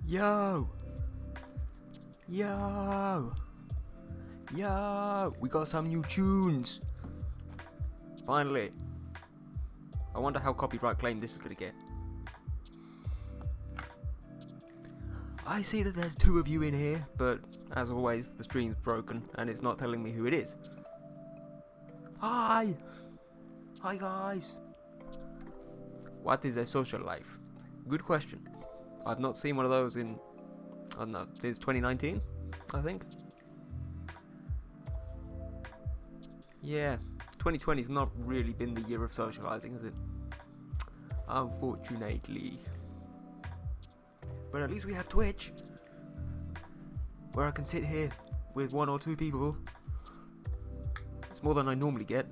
Yo! Yo! Yo! We got some new tunes! Finally! I wonder how copyright claimed this is gonna get. I see that there's 2 of you in here, but as always, the stream's broken and it's not telling me who it is. Hi! Hi guys! What is a social life? Good question. I've not seen one of those in, I don't know, since 2019, I think. Yeah, 2020's not really been the year of socializing, has it? Unfortunately. But at least we have Twitch, where I can sit here with 1 or 2 people. It's more than I normally get.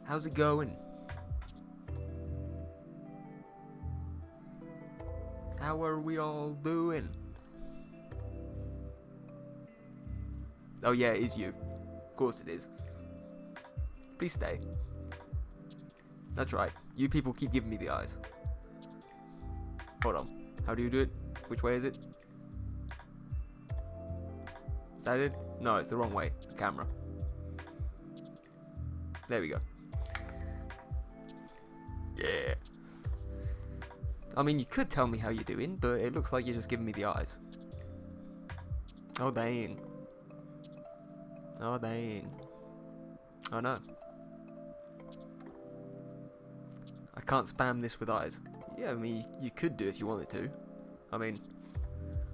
How's it going? How are we all doing? Oh yeah, it is you. Of course it is. Please stay. That's right. You people keep giving me the eyes. Hold on. How do you do it? Which way is it? Is that it? No, it's the wrong way. The camera. There we go. Yeah. I mean, you could tell me how you're doing, but it looks like you're just giving me the eyes. Oh, dang. Oh, dang. Oh, no. I can't spam this with eyes. Yeah, I mean, you could do if you wanted to. I mean,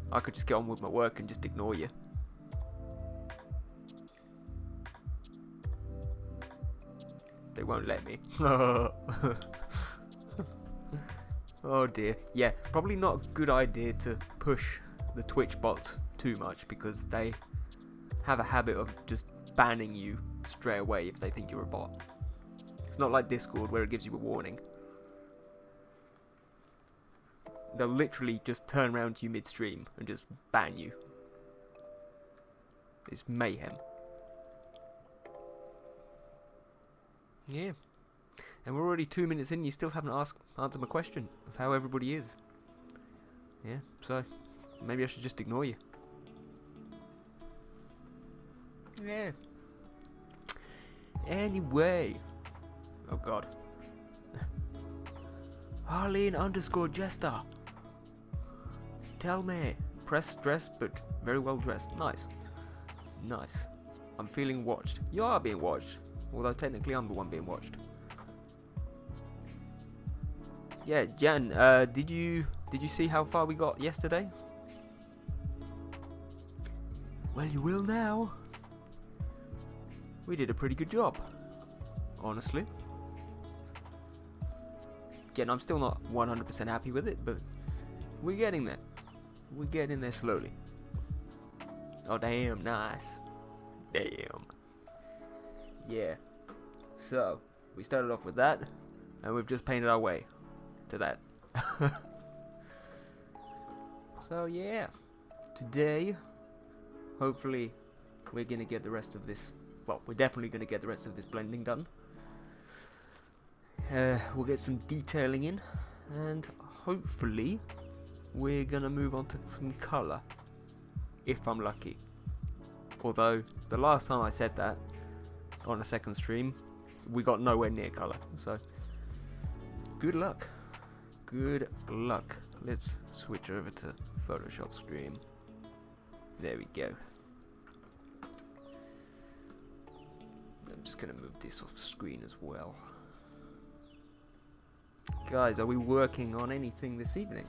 I could just get on with my work and just ignore you. They won't let me. Oh dear. Yeah, probably not a good idea to push the Twitch bots too much because they have a habit of just banning you straight away if they think you're a bot. It's not like Discord where it gives you a warning. They'll literally just turn around to you mid-stream and just ban you. It's mayhem. Yeah. And we're already 2 minutes in, you still haven't answered my question of how everybody is. Yeah, so maybe I should just ignore you. Yeah. Anyway. Oh god. Harleen_Jester. Tell me. Pressed dress, but very well dressed. Nice. Nice. I'm feeling watched. You are being watched. Although technically I'm the one being watched. Yeah, Jan, did you see how far we got yesterday? Well, you will now. We did a pretty good job, honestly. Again, I'm still not 100% happy with it, but we're getting there. We're getting there slowly. Oh, damn, nice. Damn. Yeah. So, we started off with that, and we've just painted our way to that. So yeah, today hopefully we're gonna get the rest of this, well, we're definitely gonna get the rest of this blending done. We'll get some detailing in, and hopefully we're gonna move on to some colour if I'm lucky. Although the last time I said that on a second stream we got nowhere near colour, so good luck. Good luck. Let's switch over to Photoshop Stream. There we go. I'm just gonna move this off screen as well. Guys, are we working on anything this evening?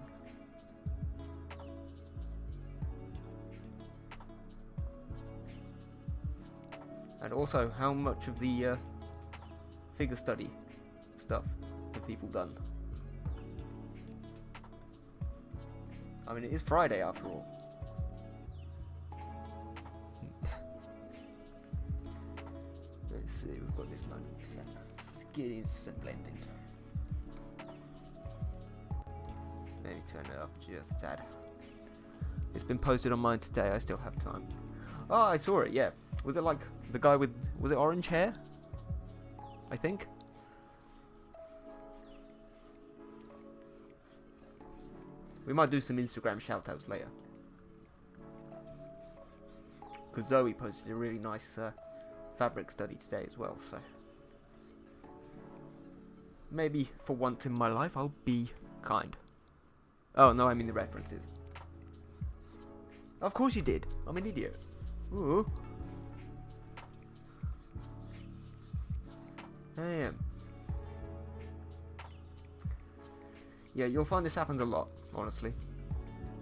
And also, how much of the figure study stuff have people done? I mean, it is Friday after all. Let's see, we've got this 90%. Let's get in some blending. Maybe turn it up just a tad. It's been posted on mine today, I still have time. Oh, I saw it, yeah. Was it like the guy with, was it orange hair? I think? We might do some Instagram shoutouts later. Because Zoe posted a really nice fabric study today as well, so... Maybe for once in my life I'll be kind. Oh, no, I mean the references. Of course you did. I'm an idiot. Ooh. I am. Yeah, you'll find this happens a lot, honestly.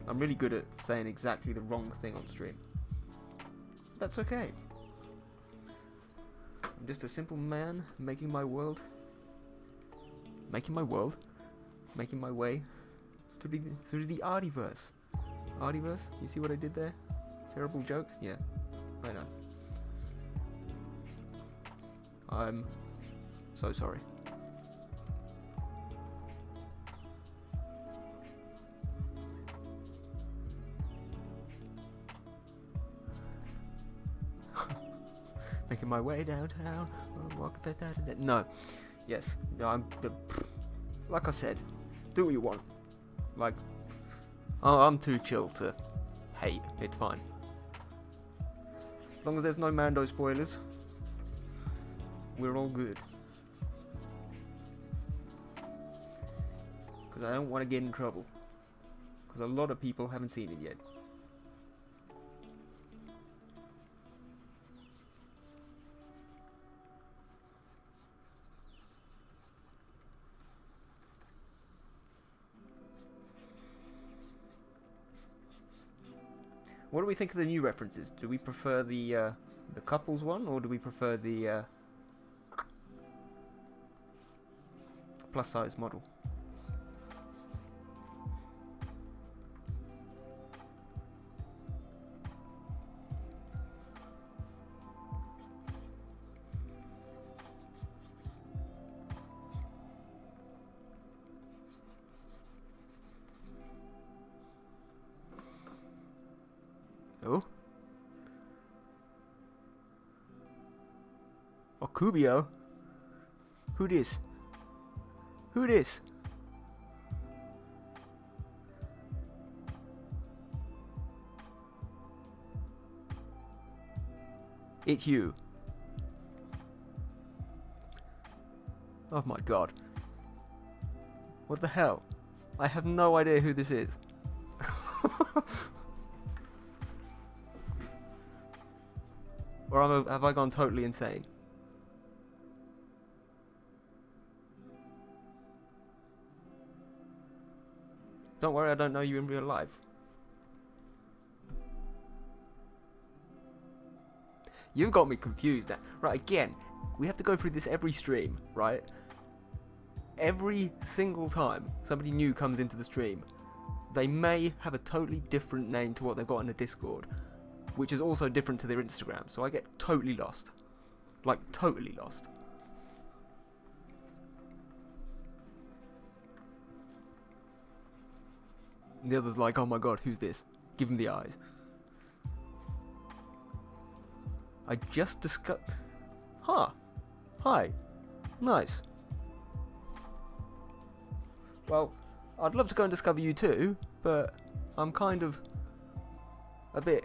I'm really good at saying exactly the wrong thing on stream. That's okay. I'm just a simple man making my world. Making my way through the Artiverse. Artiverse? You see what I did there? Terrible joke? Yeah, I know. I'm so sorry. Making my way downtown. Walking fast out of it. No. Yes. No, like I said, do what you want. Like, I'm too chill to hate. It's fine. As long as there's no Mando spoilers, we're all good. Because I don't want to get in trouble. Because a lot of people haven't seen it yet. What do we think of the new references? Do we prefer the couples one, or do we prefer the plus size model? Oh. Okubio? Who this? Who this? It's you. Oh my god. What the hell? I have no idea who this is. Or have I gone totally insane? Don't worry, I don't know you in real life. You've got me confused now. Right, again, we have to go through this every stream, right? Every single time somebody new comes into the stream, they may have a totally different name to what they've got in the Discord, which is also different to their Instagram, so I get totally lost. Like, totally lost. And the other's like, oh my god, who's this? Give him the eyes. I just discovered... Huh. Hi. Nice. Well, I'd love to go and discover you too, but I'm kind of a bit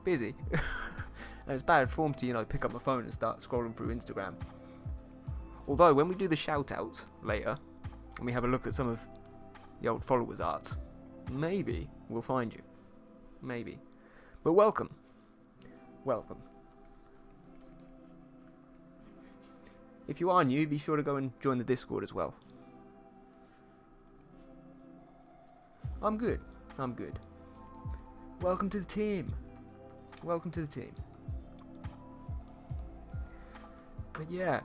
busy. And it's bad form to, you know, pick up my phone and start scrolling through Instagram. Although, when we do the shout-outs later, and we have a look at some of the old followers' arts, maybe we'll find you. Maybe. But welcome. Welcome. If you are new, be sure to go and join the Discord as well. I'm good. I'm good. Welcome to the team. Welcome to the team. But yeah,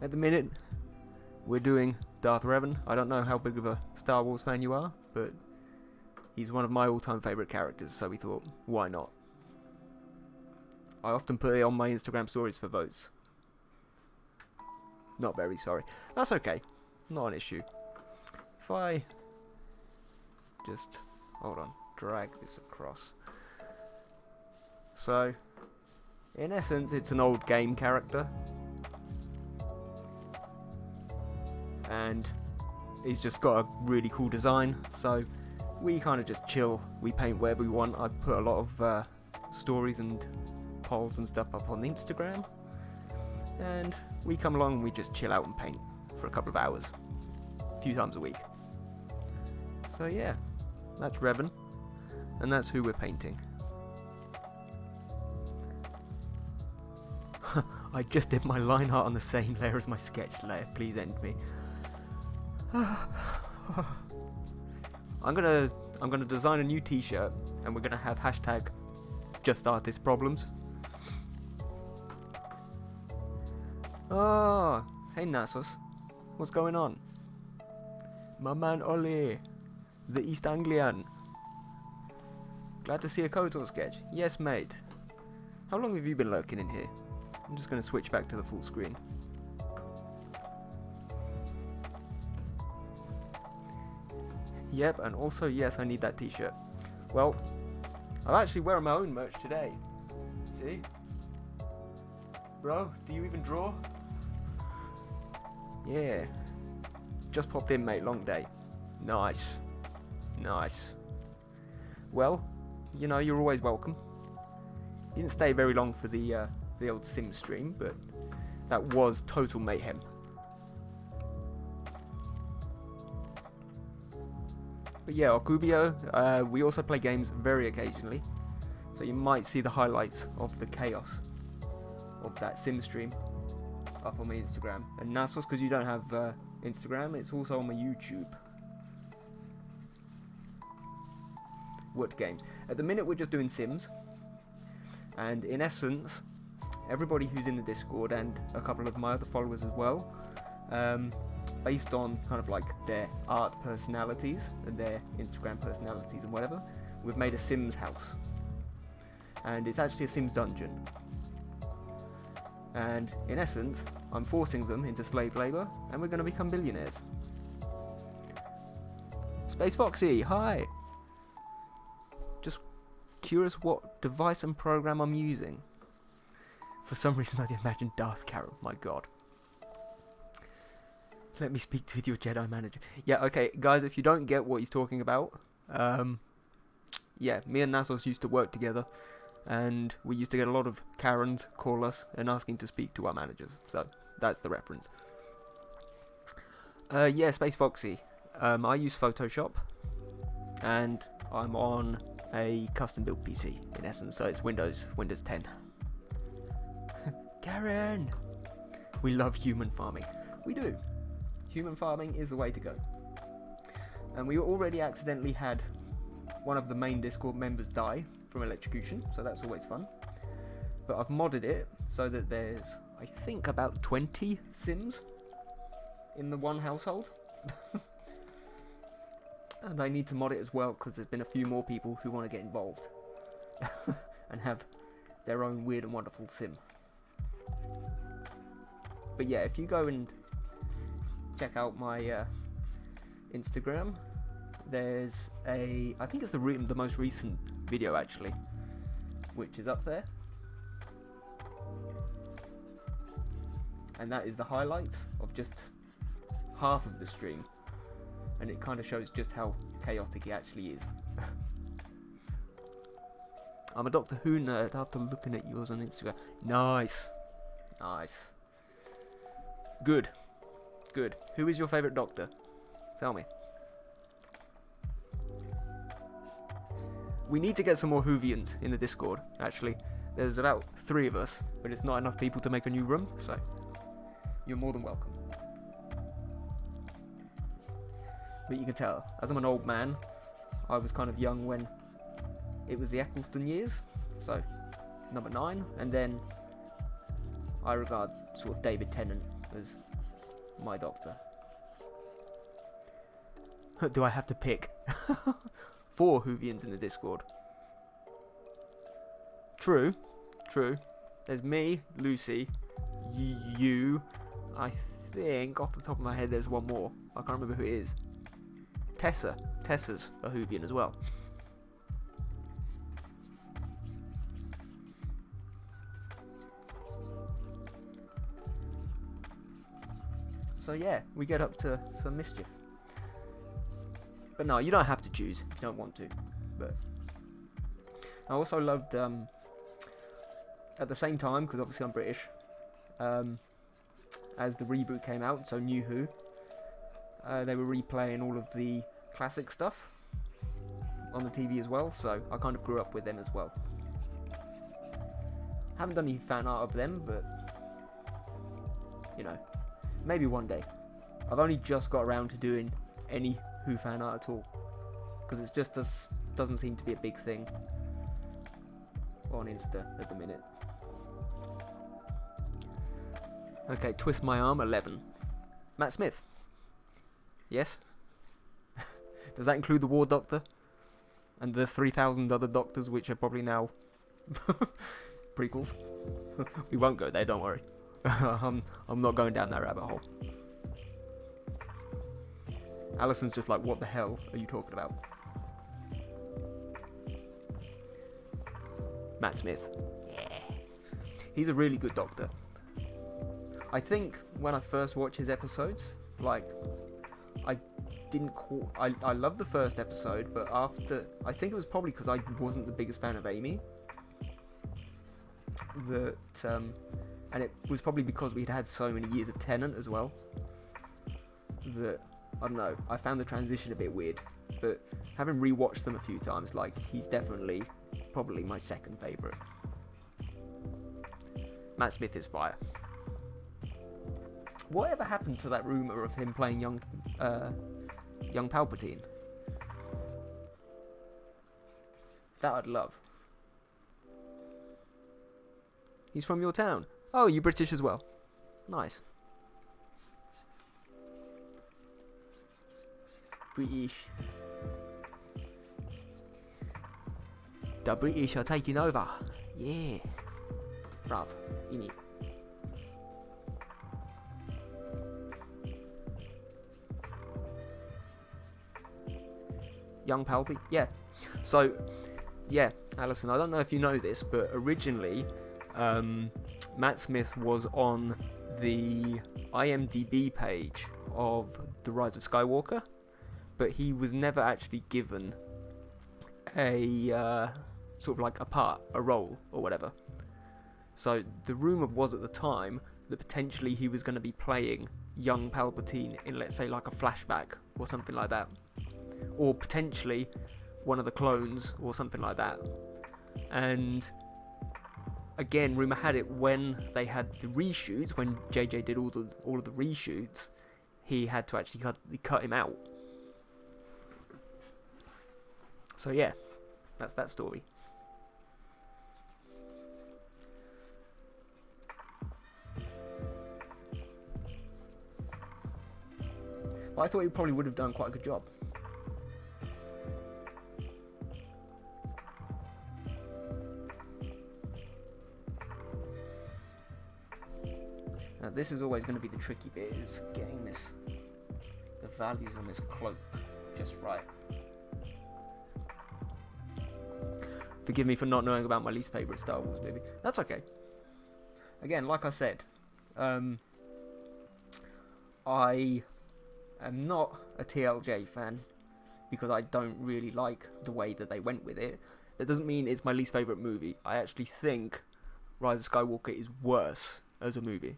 at the minute, we're doing Darth Revan. I don't know how big of a Star Wars fan you are, but he's one of my all-time favourite characters, so we thought, why not? I often put it on my Instagram stories for votes. Not very sorry. That's okay. Not an issue. If I just, hold on, drag this across. So, in essence, it's an old game character. And he's just got a really cool design, so we kind of just chill. We paint wherever we want. I put a lot of stories and polls and stuff up on the Instagram, and we come along and we just chill out and paint for a couple of hours, a few times a week. So yeah, that's Revan, and that's who we're painting. I just did my line art on the same layer as my sketch layer. Please end me. I'm gonna design a new T-shirt, and we're gonna have hashtag #JustArtistProblems. Oh, hey Nasus, what's going on? My man Ollie, the East Anglian. Glad to see a KOTOR sketch. Yes, mate. How long have you been lurking in here? I'm just gonna switch back to the full screen. Yep, and also, yes, I need that T-shirt. Well, I'm actually wearing my own merch today. See? Bro, do you even draw? Yeah. Just popped in, mate. Long day. Nice. Nice. Well, you know, you're always welcome. Didn't stay very long for the old sim stream, but that was total mayhem. But yeah, Okubio, we also play games very occasionally, so you might see the highlights of the chaos of that sim stream up on my Instagram. And Nasos, because you don't have Instagram, it's also on my YouTube. What games? At the minute we're just doing sims, and in essence, everybody who's in the Discord and a couple of my other followers as well, based on kind of like their art personalities and their Instagram personalities and whatever, we've made a Sims house. And it's actually a Sims dungeon. And in essence, I'm forcing them into slave labour, and we're going to become billionaires. Space Foxy, hi! Just curious what device and program I'm using. For some reason I imagined Darth Revan, my god. Let me speak with your Jedi manager. Yeah, okay, guys, if you don't get what he's talking about, yeah, me and Nasos used to work together, and we used to get a lot of Karens call us and asking to speak to our managers, so that's the reference. Yeah, Space Foxy. I use Photoshop, and I'm on a custom built PC, in essence, so it's Windows 10. Karen! We love human farming. We do. Human farming is the way to go. And we already accidentally had one of the main Discord members die from electrocution, so that's always fun. But I've modded it so that there's, I think, about 20 Sims in the one household. And I need to mod it as well because there's been a few more people who want to get involved and have their own weird and wonderful sim. But yeah, if you go and check out my Instagram, there's a, I think it's the most recent video actually, which is up there, and that is the highlight of just half of the stream, and it kind of shows just how chaotic it actually is. I'm a Doctor Who nerd after looking at yours on Instagram. Nice. Nice. Good. Good. Who is your favourite Doctor? Tell me. We need to get some more Whovians in the Discord, actually. There's about 3 of us, but it's not enough people to make a new room, so you're more than welcome. But you can tell, as I'm an old man, I was kind of young when it was the Eccleston years, so number 9, and then I regard sort of David Tennant as my Doctor. Do I have to pick 4 Whovians in the Discord? True, true. There's me, Lucy, you. I think off the top of my head there's one more. I can't remember who it is. Tessa. Tessa's a Whovian as well. So yeah, we get up to some mischief. But no, you don't have to choose if you don't want to. But I also loved, at the same time, because obviously I'm British, as the reboot came out, so New Who, they were replaying all of the classic stuff on the TV as well, so I kind of grew up with them as well. Haven't done any fan art of them, but, you know, maybe one day. I've only just got around to doing any Who fan art at all, because it just doesn't seem to be a big thing on Insta at the minute. Okay, Twist My Arm 11. Matt Smith. Yes? Does that include the War Doctor? And the 3,000 other Doctors, which are probably now prequels? We won't go there, don't worry. I'm not going down that rabbit hole. Alison's just like, what the hell are you talking about? Matt Smith. Yeah. He's a really good Doctor. I think when I first watched his episodes, like, I loved the first episode, but after, I think it was probably because I wasn't the biggest fan of Amy. And it was probably because we'd had so many years of Tennant as well, that, I don't know, I found the transition a bit weird. But having rewatched them a few times, like, he's definitely probably my second favourite. Matt Smith is fire. Whatever happened to that rumour of him playing young Palpatine? That I'd love. He's from your town. Oh, you British as well. Nice. British. The British are taking over. Yeah. Bruv, innit? Young Palpy? Yeah. So, yeah, Alison, I don't know if you know this, but originally, Matt Smith was on the IMDb page of The Rise of Skywalker, but he was never actually given a sort of like a role or whatever. So the rumour was at the time that potentially he was going to be playing young Palpatine in, let's say, like a flashback or something like that, or potentially one of the clones or something like that. And again, rumour had it when they had the reshoots, when JJ did all of the reshoots, he had to actually cut him out. So yeah, that's that story. But I thought he probably would have done quite a good job. Now this is always going to be the tricky bit, is getting the values on this cloak just right. Forgive me for not knowing about my least favourite Star Wars movie. That's okay. Again, like I said, I am not a TLJ fan because I don't really like the way that they went with it. That doesn't mean it's my least favourite movie. I actually think Rise of Skywalker is worse as a movie.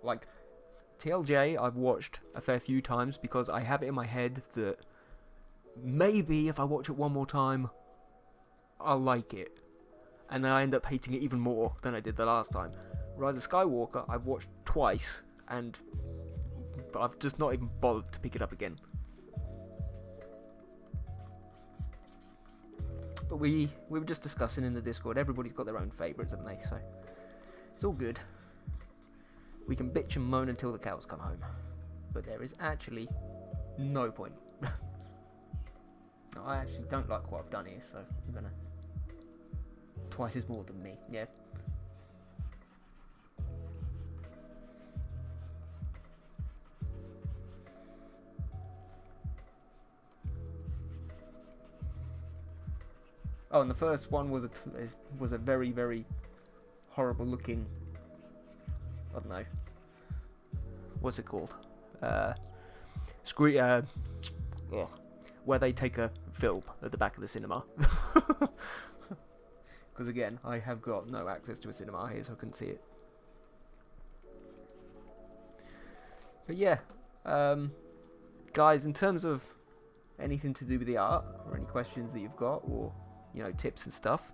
Like, TLJ I've watched a fair few times because I have it in my head that maybe if I watch it one more time, I'll like it. And then I end up hating it even more than I did the last time. Rise of Skywalker, I've watched twice, and I've just not even bothered to pick it up again. But we were just discussing in the Discord, everybody's got their own favourites, haven't they? So it's all good. We can bitch and moan until the cows come home. But there is actually no point. No, I actually don't like what I've done here, so I'm gonna... Twice is more than me, yeah. Oh, and the first one was a very, very horrible looking... I don't know. What's it called? screen, where they take a film at the back of the cinema. Because again, I have got no access to a cinema here, so I couldn't see it. But yeah, guys, in terms of anything to do with the art, or any questions that you've got, or tips and stuff,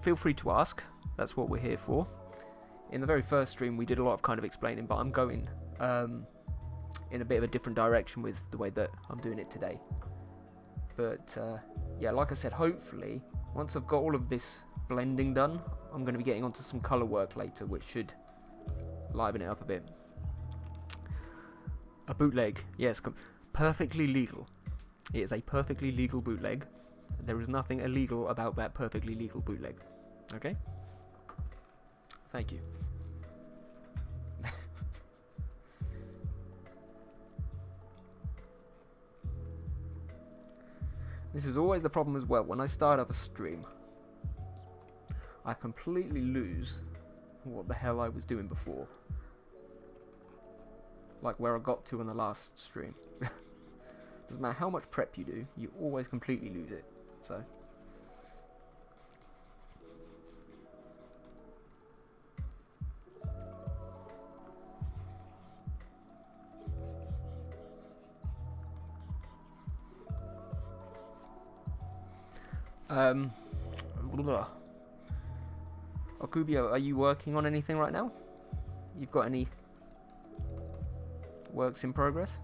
feel free to ask. That's what we're here for. In the very first stream, we did a lot of kind of explaining, but I'm going in a bit of a different direction with the way that I'm doing it today. But yeah, like I said, hopefully, once I've got all of this blending done, I'm going to be getting onto some colour work later, which should liven it up a bit. A bootleg, yes, perfectly legal. It is a perfectly legal bootleg. There is nothing illegal about that perfectly legal bootleg. Okay? Thank you. This is always the problem as well. When I start up a stream, I completely lose what the hell I was doing before. Like where I got to in the last stream. Doesn't matter how much prep you do, you always completely lose it. So. Okubio, are you working on anything right now? You've got any works in progress?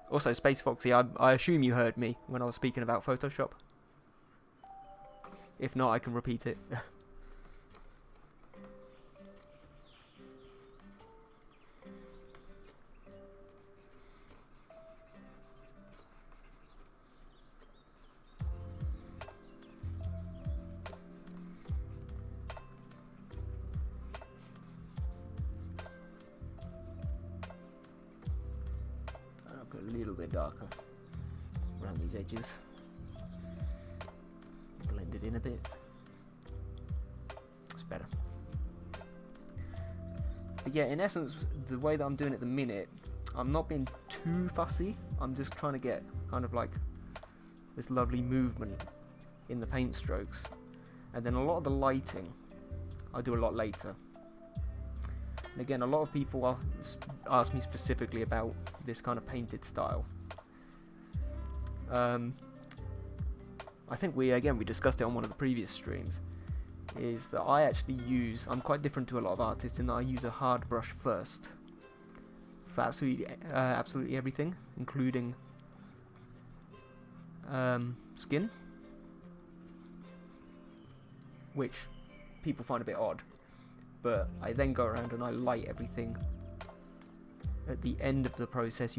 Also, Space Foxy, I assume you heard me when I was speaking about Photoshop. If not, I can repeat it. A little bit darker around these edges. Blend it in a bit. It's better. But yeah, in essence, the way that I'm doing it at the minute, I'm not being too fussy. I'm just trying to get kind of like this lovely movement in the paint strokes. And then a lot of the lighting, I'll do a lot later. And again, a lot of people ask me specifically about this kind of painted style. I think we discussed it on one of the previous streams, is that I'm quite different to a lot of artists in that I use a hard brush first for absolutely everything, including skin, which people find a bit odd. But I then go around and I light everything at the end of the process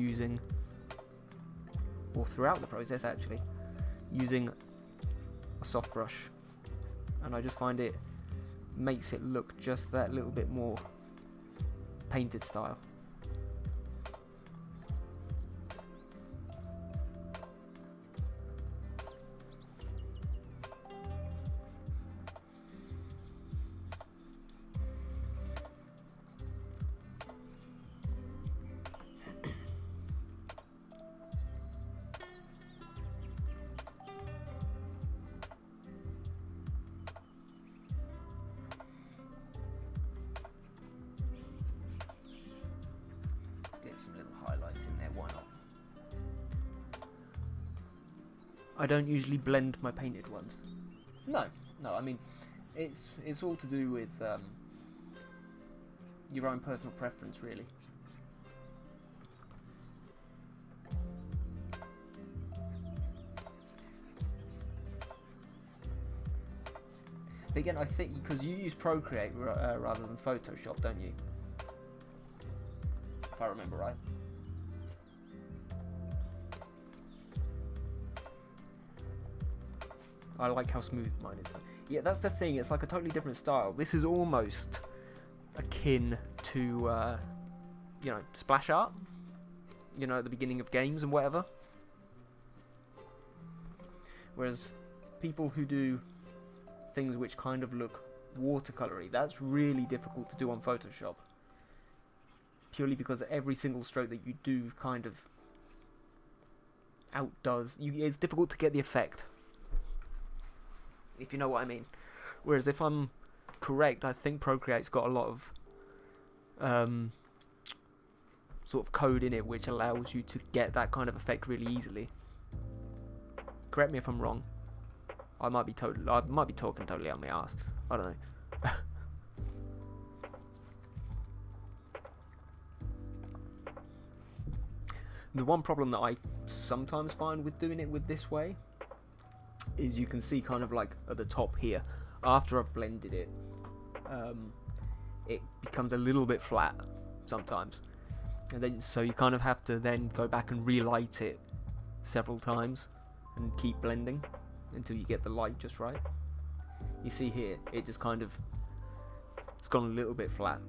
or throughout the process actually, using a soft brush. And I just find it makes it look just that little bit more painted style. I don't usually blend my painted ones. No, I mean, it's all to do with your own personal preference, really. But again, I think because you use Procreate rather than Photoshop, don't you? If I remember right. I like how smooth mine is. Yeah, that's the thing. It's like a totally different style. This is almost akin to, splash art. At the beginning of games and whatever. Whereas people who do things which kind of look watercolory, that's really difficult to do on Photoshop. Purely because every single stroke that you do kind of outdoes you. It's difficult to get the effect, if you know what I mean. Whereas if I'm correct, I think Procreate's got a lot of sort of code in it which allows you to get that kind of effect really easily. Correct me if I'm wrong. I might be talking totally on my ass. I don't know. The one problem that I sometimes find with doing it with this way is you can see kind of like at the top here, after I've blended it, it becomes a little bit flat sometimes, and then so you kind of have to then go back and relight it several times and keep blending until you get the light just right. You see here, it just kind of, it's gone a little bit flat.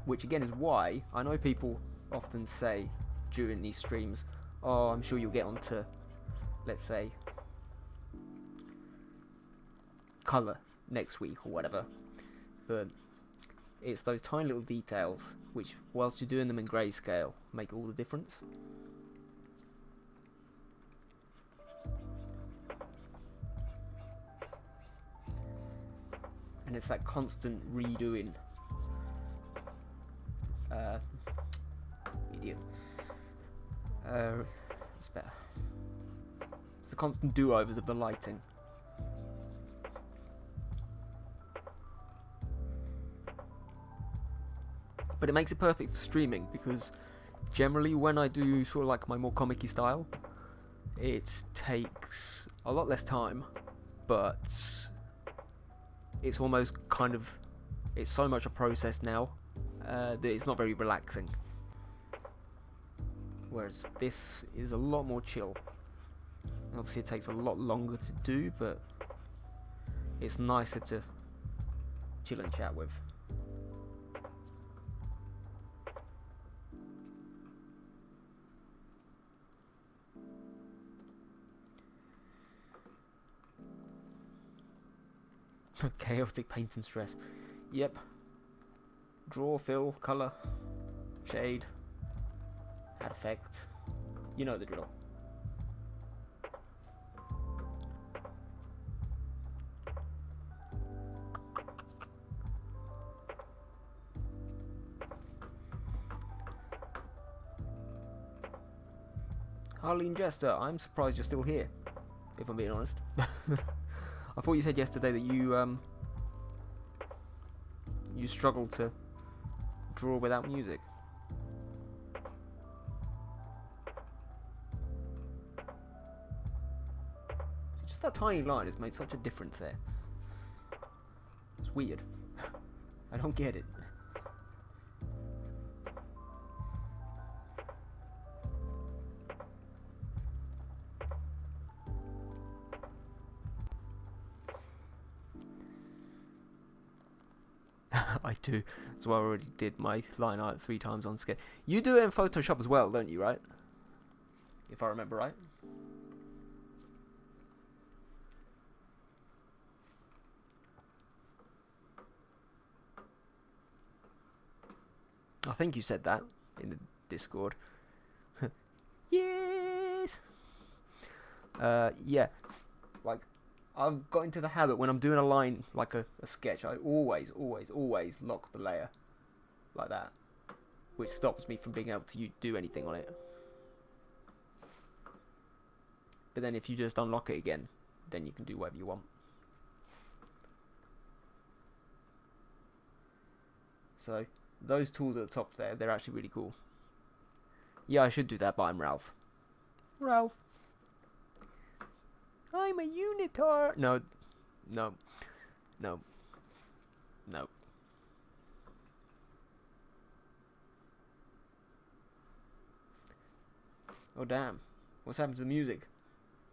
Which again is why I know people often say during these streams, oh, I'm sure you'll get onto, let's say, colour next week or whatever. But it's those tiny little details which, whilst you're doing them in grayscale, make all the difference. And it's that constant redoing. Idiot. It's better. It's the constant do-overs of the lighting. But it makes it perfect for streaming, because generally when I do sort of like my more comic-y style, it takes a lot less time, but it's almost kind of, it's so much a process now that it's not very relaxing. Whereas this is a lot more chill. Obviously it takes a lot longer to do, but it's nicer to chill and chat with. Chaotic paint and stress. Yep. Draw, fill, colour, shade, add effect. You know the drill. Harleen Jester, I'm surprised you're still here, if I'm being honest. I thought you said yesterday that you struggle to draw without music. Just that tiny line has made such a difference there. It's weird. I don't get it. I do. So I already did my line art 3 times on scale. You do it in Photoshop as well, don't you, right? If I remember right. I think you said that in the Discord. Yes! Yeah. Like, I've got into the habit when I'm doing a line, like a sketch, I always lock the layer. Like that. Which stops me from being able to do anything on it. But then if you just unlock it again, then you can do whatever you want. So, those tools at the top there, they're actually really cool. Yeah, I should do that, but I'm Ralph. Ralph. I'm a unitard. No. Oh damn. What's happened to the music?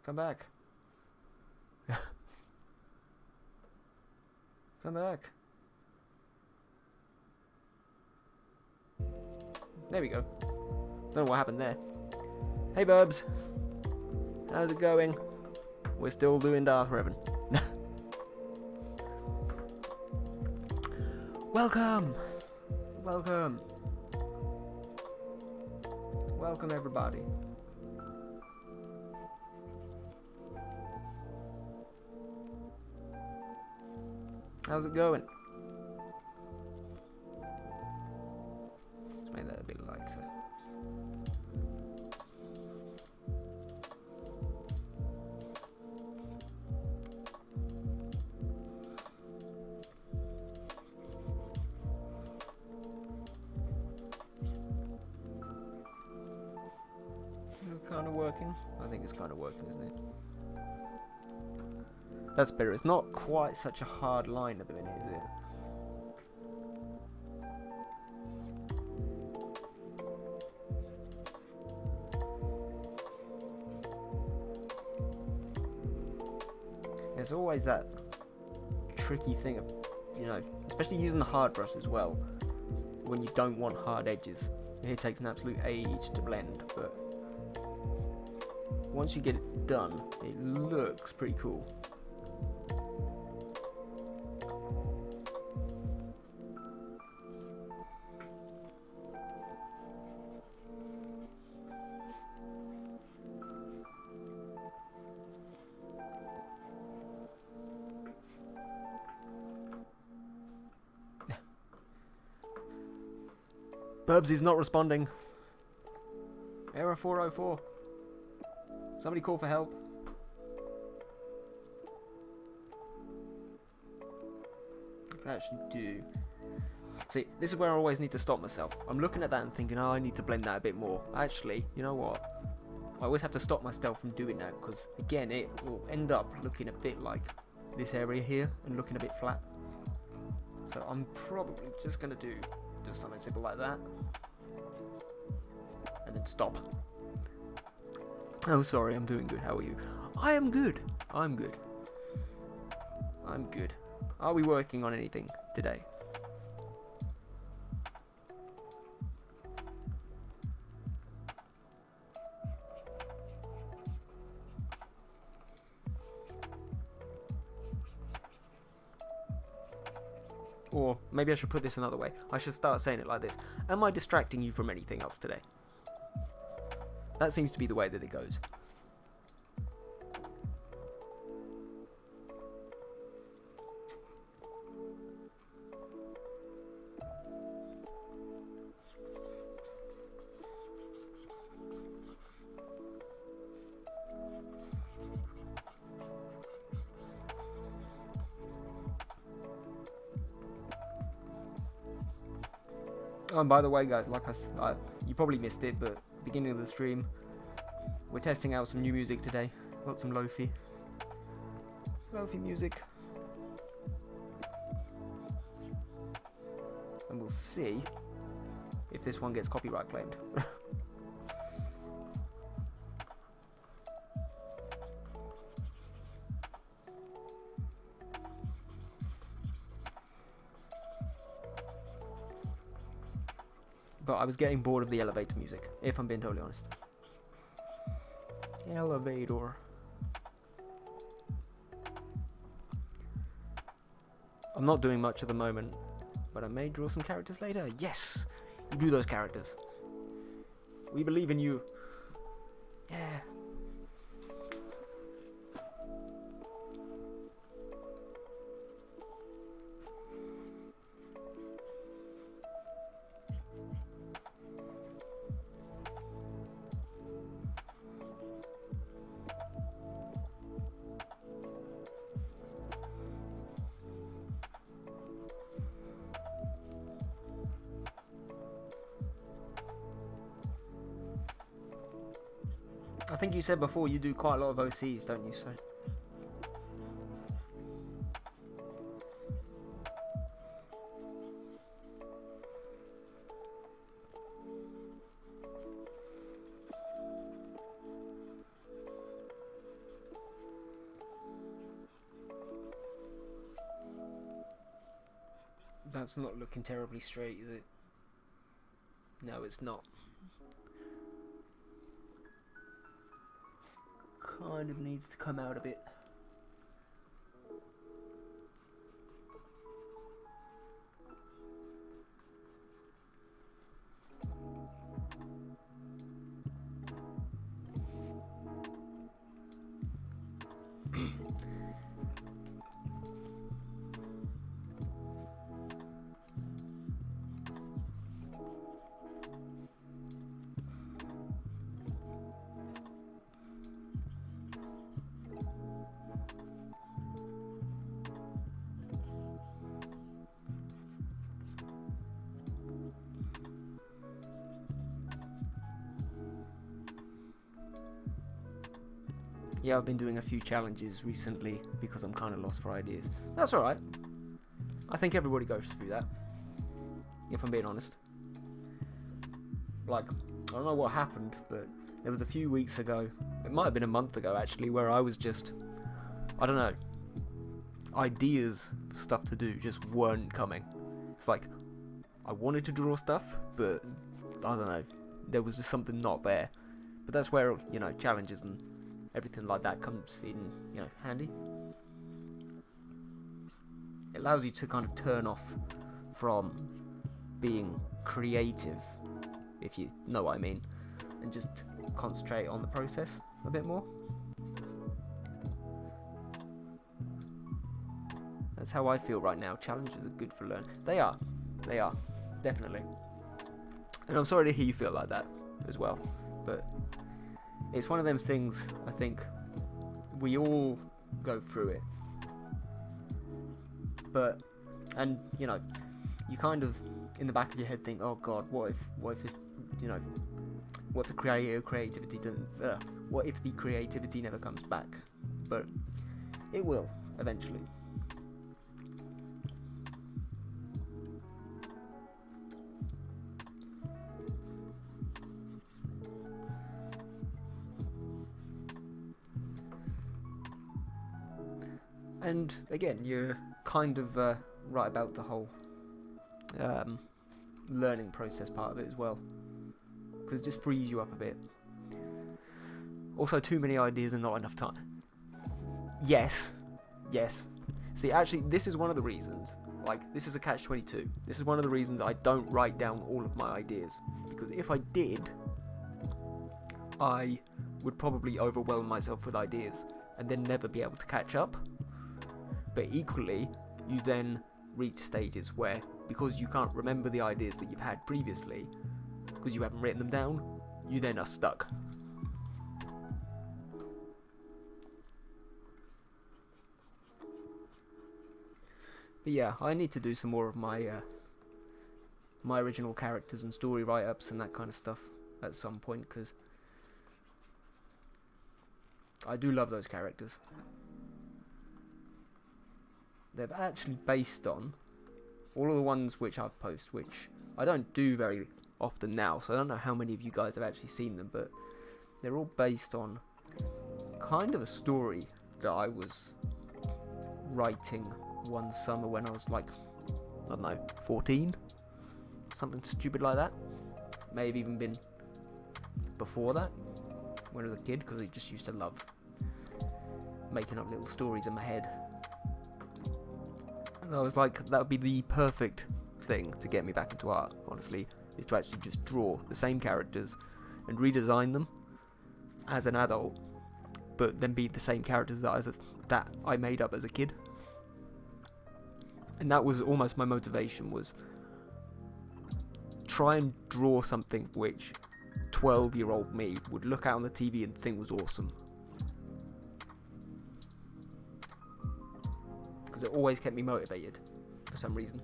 Come back. Come back. There we go. Don't know what happened there. Hey, Burbs. How's it going? We're still doing Darth Revan. Welcome! Welcome! Welcome, everybody. How's it going? Let's make that a bit lighter. Is it kind of working? I think it's kind of working, isn't it? That's better. It's not quite such a hard line at the minute, is it? There's always that tricky thing of, you know, especially using the hard brush as well, when you don't want hard edges. It takes an absolute age to blend, but once you get it done, it looks pretty cool. Burbs is not responding. Error 404. Somebody call for help. I actually do. See, this is where I always need to stop myself. I'm looking at that and thinking, oh, I need to blend that a bit more. Actually, you know what? I always have to stop myself from doing that because, again, it will end up looking a bit like this area here and looking a bit flat. So I'm probably just going to do just something simple like that. And then stop. Oh, sorry, I'm doing good. How are you? I am good. I'm good. I'm good. Are we working on anything today? Or maybe I should put this another way. I should start saying it like this. Am I distracting you from anything else today? That seems to be the way that it goes. Oh, and by the way, guys, like you probably missed it, but beginning of the stream, we're testing out some new music today. Got some lofi music, and we'll see if this one gets copyright claimed. But I was getting bored of the elevator music, if I'm being totally honest. Elevator. I'm not doing much at the moment, but I may draw some characters later. Yes! You do those characters. We believe in you. Yeah. I think you said before you do quite a lot of OCs, don't you? So that's not looking terribly straight, is it? No, it's not. kind of needs to come out a bit. Yeah, I've been doing a few challenges recently because I'm kind of lost for ideas. That's alright. I think everybody goes through that, if I'm being honest. Like, I don't know what happened, but there was a few weeks ago, it might have been a month ago actually, where I was just, I don't know, ideas for stuff to do just weren't coming. It's like, I wanted to draw stuff, but I don't know, there was just something not there. But that's where, you know, challenges and everything like that comes in, you know, handy. It allows you to kind of turn off from being creative, if you know what I mean, and just concentrate on the process a bit more. That's how I feel right now. Challenges are good for learning. They are, definitely. And I'm sorry to hear you feel like that as well, but it's one of them things, I think, we all go through it. But, and, you know, you kind of, in the back of your head think, oh god, what if this, you know, what the creativity doesn't, what if the creativity never comes back? But it will, eventually. And again, you're kind of right about the whole learning process part of it as well, because it just frees you up a bit. Also, too many ideas and not enough time. Yes. See, actually, this is one of the reasons, like, this is a catch-22. This is one of the reasons I don't write down all of my ideas, because if I did, I would probably overwhelm myself with ideas and then never be able to catch up. But equally, you then reach stages where, because you can't remember the ideas that you've had previously, because you haven't written them down, you then are stuck. But yeah, I need to do some more of my my original characters and story write-ups and that kind of stuff at some point, because I do love those characters. They're actually based on all of the ones which I've posted, which I don't do very often now, so I don't know how many of you guys have actually seen them, but they're all based on kind of a story that I was writing one summer when I was like, I don't know, 14? Something stupid like that. May have even been before that, when I was a kid, because I just used to love making up little stories in my head. And I was like, that would be the perfect thing to get me back into art, honestly, is to actually just draw the same characters and redesign them as an adult, but then be the same characters that I made up as a kid. And that was almost my motivation, was try and draw something which 12-year-old me would look out on the TV and think was awesome. Because it always kept me motivated for some reason.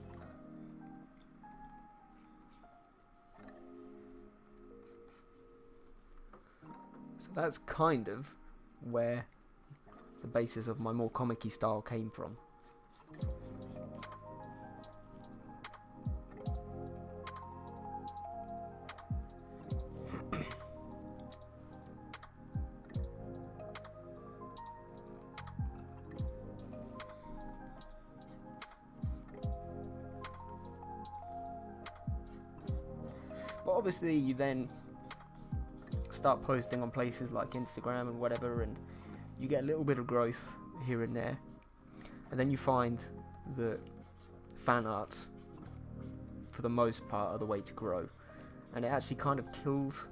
So that's kind of where the basis of my more comic-y style came from. But obviously you then start posting on places like Instagram and whatever, and you get a little bit of growth here and there, and then you find that fan art, for the most part, are the way to grow, and it actually kind of kills,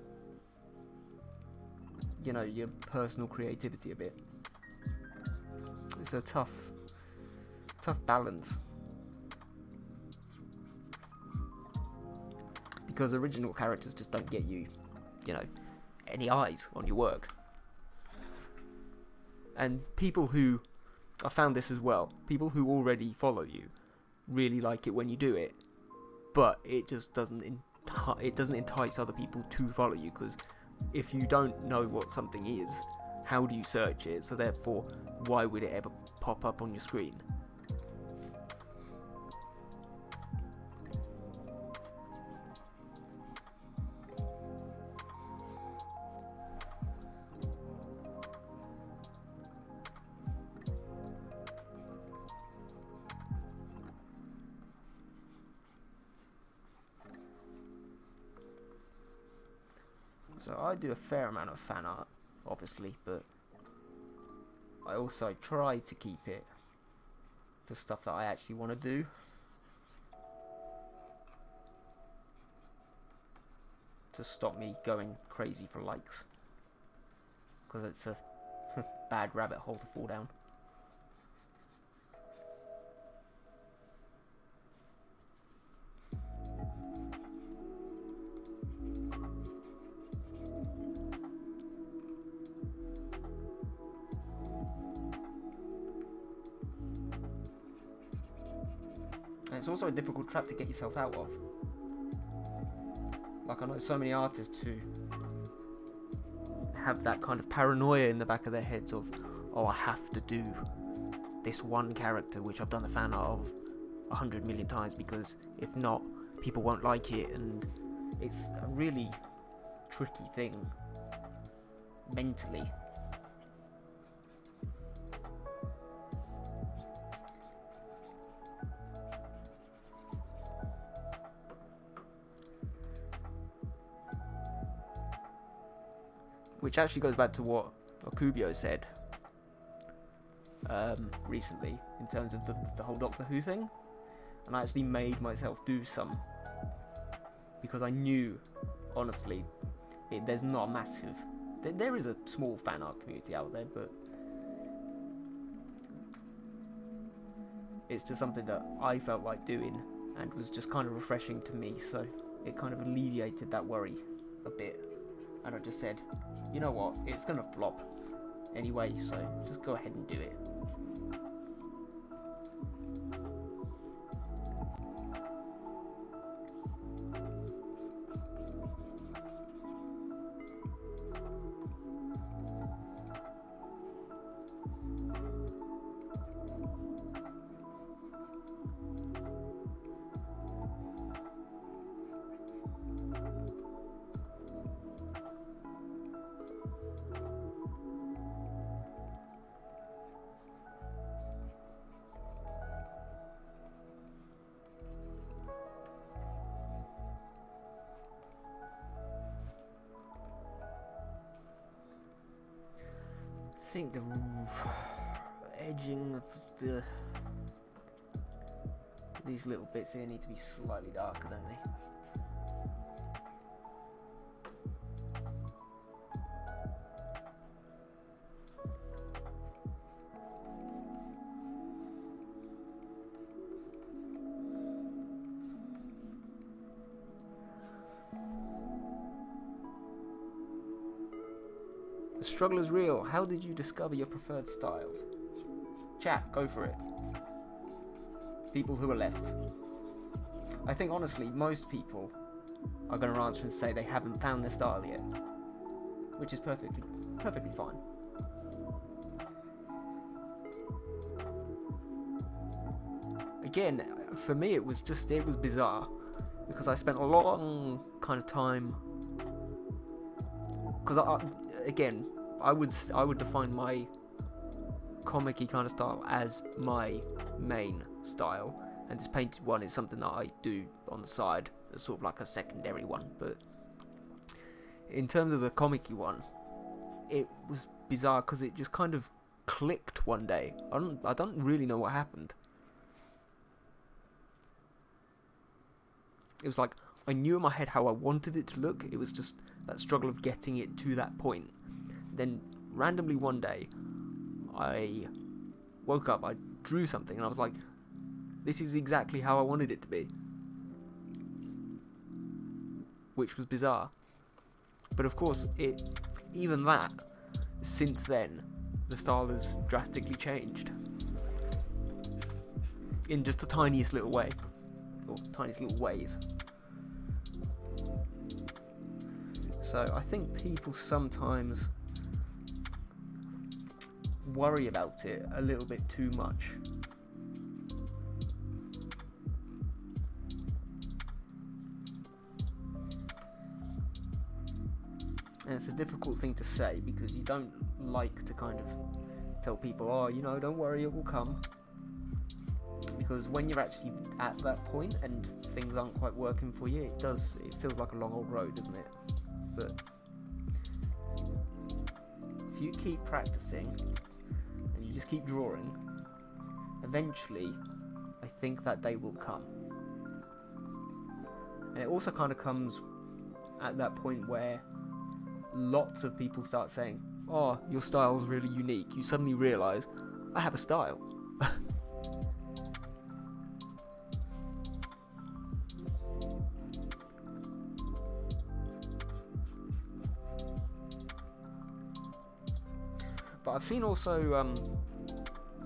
you know, your personal creativity a bit. It's a tough balance, because original characters just don't get you, you know, any eyes on your work. And people who, I found this as well, people who already follow you really like it when you do it, but it just doesn't entice other people to follow you, because if you don't know what something is, how do you search it? So therefore, why would it ever pop up on your screen? So I do a fair amount of fan art, obviously, but I also try to keep it to stuff that I actually want to do. To stop me going crazy for likes, because it's a bad rabbit hole to fall down. And it's also a difficult trap to get yourself out of. Like, I know so many artists who have that kind of paranoia in the back of their heads of, oh, I have to do this one character which I've done the fan art of 100 million times, because if not, people won't like it. And it's a really tricky thing mentally. Which actually goes back to what Okubio said recently, in terms of the whole Doctor Who thing. And I actually made myself do some, because I knew, honestly, there's not a massive... There is a small fan art community out there, but it's just something that I felt like doing and was just kind of refreshing to me, so it kind of alleviated that worry a bit. And I just said, you know what, it's gonna flop anyway, so just go ahead and do it. I think the edging of these little bits here need to be slightly darker, don't they? The struggle is real. How did you discover your preferred styles? Chat, go for it. People who are left. I think honestly, most people are going to answer and say they haven't found their style yet, which is perfectly fine. Again, for me, it was bizarre, because I spent a long kind of time. Because I would define my comic-y kind of style as my main style, and this painted one is something that I do on the side as sort of like a secondary one, but in terms of the comic-y one, it was bizarre because it just kind of clicked one day. I don't really know what happened. It was like I knew in my head how I wanted it to look. It was just that struggle of getting it to that point. Then randomly one day, I woke up, I drew something, and I was like, this is exactly how I wanted it to be. Which was bizarre. But of course, even that, since then, the style has drastically changed. In just the tiniest little way. Or tiniest little ways. So I think people sometimes worry about it a little bit too much. And it's a difficult thing to say because you don't like to kind of tell people, oh, you know, don't worry, it will come. Because when you're actually at that point and things aren't quite working for you, it feels like a long old road, doesn't it? But if you keep practicing and you just keep drawing, eventually I think that day will come. And it also kind of comes at that point where lots of people start saying, oh, your style's really unique. You suddenly realise, I have a style. But I've seen also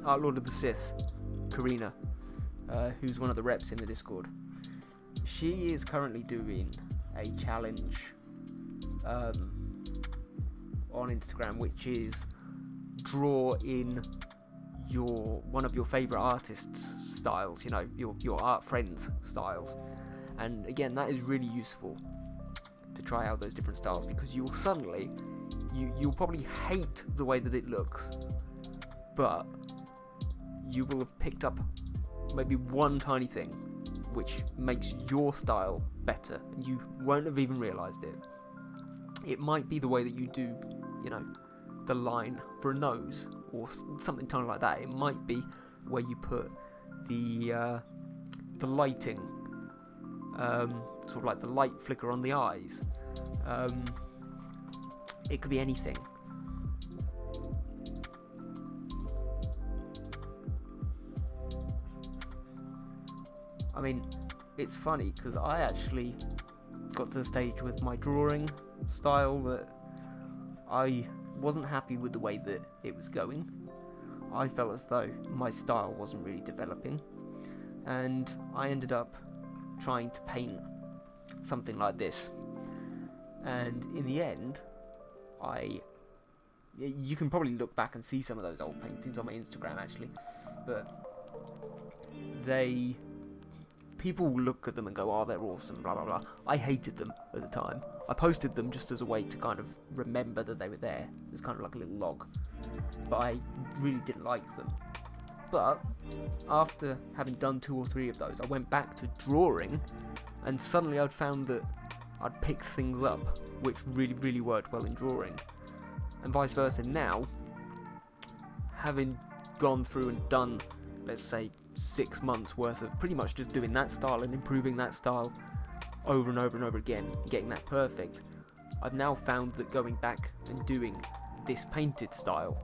our Lord of the Sith, Karina, who's one of the reps in the Discord. She is currently doing a challenge on Instagram, which is draw in one of your favourite artists' styles, you know, your art friends' styles. And again, that is really useful to try out those different styles, because you will suddenly, you'll probably hate the way that it looks, but you will have picked up maybe one tiny thing which makes your style better, and you won't have even realised it. It might be the way that you do, you know, the line for a nose or something tiny like that. It might be where you put the lighting, sort of like the light flicker on the eyes. It could be anything. I mean, it's funny because I actually got to the stage with my drawing style that I wasn't happy with the way that it was going. I felt as though my style wasn't really developing, and I ended up trying to paint something like this. And in the end, you can probably look back and see some of those old paintings on my Instagram actually, but people will look at them and go, oh, they're awesome, blah blah blah. I hated them at the time. I posted them just as a way to kind of remember that they were there. It's kind of like a little log, but I really didn't like them. But after having done 2 or 3 of those, I went back to drawing, and suddenly I'd found that I'd picked things up which really, really worked well in drawing, and vice versa. Now, having gone through and done, let's say, 6 months worth of pretty much just doing that style and improving that style over and over and over again, getting that perfect, I've now found that going back and doing this painted style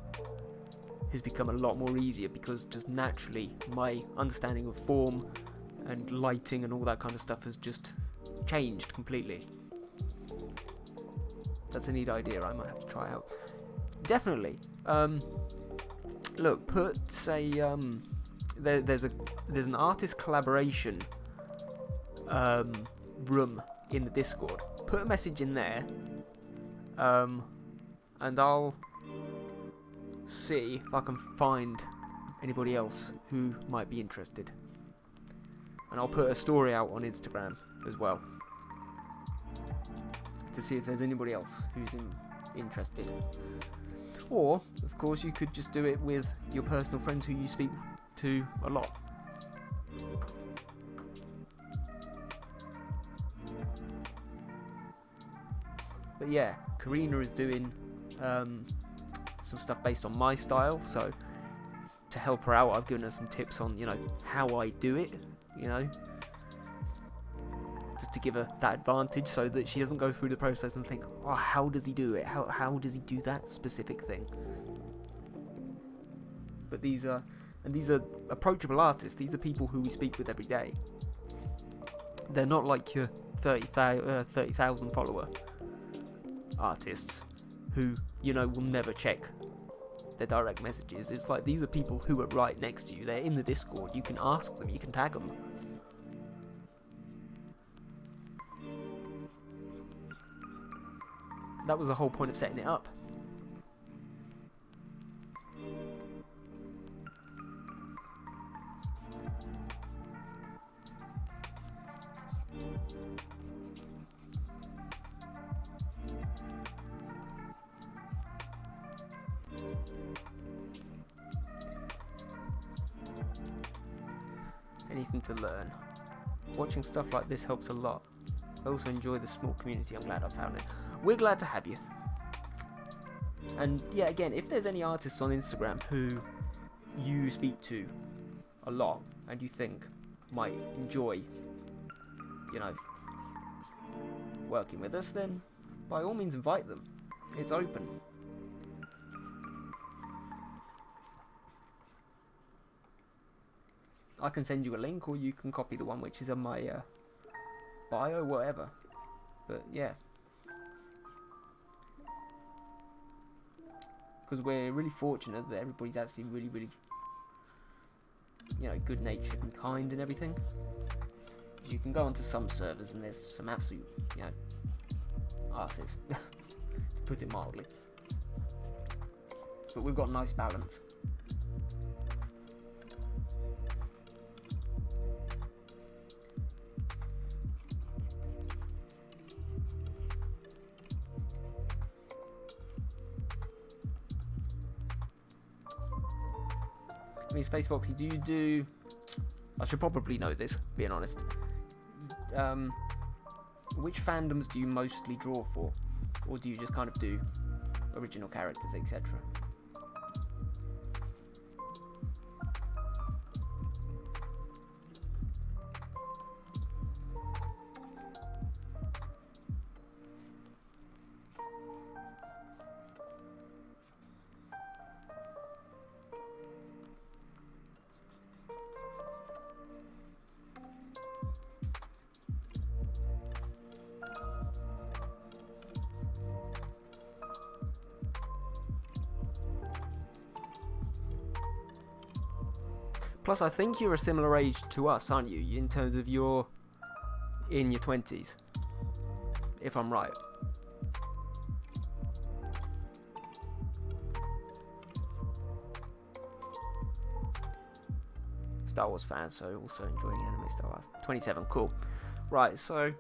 has become a lot more easier, because just naturally my understanding of form and lighting and all that kind of stuff has just changed completely. That's a neat idea I might have to try out. Definitely. Look, put say there's an artist collaboration room in the Discord. Put a message in there, and I'll see if I can find anybody else who might be interested. And I'll put a story out on Instagram as well to see if there's anybody else who's interested. Or, of course, you could just do it with your personal friends who you speak to a lot. But yeah, Karina is doing some stuff based on my style, so to help her out, I've given her some tips on, you know, how I do it, you know, just to give her that advantage so that she doesn't go through the process and think, oh, how does he do it? How does he do that specific thing? But these are approachable artists. These are people who we speak with every day. They're not like your 30,000 follower artists who, you know, will never check their direct messages. It's like these are people who are right next to you. They're in the Discord. You can ask them. You can tag them. That was the whole point of setting it up. Anything to learn. Watching stuff like this helps a lot. I also enjoy the small community. I'm glad I found it. We're glad to have you. And yeah, again, if there's any artists on Instagram who you speak to a lot and you think might enjoy, you know, working with us, then by all means invite them. It's open. I can send you a link, or you can copy the one which is on my bio, whatever. But yeah, because we're really fortunate that everybody's actually really, really, you know, good-natured and kind and everything. You can go onto some servers and there's some absolute, you know, arses, to put it mildly. But we've got a nice balance. I mean, Space Foxy, do you do... I should probably know this, being honest. Which fandoms do you mostly draw for? Or do you just kind of do original characters, etc.? Plus, I think you're a similar age to us, aren't you? In terms of you're in your 20s, if I'm right. Star Wars fan, so also enjoying anime Star Wars. 27, cool. Right, so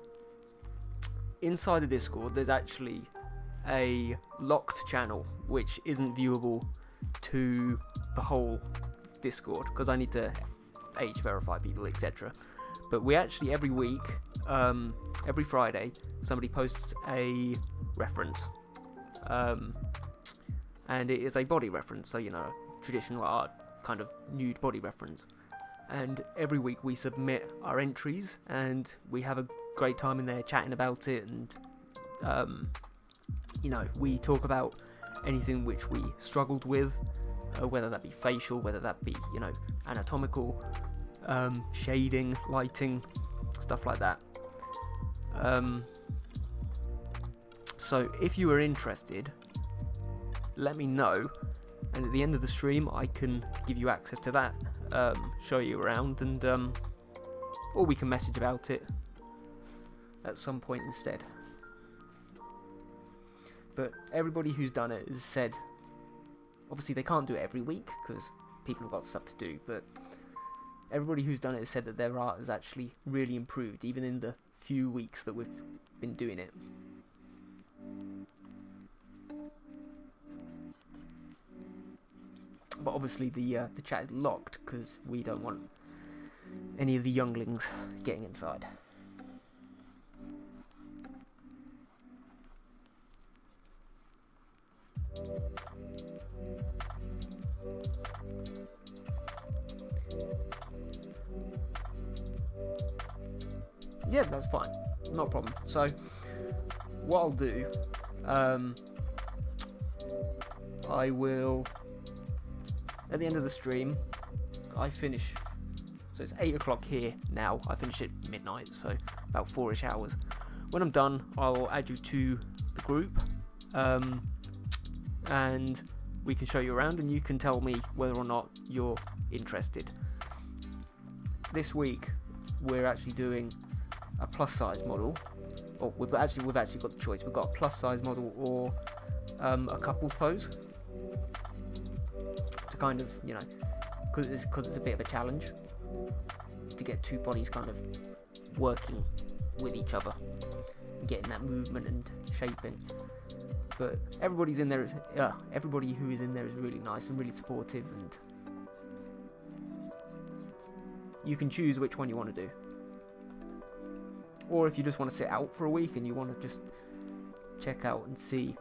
inside the Discord, there's actually a locked channel which isn't viewable to the whole Discord because I need to age verify people, etc. But we actually every week, every Friday, somebody posts a reference, and it is a body reference, so you know, traditional art kind of nude body reference. And every week we submit our entries, and we have a great time in there chatting about it, and you know, we talk about anything which we struggled with. Whether that be facial, whether that be, you know, anatomical, shading, lighting, stuff like that. So if you are interested, let me know, and at the end of the stream I can give you access to that, show you around, and or we can message about it at some point instead. But everybody who's done it has said, obviously they can't do it every week because people have got stuff to do, but everybody who's done it has said that their art has actually really improved, even in the few weeks that we've been doing it. But obviously the chat is locked because we don't want any of the younglings getting inside. Yeah, that's fine, not a problem. So what I'll do, I will, at the end of the stream, I finish, so it's 8 o'clock here now, I finish at midnight, so about 4ish hours. When I'm done, I'll add you to the group, and we can show you around, and you can tell me whether or not you're interested. This week, we're actually doing a plus size model, or we've actually got the choice. We've got a plus size model or a couples pose, to kind of, you know, because it's a bit of a challenge to get two bodies kind of working with each other and getting that movement and shaping. But everybody's in there. Everybody who is in there is really nice and really supportive, and you can choose which one you want to do. Or if you just want to sit out for a week and you want to just check out and see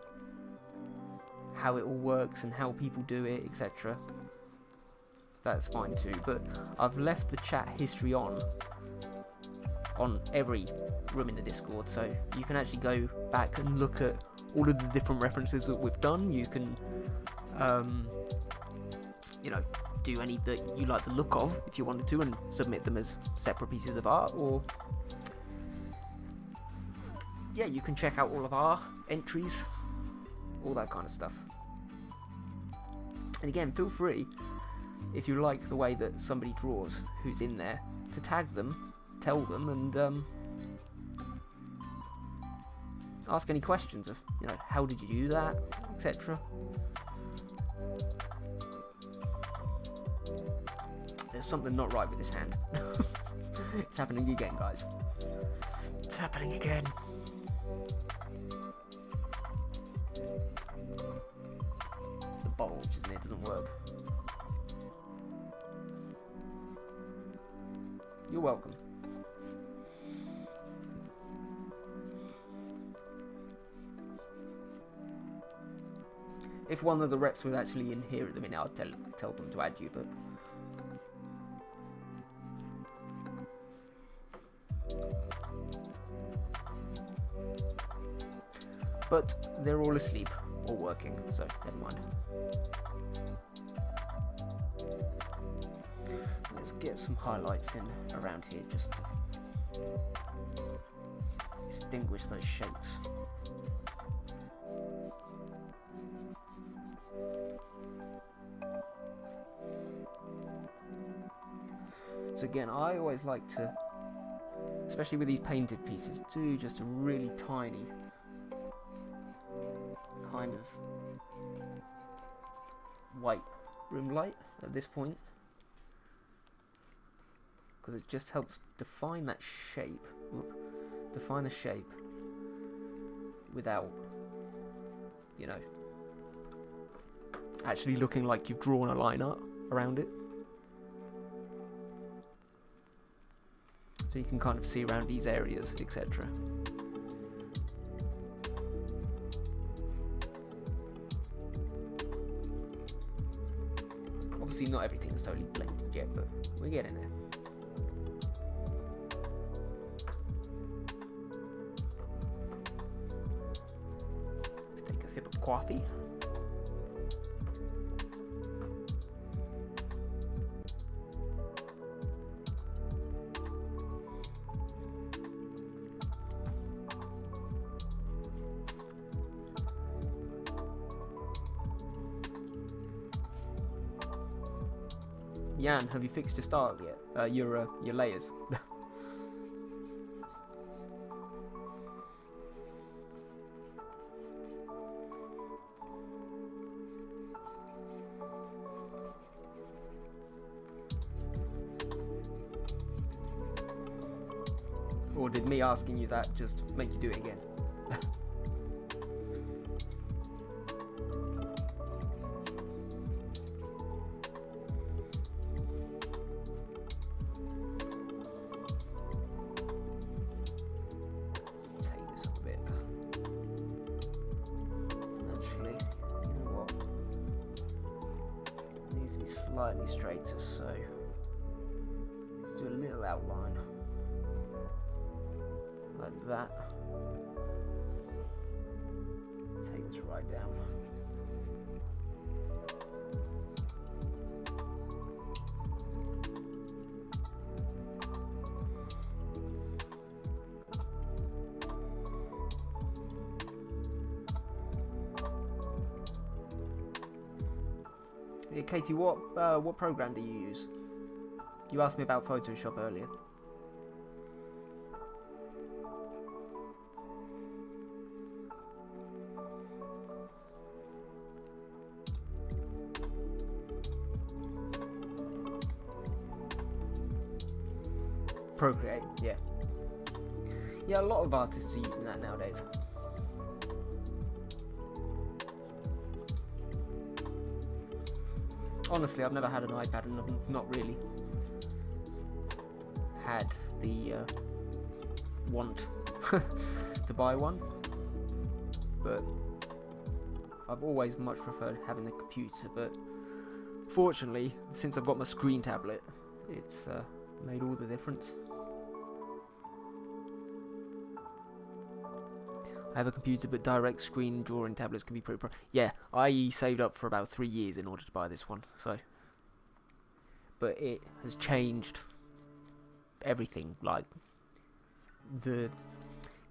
how it all works and how people do it, etc., that's fine too. But I've left the chat history on every room in the Discord, so you can actually go back and look at all of the different references that we've done. You can, you know, do any that you like the look of if you wanted to and submit them as separate pieces of art, or yeah, you can check out all of our entries, all that kind of stuff. And again, feel free, if you like the way that somebody draws who's in there, to tag them, tell them, and ask any questions of, you know, how did you do that, etc. There's something not right with this hand. It's happening again, guys. It's happening again. The bottle which is in it doesn't work. You're welcome. If one of the reps was actually in here at the minute, I'd tell them to add you, but they're all asleep or working, so never mind. Let's get some highlights in around here just to distinguish those shapes. So again, I always like to, especially with these painted pieces, do just a really tiny kind of white room light at this point, because it just helps define that shape, define the shape without, you know, actually looking like you've drawn a line up around it. So you can kind of see around these areas, etc. Obviously not everything is totally blended yet, but we're getting there. Let's take a sip of coffee. Jan, have you fixed your start yet? Your layers. Or did me asking you that just make you do it again? Let's take this up a bit. Actually, you know be slightly straighter, so let's do a little outline like that. Take this right down. Yeah, Katie, what program do you use? You asked me about Photoshop earlier. Procreate, yeah. Yeah, a lot of artists are using that nowadays. Honestly, I've never had an iPad and I've not really had the want to buy one, but I've always much preferred having the computer. But fortunately, since I've got my screen tablet, it's made all the difference. I have a computer, but direct screen drawing tablets can be pretty yeah, I saved up for about 3 years in order to buy this one, so. But it has changed everything. Like, if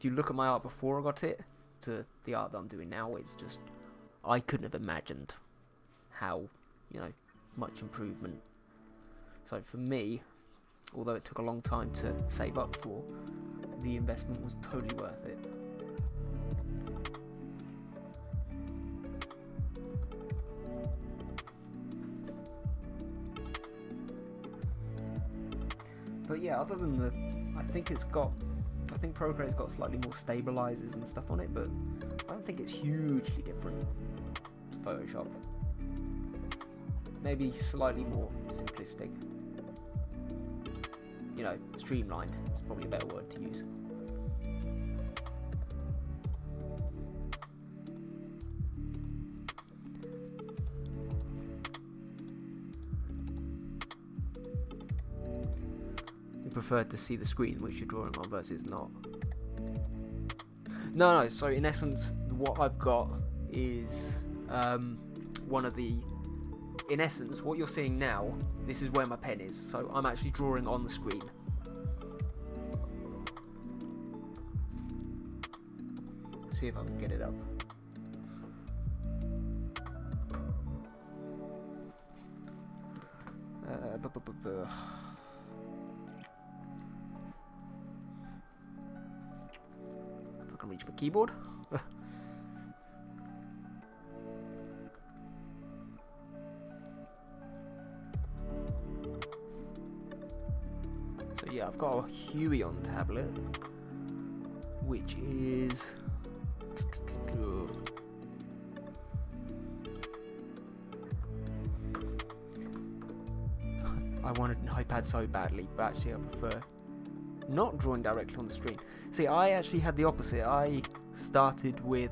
you look at my art before I got it to the art that I'm doing now, it's just, I couldn't have imagined how, much improvement. So for me, although it took a long time to save up for, the investment was totally worth it. But yeah, other than I think Procreate's got slightly more stabilizers and stuff on it, but I don't think it's hugely different to Photoshop. Maybe slightly more simplistic. Streamlined is probably a better word to use. Prefer to see the screen which you're drawing on versus not. No, so in essence what I've got is in essence what you're seeing now, this is where my pen is, so I'm actually drawing on the screen. See if I can get it up. Can reach my keyboard. So yeah, I've got a Huey on tablet, which is I wanted an iPad so badly, but actually I prefer not drawing directly on the screen. See, I actually had the opposite. I started with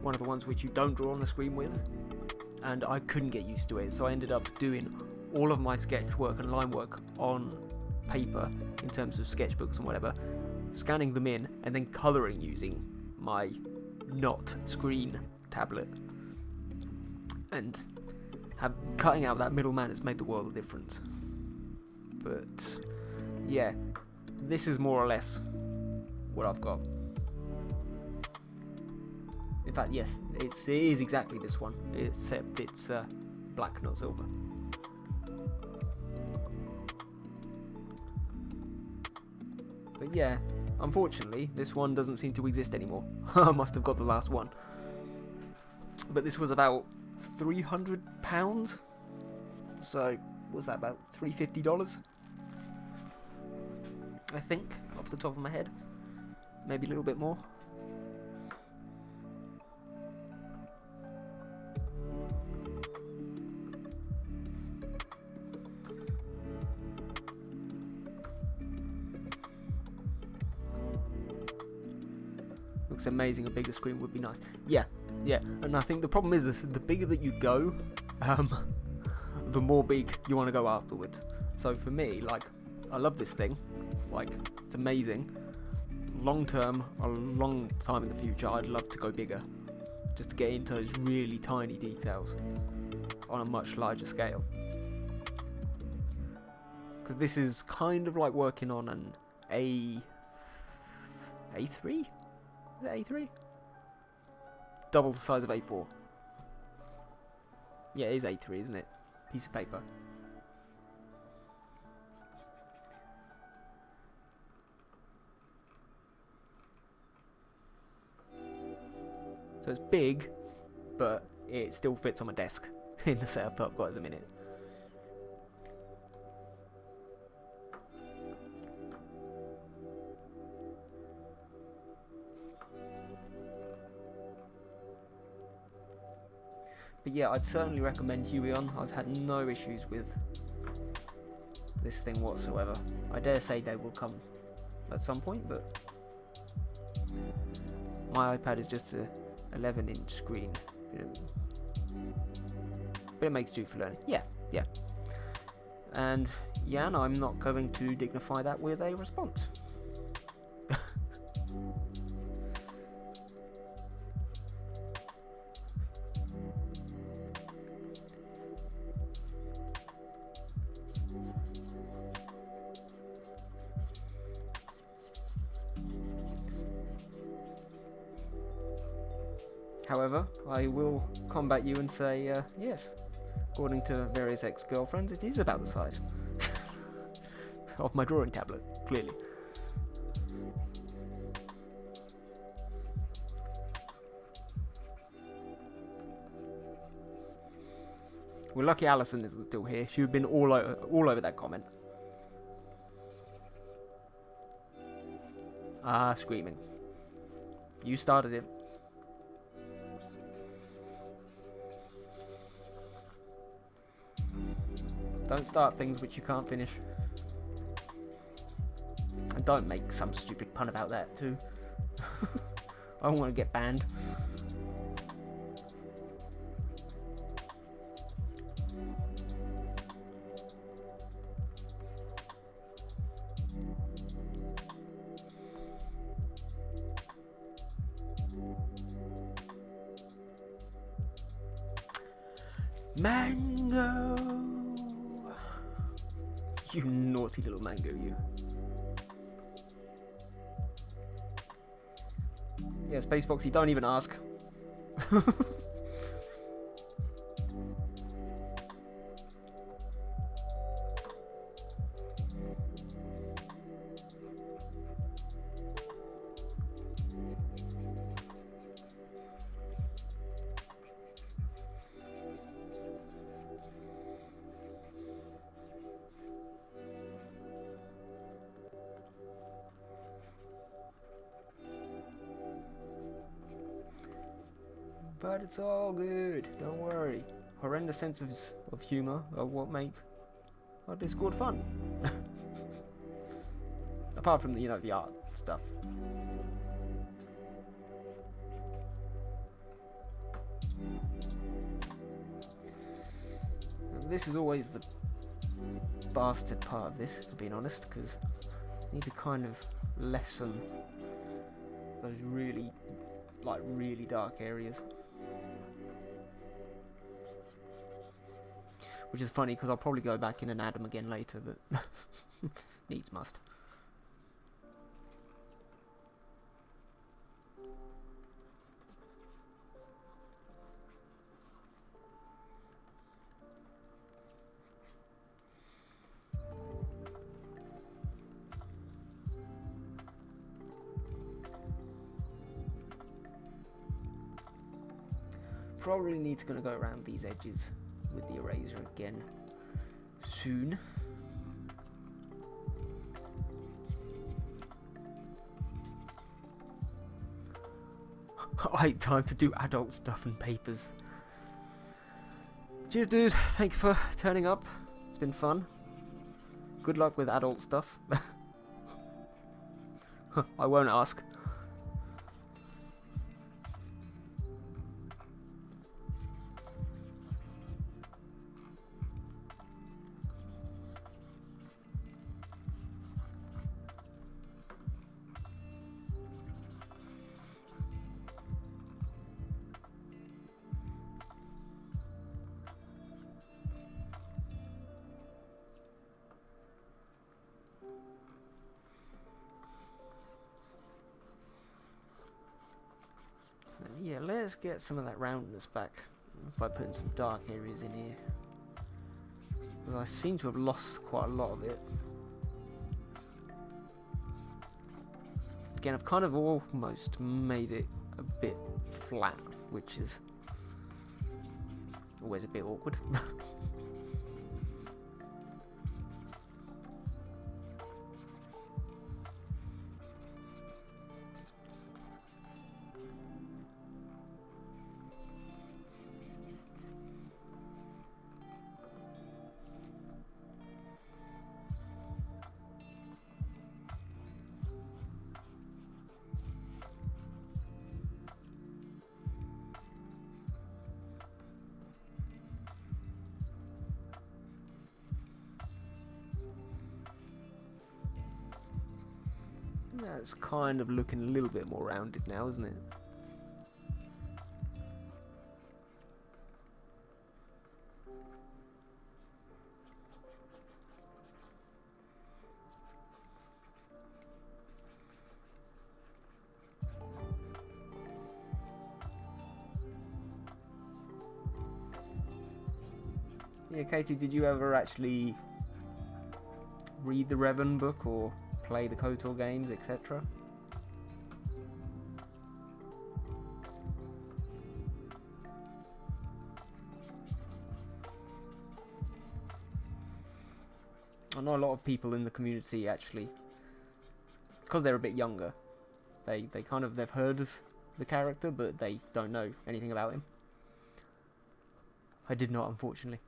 one of the ones which you don't draw on the screen with, and I couldn't get used to it, so I ended up doing all of my sketch work and line work on paper in terms of sketchbooks and whatever, scanning them in and then colouring using my not screen tablet, and cutting out that middleman has made the world of difference. But yeah, this is more or less what I've got. In fact, yes, it is exactly this one, except it's black, not silver. But yeah, unfortunately, this one doesn't seem to exist anymore. I must have got the last one. But this was about £300, so was that about $350? I think, off the top of my head. Maybe a little bit more. Looks amazing. A bigger screen would be nice. Yeah. And I think the problem is this: the bigger that you go, the more big you want to go afterwards. So for me, like, I love this thing. Like, it's amazing. Long term, a long time in the future, I'd love to go bigger. Just to get into those really tiny details on a much larger scale. Because this is kind of like working on an A3? Is it A3? Double the size of A4. Yeah, it is A3, isn't it? Piece of paper. So it's big, but it still fits on my desk in the setup that I've got at the minute. But yeah, I'd certainly recommend Huion. I've had no issues with this thing whatsoever. I dare say they will come at some point, but my iPad is just a 11-inch screen, you know. But it makes do for learning. Yeah. And Jan, I'm not going to dignify that with a response. However, I will combat you and say, yes, according to various ex-girlfriends, it is about the size of my drawing tablet, clearly. We're lucky Alison is still here. She would have been all over that comment. Screaming. You started it. Don't start things which you can't finish. And don't make some stupid pun about that too. I don't want to get banned. Mango! You naughty little mango, you. Yeah, Space Foxy, don't even ask. But it's all good, don't worry. Horrendous sense of humour are what make our Discord fun. Apart from, you know, the art stuff. This is always the bastard part of this, for being honest, because I need to kind of lessen those really dark areas. Which is funny because I'll probably go back in and add them again later, but needs must. Probably need to go around these edges with the eraser again soon. I ain't time to do adult stuff and papers. Cheers, dude. Thank you for turning up. It's been fun. Good luck with adult stuff. I won't ask. let's get some of that roundness back by putting some dark areas in here. Because I seem to have lost quite a lot of it. Again, I've kind of almost made it a bit flat, which is always a bit awkward. That's kind of looking a little bit more rounded now, isn't it? Yeah, Katie, did you ever actually read the Revan book or play the KOTOR games, etc.? I know a lot of people in the community actually, because they're a bit younger, they've heard of the character, but they don't know anything about him. I did not, unfortunately.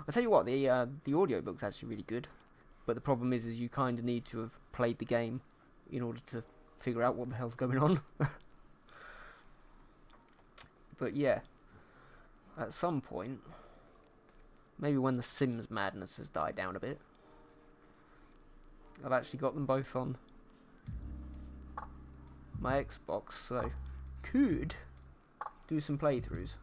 I'll tell you what, the audiobook's actually really good. But the problem is you kind of need to have played the game in order to figure out what the hell's going on. But yeah, at some point, maybe when the Sims madness has died down a bit, I've actually got them both on my Xbox, so could do some playthroughs.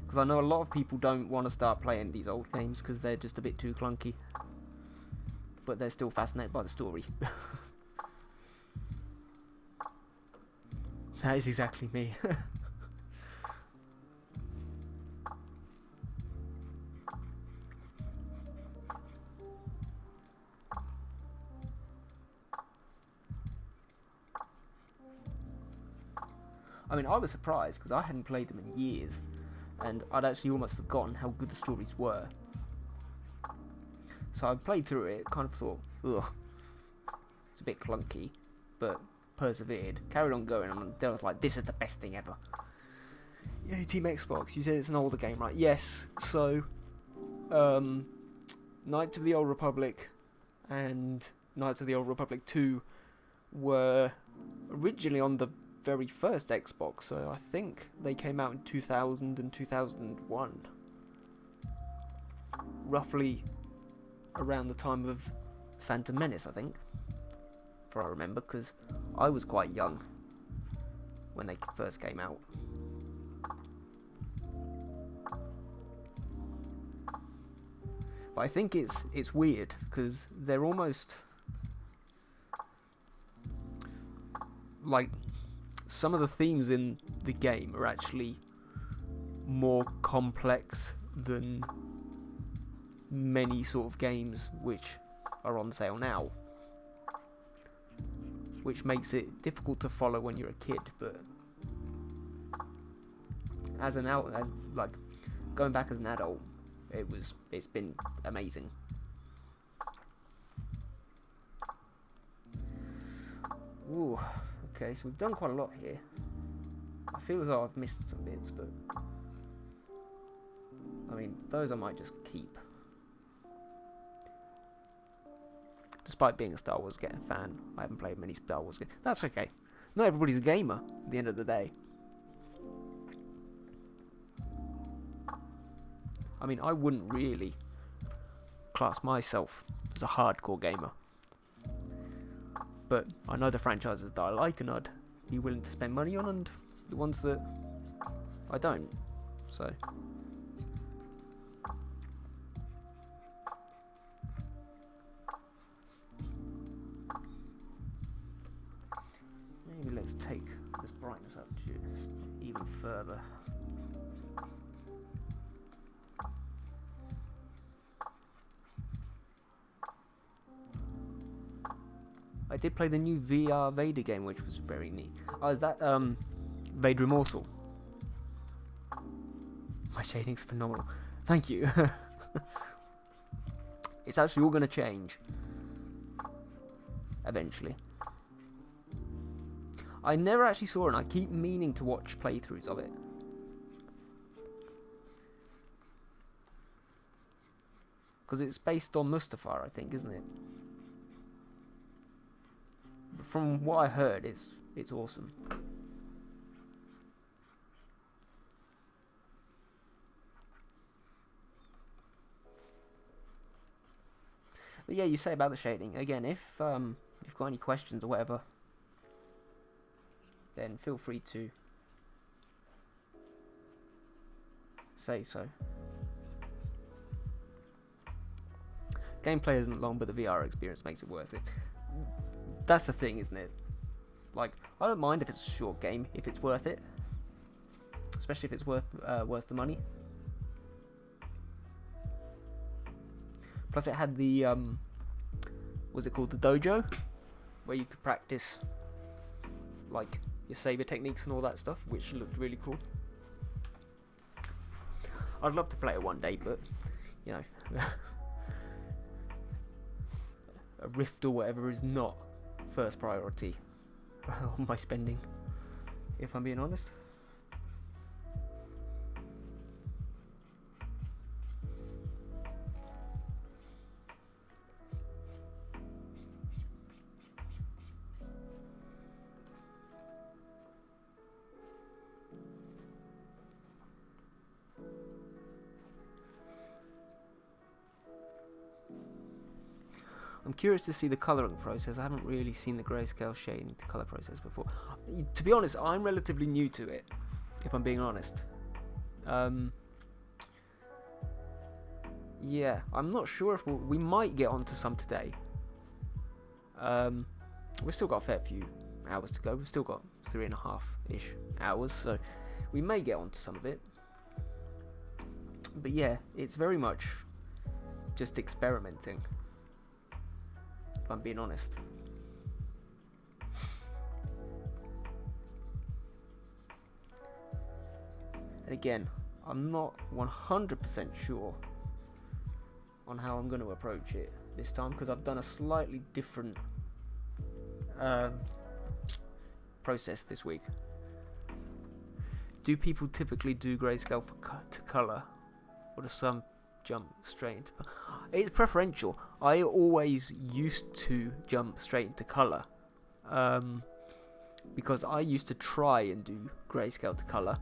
Because I know a lot of people don't want to start playing these old games because they're just a bit too clunky. But they're still fascinated by the story. That is exactly me. I mean, I was surprised because I hadn't played them in years. And I'd actually almost forgotten how good the stories were. So I played through it, kind of thought, ugh, it's a bit clunky, but persevered, carried on going, and I was like, this is the best thing ever. Yeah, Team Xbox, you said it's an older game, right? Yes, so, Knights of the Old Republic and Knights of the Old Republic 2 were originally on the very first Xbox, so I think they came out in 2000 and 2001, roughly around the time of Phantom Menace, I think, if I remember, because I was quite young when they first came out. But I think it's weird because they're almost like, some of the themes in the game are actually more complex than many sort of games which are on sale now, which makes it difficult to follow when you're a kid. But going back as an adult, it's been amazing. Ooh. Okay, so we've done quite a lot here. I feel as though I've missed some bits, but I mean, those I might just keep. Despite being a Star Wars fan, I haven't played many Star Wars games. That's okay. Not everybody's a gamer at the end of the day. I mean, I wouldn't really class myself as a hardcore gamer. But I know the franchises that I like and I'd be willing to spend money on, and the ones that I don't. So Let's take this brightness up just even further. I did play the new VR Vader game, which was very neat. Oh, is that Vader Immortal? My shading's phenomenal. Thank you. It's actually all going to change eventually. I never actually saw it, and I keep meaning to watch playthroughs of it. Because it's based on Mustafar, I think, isn't it? From what I heard, it's awesome. But yeah, you say about the shading again. If you've got any questions or whatever, then feel free to say so. Gameplay isn't long, but the VR experience makes it worth it. That's the thing, isn't it? Like, I don't mind if it's a short game, if it's worth it. Especially if it's worth the money. Plus it had the, was it called the dojo? Where you could practice, like, your saber techniques and all that stuff, which looked really cool. I'd love to play it one day, but, you know, a Rift or whatever is not first priority on my spending, if I'm being honest. I'm curious to see the colouring process. I haven't really seen the grayscale shading to colour process before. To be honest, I'm relatively new to it, if I'm being honest. Yeah, I'm not sure if we might get onto some today. We've still got a fair few hours to go. We've still got 3.5-ish hours, so we may get onto some of it. But yeah, it's very much just experimenting, if I'm being honest. And again, I'm not 100% sure on how I'm going to approach it this time, because I've done a slightly different process this week. Do people typically do grayscale to colour, or does some jump straight into... It's preferential. I always used to jump straight into colour, because I used to try and do grayscale to colour,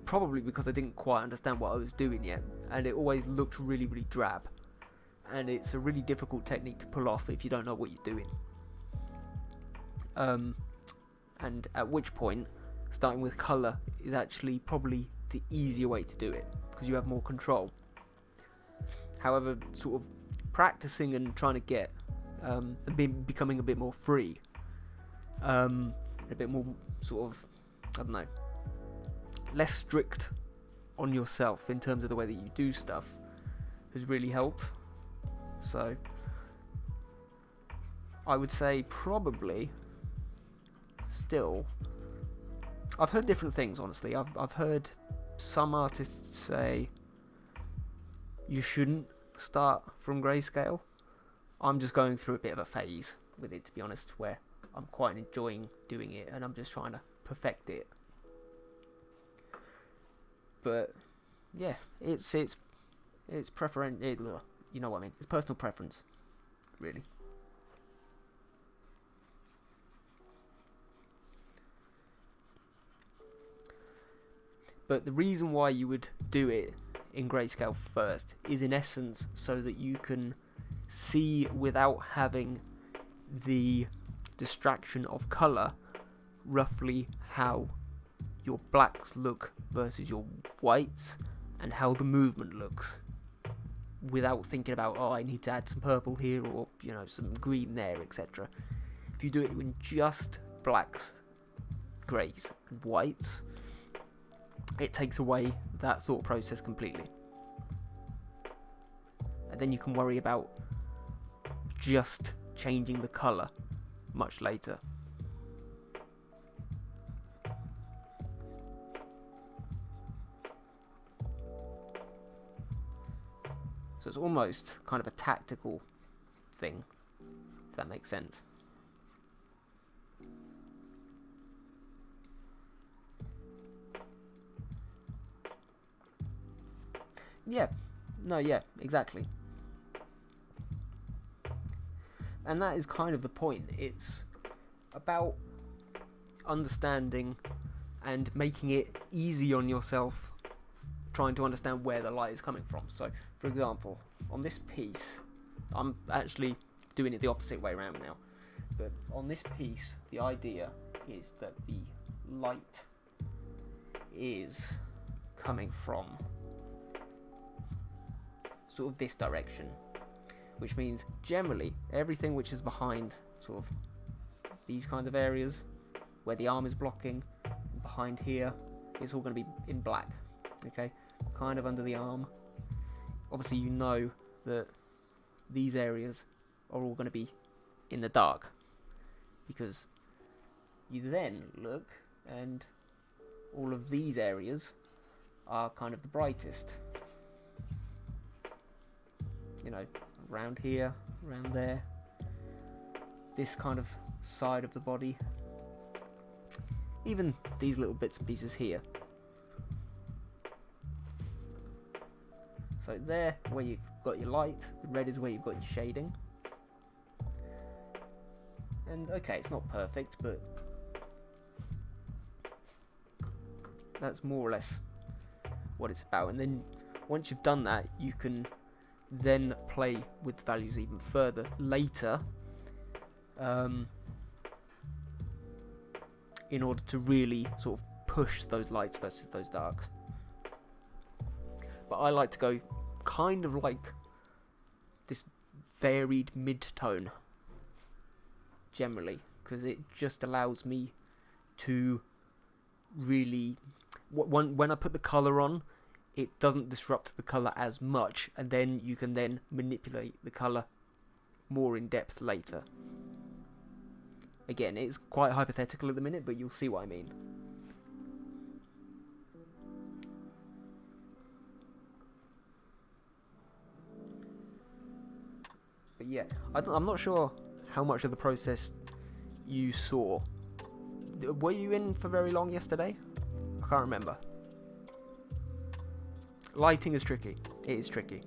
probably because I didn't quite understand what I was doing yet, and it always looked really, really drab, and it's a really difficult technique to pull off if you don't know what you're doing. And at which point, starting with colour is actually probably the easier way to do it, because you have more control. However, sort of practicing and trying to get becoming a bit more free, a bit more sort of, I don't know, less strict on yourself in terms of the way that you do stuff has really helped. So I would say probably still, I've heard different things, honestly. I've heard some artists say you shouldn't start from grayscale. I'm just going through a bit of a phase with it, to be honest, where I'm quite enjoying doing it and I'm just trying to perfect it. But yeah, it's preference. You know what I mean? It's personal preference, really. But the reason why you would do it in grayscale first is in essence so that you can see without having the distraction of colour roughly how your blacks look versus your whites and how the movement looks. without thinking about, oh, I need to add some purple here, or, you know, some green there, etc. If you do it in just blacks, greys, and whites, it takes away that thought process completely. And then you can worry about just changing the colour much later. So it's almost kind of a tactical thing, if that makes sense. Yeah, no, yeah, exactly. And that is kind of the point. It's about understanding and making it easy on yourself, trying to understand where the light is coming from. So, for example, on this piece, I'm actually doing it the opposite way around now, but on this piece, the idea is that the light is coming from sort of this direction, which means generally everything which is behind sort of these kind of areas where the arm is blocking, behind here, it's all going to be in black, okay, kind of under the arm. Obviously you know that these areas are all going to be in the dark, because you then look and all of these areas are kind of the brightest, you know, around here, around there, this kind of side of the body, even these little bits and pieces here. So there, where you've got your light, the red is where you've got your shading. And okay, it's not perfect, but that's more or less what it's about. And then once you've done that, you can then play with the values even further later, in order to really sort of push those lights versus those darks. But I like to go kind of like this varied mid-tone generally, because it just allows me to really, when I put the colour on, it doesn't disrupt the colour as much, and then you can then manipulate the colour more in depth later. Again, it's quite hypothetical at the minute, but you'll see what I mean. But yeah, I'm not sure how much of the process you saw. Were you in for very long yesterday? I can't remember. Lighting is tricky. It is tricky.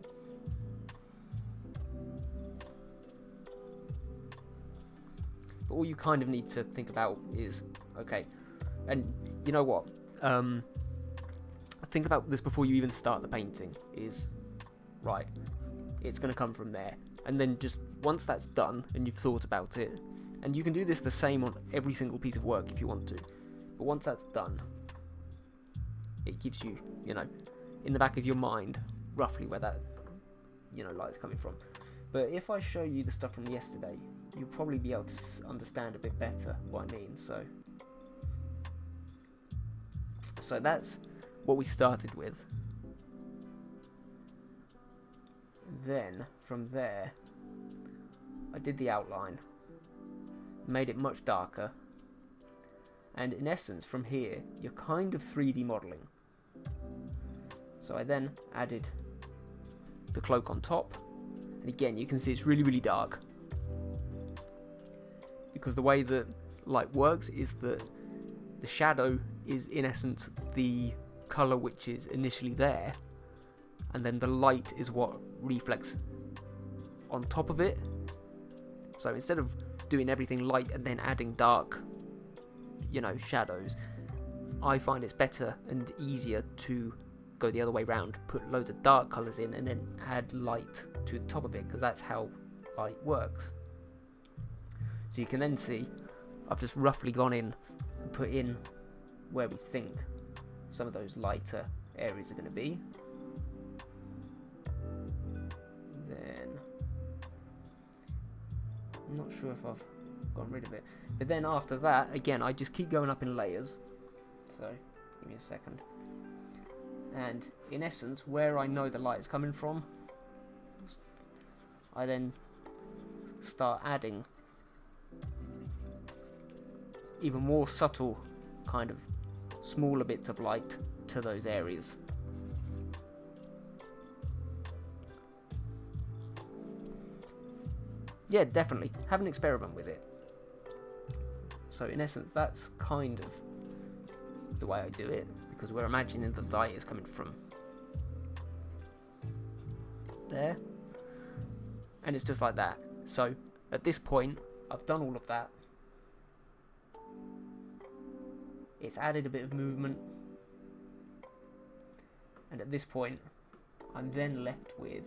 But all you kind of need to think about is, okay, and you know what? Think about this before you even start the painting. Is, right, it's going to come from there. And then just once that's done and you've thought about it, and you can do this the same on every single piece of work if you want to, but once that's done, it gives you, you know, in the back of your mind roughly where that, you know, light is coming from. But if I show you the stuff from yesterday, you'll probably be able to understand a bit better what I mean. So that's what we started with. Then from there, I did the outline, made it much darker, and in essence from here you're kind of 3D modelling. So I then added the cloak on top, and again you can see it's really dark, because the way that light works is that the shadow is in essence the colour which is initially there, and then the light is what reflects on top of it. So instead of doing everything light and then adding dark, you know, shadows, I find it's better and easier to go the other way round, put loads of dark colours in and then add light to the top of it, because that's how light works. So you can then see I've just roughly gone in and put in where we think some of those lighter areas are going to be. sure if I've gotten rid of it. But then after that, again, I just keep going up in layers. So, give me a second. And in essence, where I know the light is coming from, I then start adding even more subtle, kind of smaller bits of light to those areas. Yeah, definitely. Have an experiment with it. So in essence, that's kind of the way I do it, because we're imagining the light is coming from there. And it's just like that. So at this point, I've done all of that. It's added a bit of movement. And at this point, I'm then left with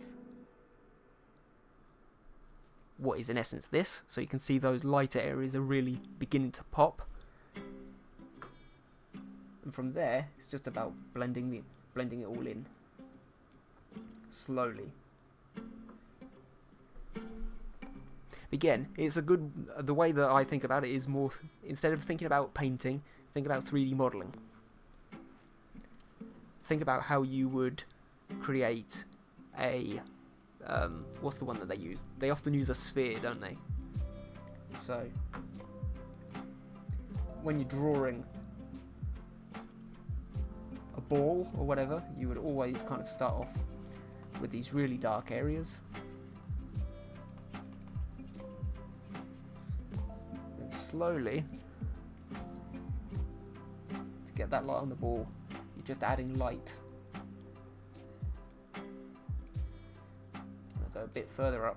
what is in essence this. So you can see those lighter areas are really beginning to pop. And from there, it's just about blending it all in slowly. Again, it's a good. The way that I think about it is more, instead of thinking about painting, think about 3D modeling. Think about how you would create a what's the one that they use? They often use a sphere, don't they? So when you're drawing a ball or whatever, you would always kind of start off with these really dark areas. And slowly, to get that light on the ball, you're just adding light. I'll go a bit further up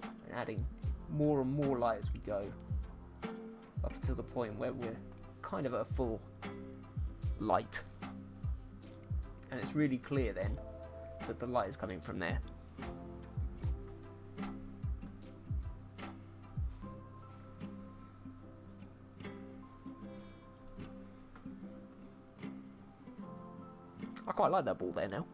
and adding more and more light as we go, up to the point where we're kind of at a full light, and it's really clear then that the light is coming from there. I quite like that ball there now.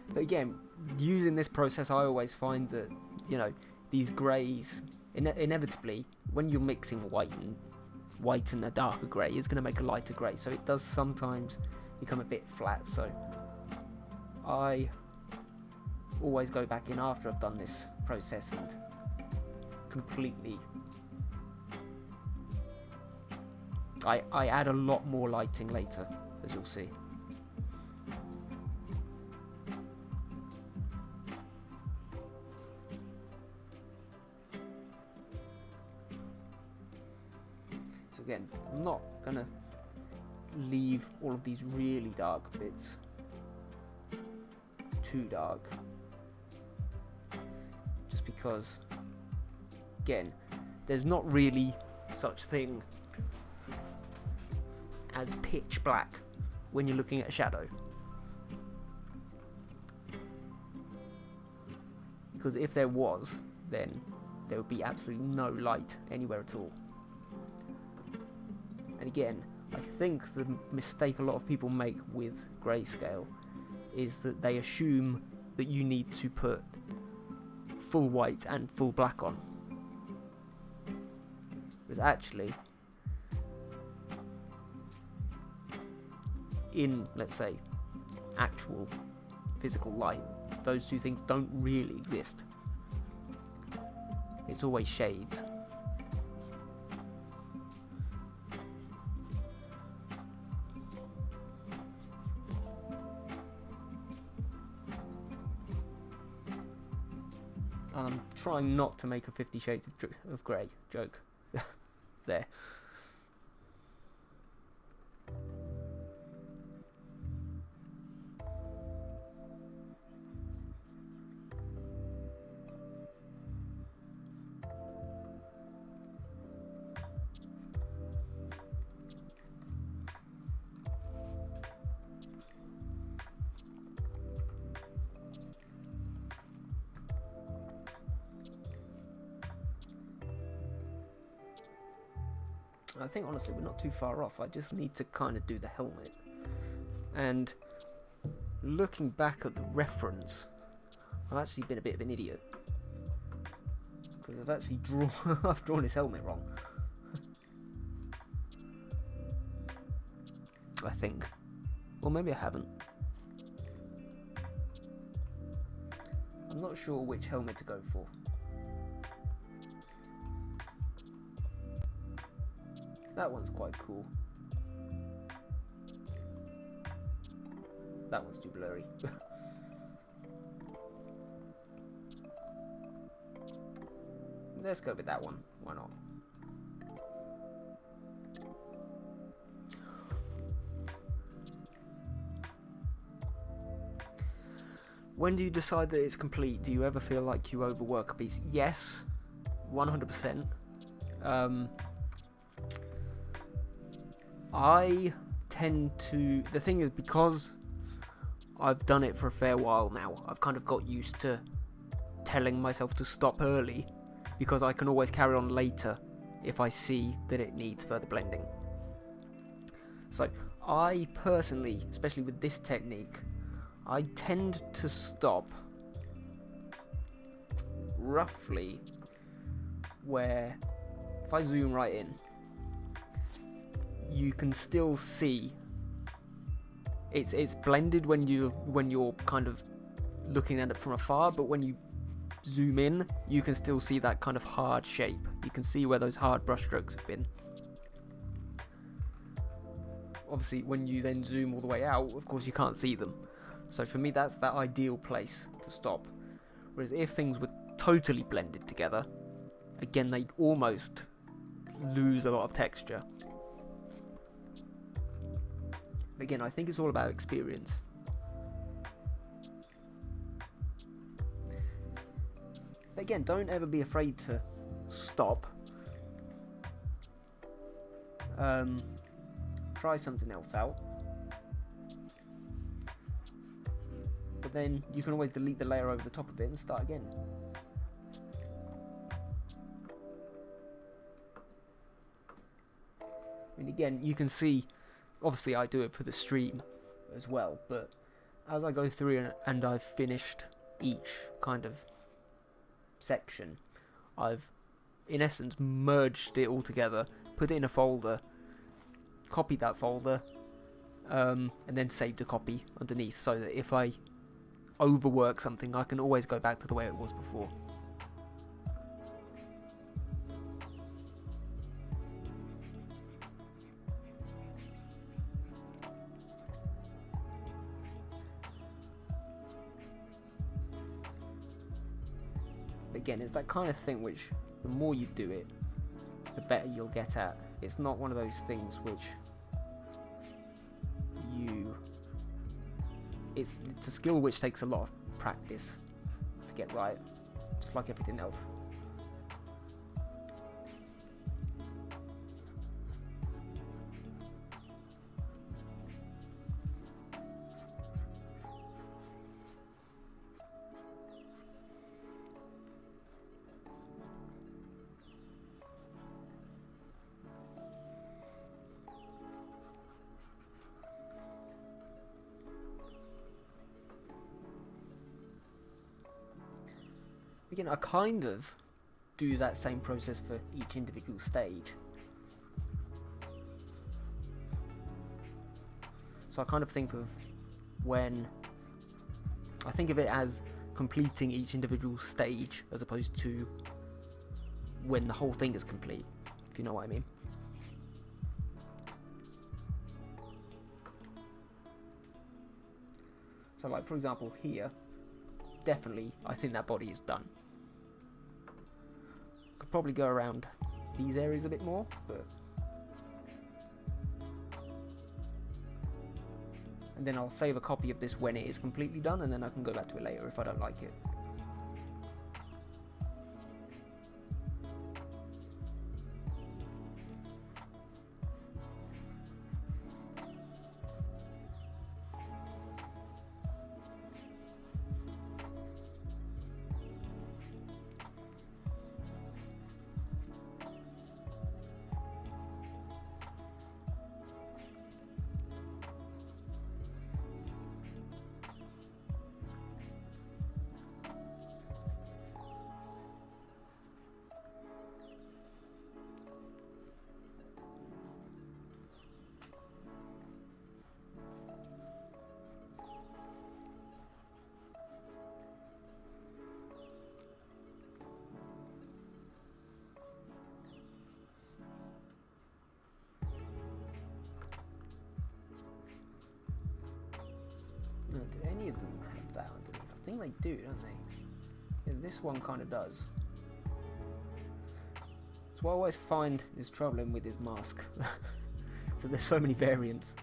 But again, using this process, I always find that, you know, these greys, inevitably, when you're mixing white and a darker grey, it's going to make a lighter grey. So it does sometimes become a bit flat. So I always go back in after I've done this process and completely, I add a lot more lighting later, as you'll see. So again, I'm not gonna leave all of these really dark bits too dark, just because, again, there's not really such thing as pitch black when you're looking at a shadow, because if there was, then there would be absolutely no light anywhere at all. And again, I think the mistake a lot of people make with grayscale is that they assume that you need to put full white and full black on. Whereas actually, in, let's say, actual physical light, those two things don't really exist. It's always shades. I'm trying not to make a 50 Shades of Grey joke there. I think honestly we're not too far off. I just need to kind of do the helmet. And looking back at the reference, I've actually been a bit of an idiot. Because I've actually drawn his helmet wrong. I think. Or maybe I haven't. I'm not sure which helmet to go for. That one's quite cool. That one's too blurry. Let's go with that one. Why not? When do you decide that it's complete? Do you ever feel like you overwork a piece? Yes, 100%. I tend to... The thing is, because I've done it for a fair while now, I've kind of got used to telling myself to stop early, because I can always carry on later if I see that it needs further blending. So I personally, especially with this technique, I tend to stop roughly where, if I zoom right in, you can still see it's blended when you're kind of looking at it from afar, but when you zoom in, you can still see that kind of hard shape. You can see where those hard brush strokes have been. Obviously, when you then zoom all the way out, of course you can't see them. So for me, that's that ideal place to stop. Whereas if things were totally blended together, again, they'd almost lose a lot of texture. But again, I think it's all about experience. But again, don't ever be afraid to stop. Try something else out. But then you can always delete the layer over the top of it and start again. And again, you can see, obviously I do it for the stream as well, but as I go through and I've finished each kind of section, I've in essence merged it all together, put it in a folder, copied that folder, and then saved a copy underneath, so that if I overwork something, I can always go back to the way it was before. Again, it's that kind of thing which the more you do it, the better you'll get at. It's not one of those things which it's a skill which takes a lot of practice to get right, just like everything else. Again, I kind of do that same process for each individual stage. So I kind of think of I think of it as completing each individual stage as opposed to when the whole thing is complete, if you know what I mean. So like for example here, definitely I think that body is done. Could probably go around these areas a bit more, but and then I'll save a copy of this when it is completely done, and then I can go back to it later if I don't like it. No, do any of them have that underneath? I think they do, don't they? Yeah, this one kind of does. So what I always find is troubling with his mask. So there's so many variants.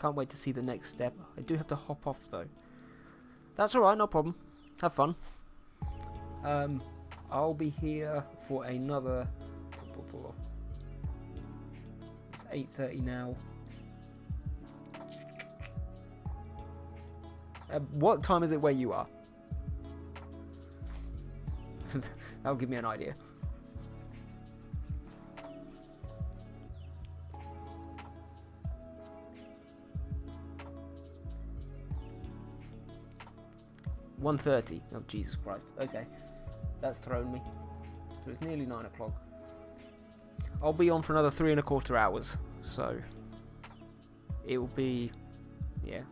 Can't wait to see the next step. I do have to hop off though. That's alright, no problem. Have fun. I'll be here for another... It's 8:30 now. What time is it where you are? That'll give me an idea. $1:30. Oh, Jesus Christ. Okay. That's thrown me. So it's nearly 9 o'clock. I'll be on for another 3¼ hours. So it will be... yeah.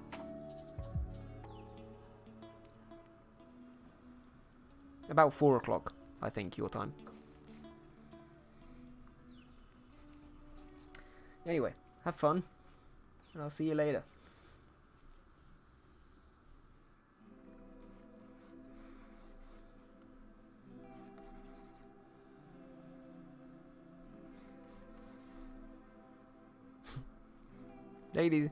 About 4 o'clock, I think, your time. Anyway, have fun. And I'll see you later. Ladies.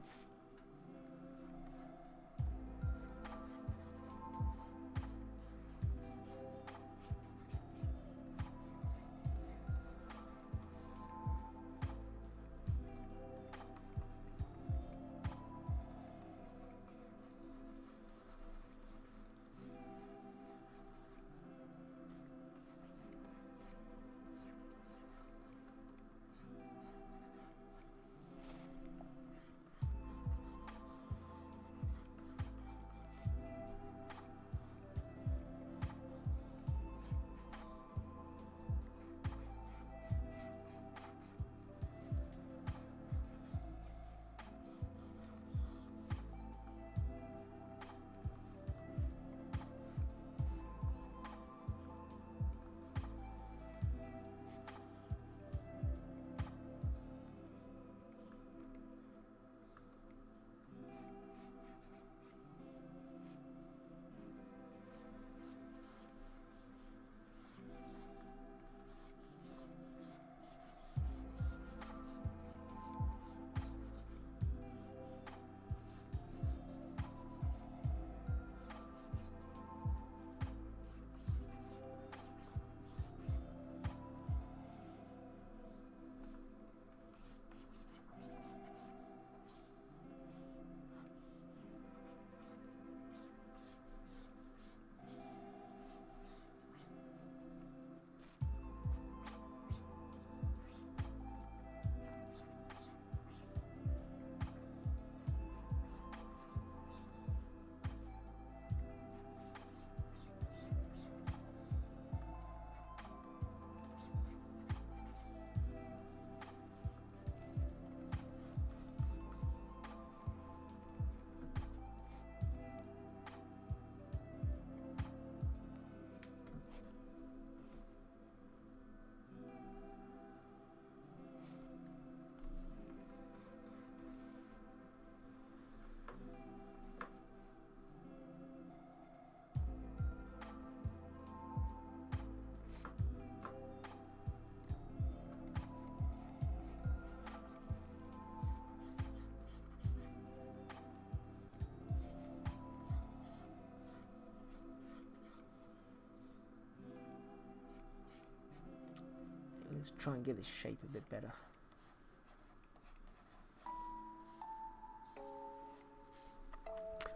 Let's try and get this shape a bit better.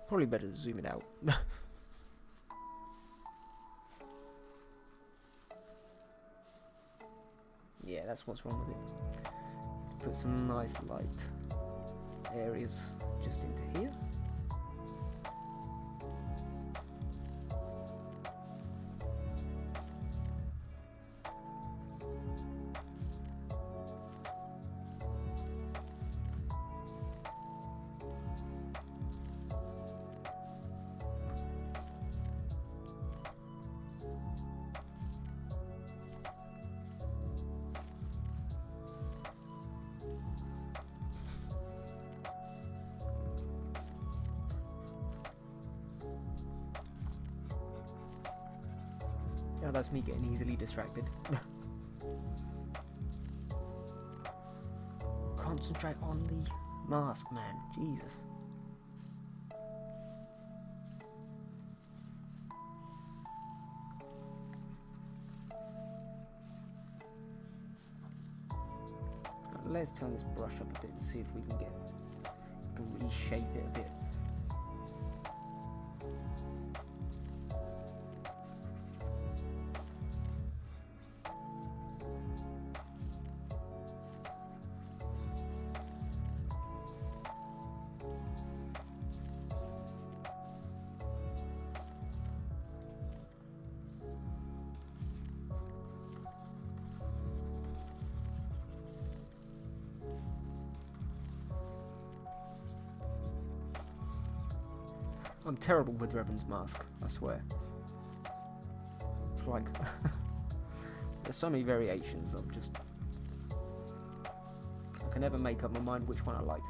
Probably better to zoom it out. Yeah, that's what's wrong with it. Let's put some nice light areas just into here. Oh, that's me getting easily distracted. Concentrate on the mask, man. Jesus. Let's turn this brush up a bit and see if we can reshape it a bit. I'm terrible with Revan's mask, I swear. Like, there's so many variations, I can never make up my mind which one I like.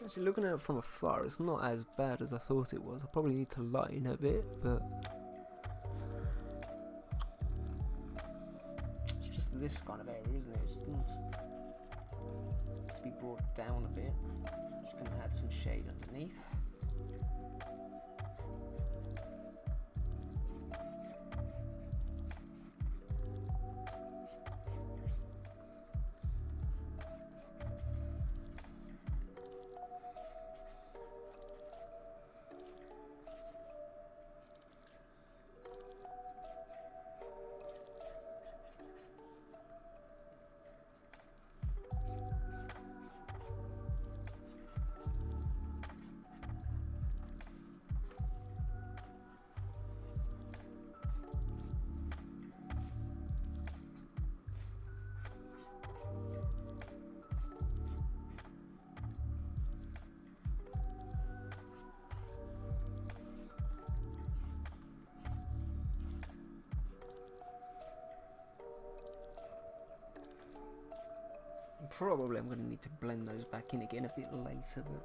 Actually, looking at it from afar, it's not as bad as I thought it was. I probably need to lighten it a bit, but it's just this kind of area, isn't it? It's to be brought down a bit. Just going to add some shade underneath. Probably I'm going to need to blend those back in again a bit later, but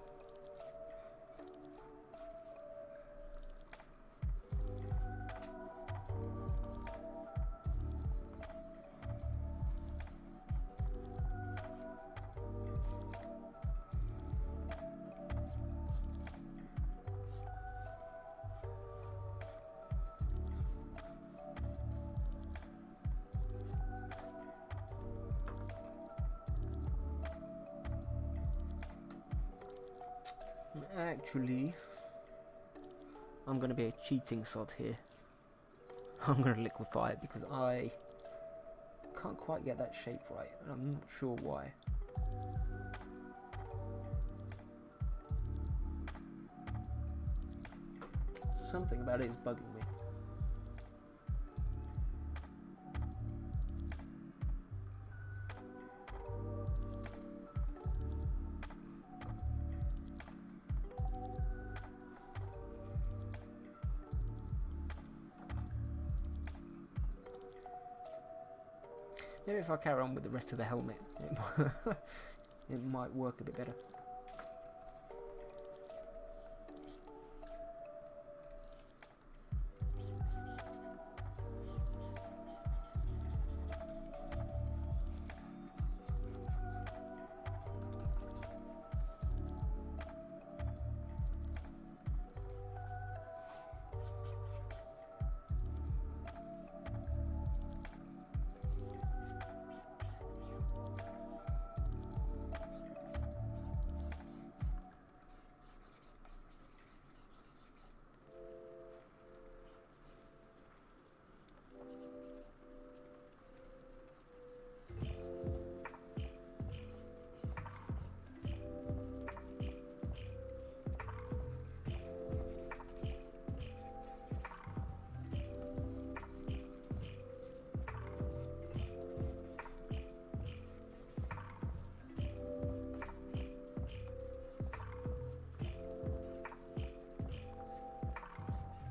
actually, I'm going to be a cheating sod here. I'm going to liquefy it because I can't quite get that shape right, and I'm not sure why. Something about it is bugging me. Maybe if I carry on with the rest of the helmet, it might work a bit better.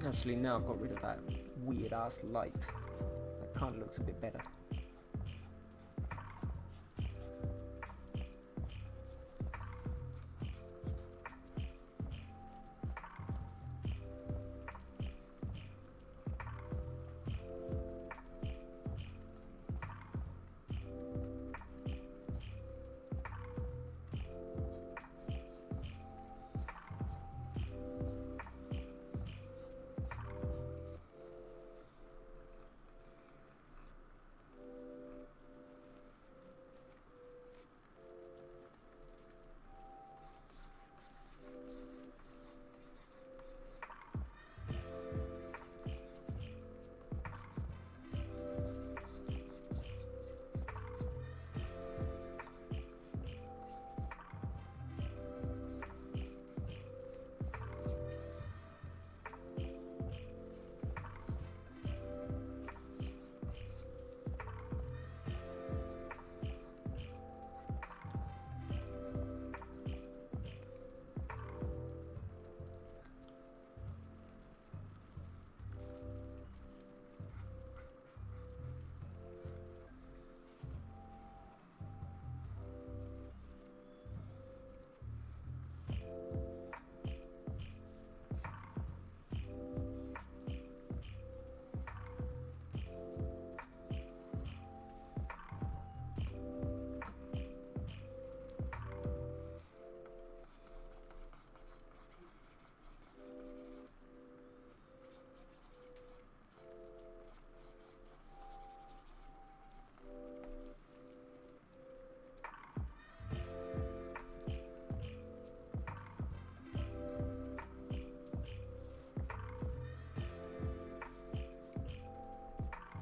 Actually, now I've got rid of that weird ass light. That kind of looks a bit better.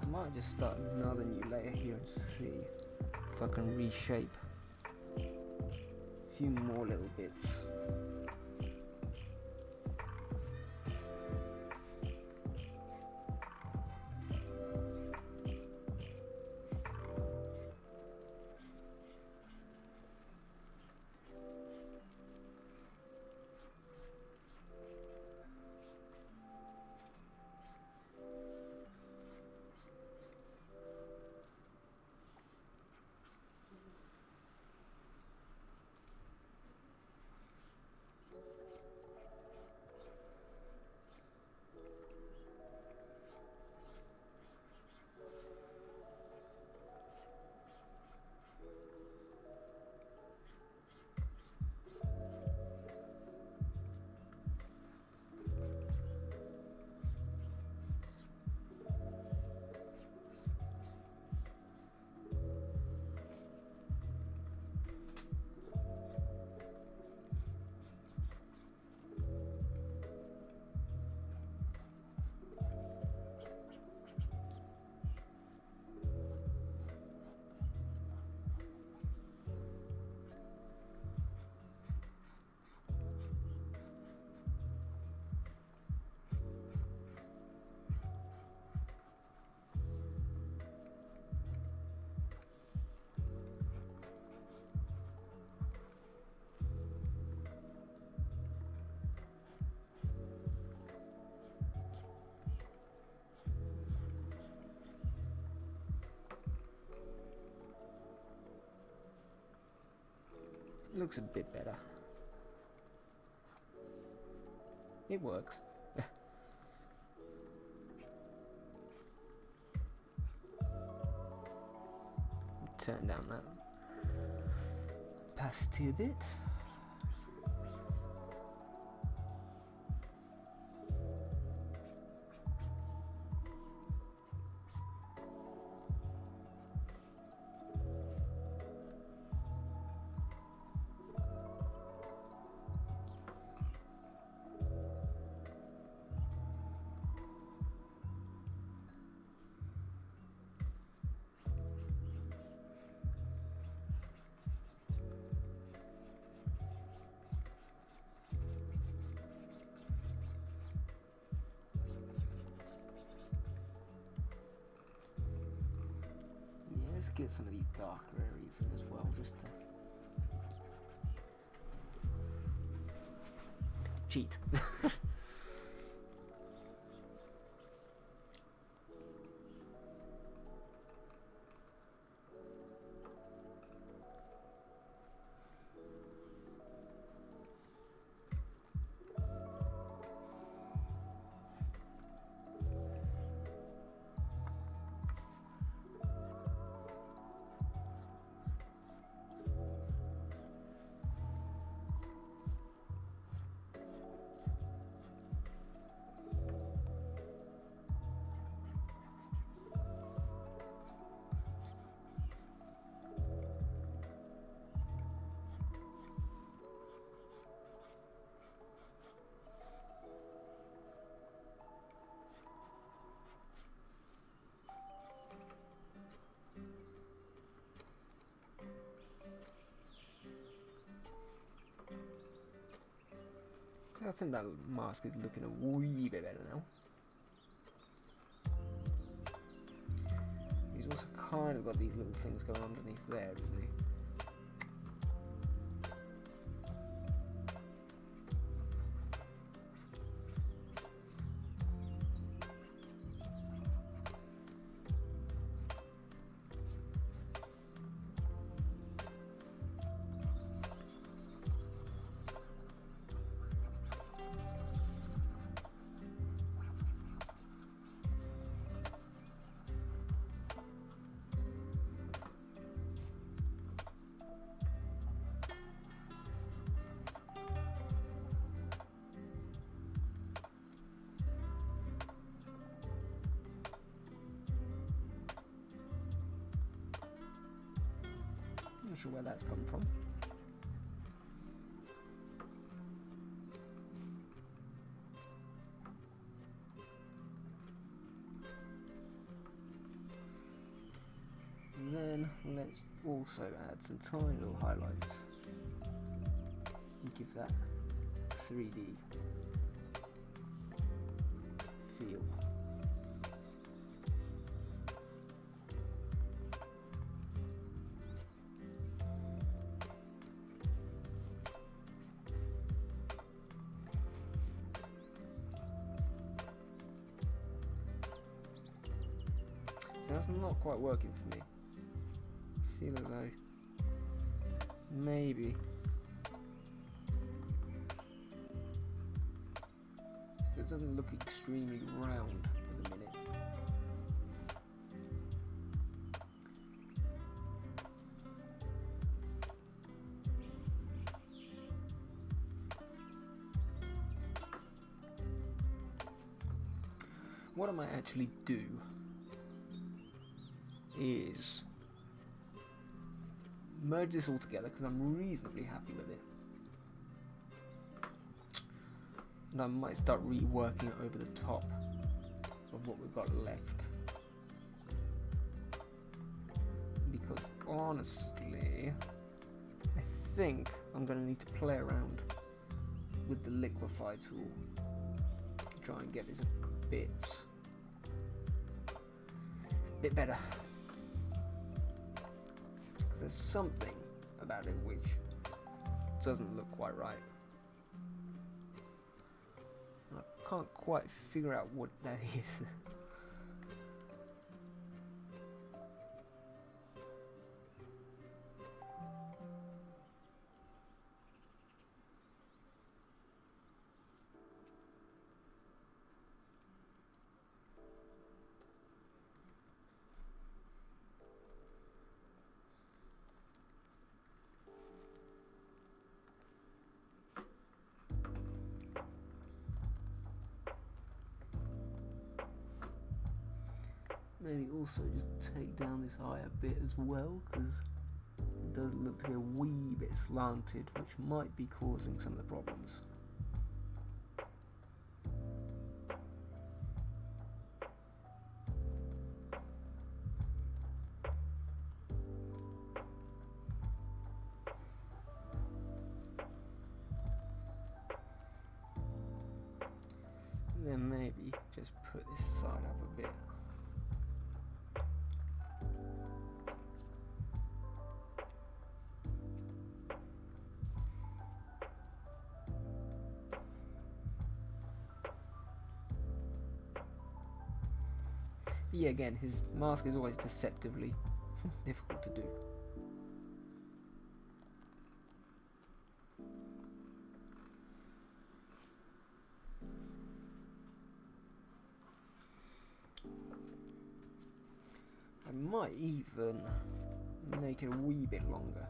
I might just start another new layer here and see if I can reshape a few more little bits. Looks a bit better. It works. Turn down that opacity a bit. Let's get some of these darker areas in as well, just to cheat. think that mask is looking a wee bit better now. He's also kind of got these little things going underneath there, isn't he? Not sure where that's come from. And then let's also add some tiny little highlights and give that 3D feel. That's not quite working for me. I feel as though maybe it doesn't look extremely round at the minute. What I might actually do is merge this all together because I'm reasonably happy with it, and I might start reworking it over the top of what we've got left, because honestly I think I'm going to need to play around with the liquefy tool to try and get this a bit better. There's something about it which doesn't look quite right. I can't quite figure out what that is. Maybe also just take down this eye a bit as well, because it does look to be a wee bit slanted, which might be causing some of the problems. And then maybe just put this side up a bit. Yeah, again, his mask is always deceptively difficult to do. I might even make it a wee bit longer.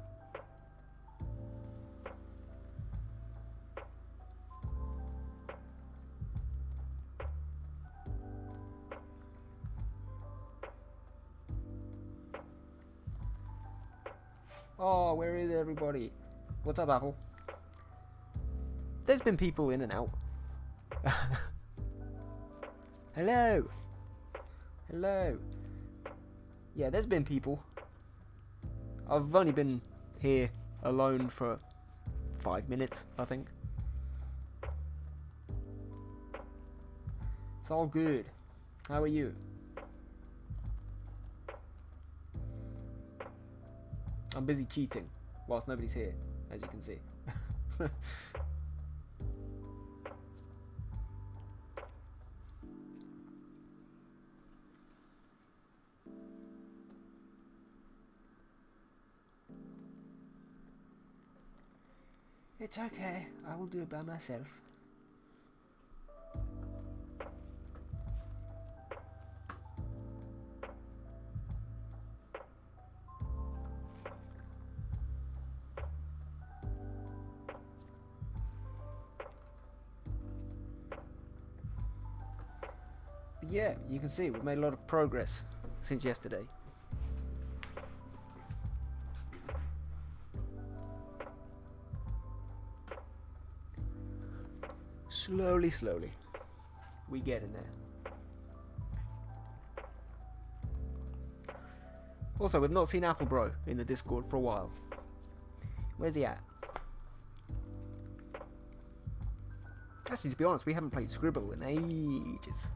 Oh, where is everybody? What's up, Apple? There's been people in and out. Hello. Hello. Yeah, there's been people. I've only been here alone for 5 minutes, I think. It's all good. How are you? I'm busy cheating whilst nobody's here, as you can see. It's okay, I will do it by myself. But yeah, you can see we've made a lot of progress since yesterday. Slowly, slowly, we get in there. Also, we've not seen Applebro in the Discord for a while. Where's he at? Actually, to be honest, we haven't played Scribble in ages.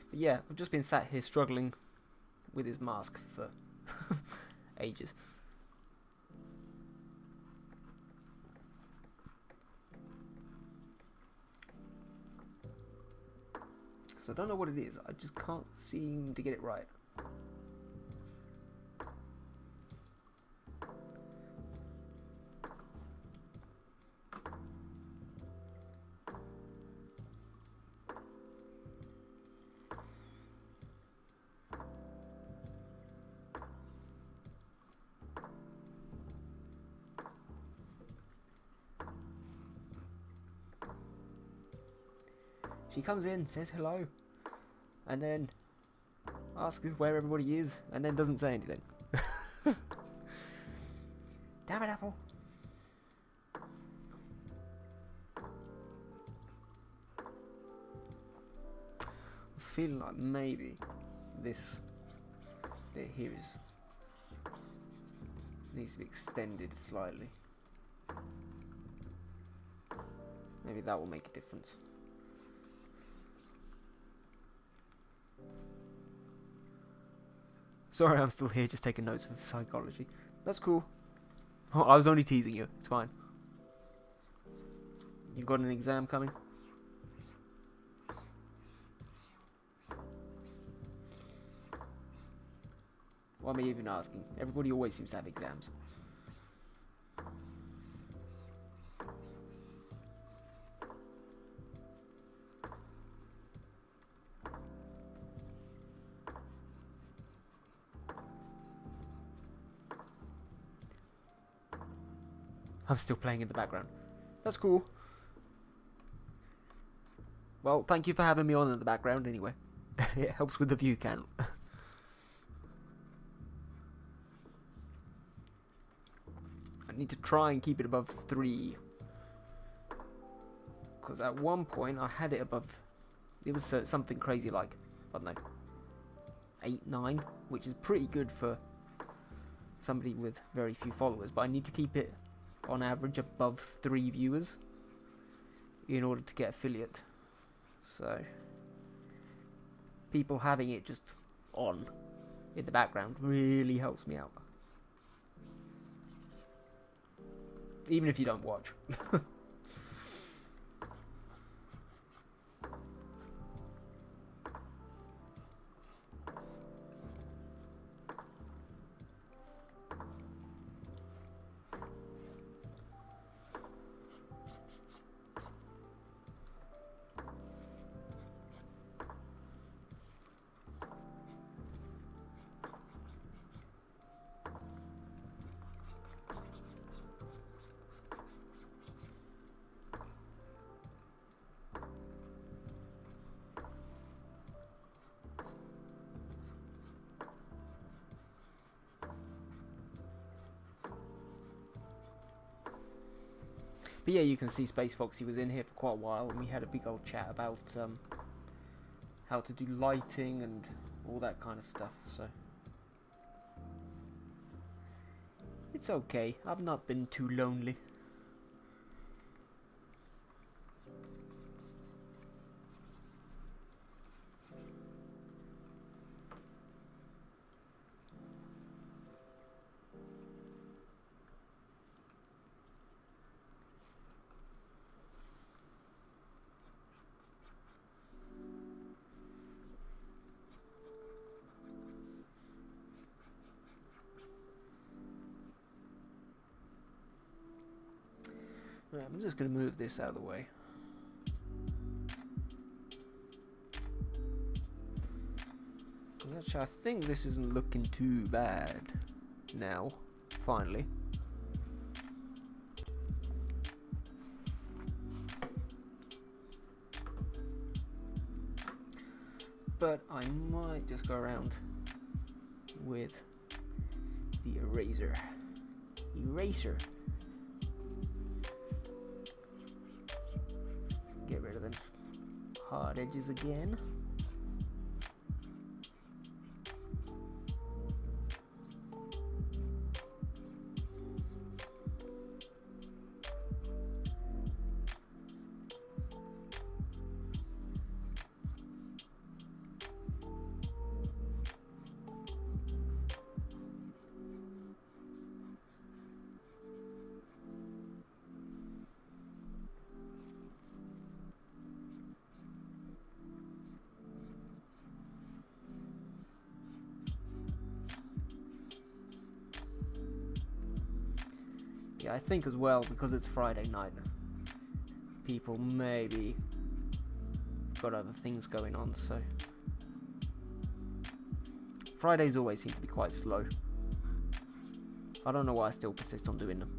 But yeah, I've just been sat here struggling with his mask for ages. So I don't know what it is, I just can't seem to get it right. She comes in, says hello, and then asks where everybody is, and then doesn't say anything. Damn it, Apple. I'm feeling like maybe this bit here needs to be extended slightly. Maybe that will make a difference. Sorry, I'm still here just taking notes of psychology. That's cool. Oh, I was only teasing you. It's fine. You've got an exam coming? Why am I even asking? Everybody always seems to have exams. I'm still playing in the background. That's cool. Well, thank you for having me on in the background anyway. It helps with the view count. I need to try and keep it above 3. Because at one point I had it above... It was something crazy like, I don't know, 8, 9, which is pretty good for somebody with very few followers. But I need to keep it on average above 3 viewers in order to get affiliate. So people having it just on in the background really helps me out, even if you don't watch. But yeah, you can see Space Foxy was in here for quite a while, and we had a big old chat about how to do lighting and all that kind of stuff. So it's okay. I've not been too lonely. Right, I'm just going to move this out of the way. Actually, I think this isn't looking too bad now, finally. But I might just go around with the eraser. Get rid of them hard edges again. Yeah, I think as well, because it's Friday night, people maybe got other things going on, so Fridays always seem to be quite slow. I don't know why I still persist on doing them.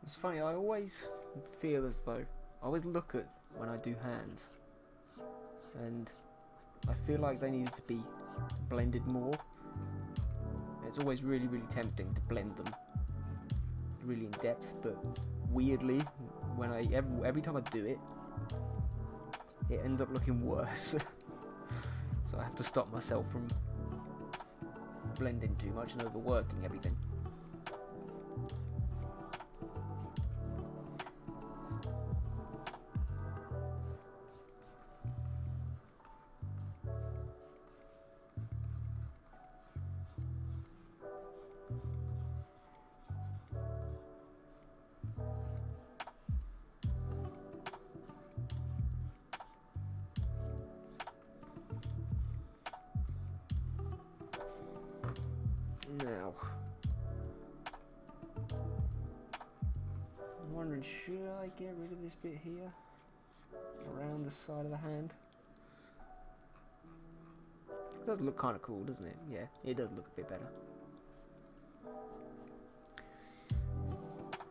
It's funny, I always feel as though, I always look at when I do hands, and I feel like they need to be blended more. It's always really, really tempting to blend them really in depth, but weirdly, when every time I do it, it ends up looking worse. So I have to stop myself from blending too much and overworking everything. Now, I'm wondering, should I get rid of this bit here, around the side of the hand? It does look kind of cool, doesn't it? Yeah, it does look a bit better.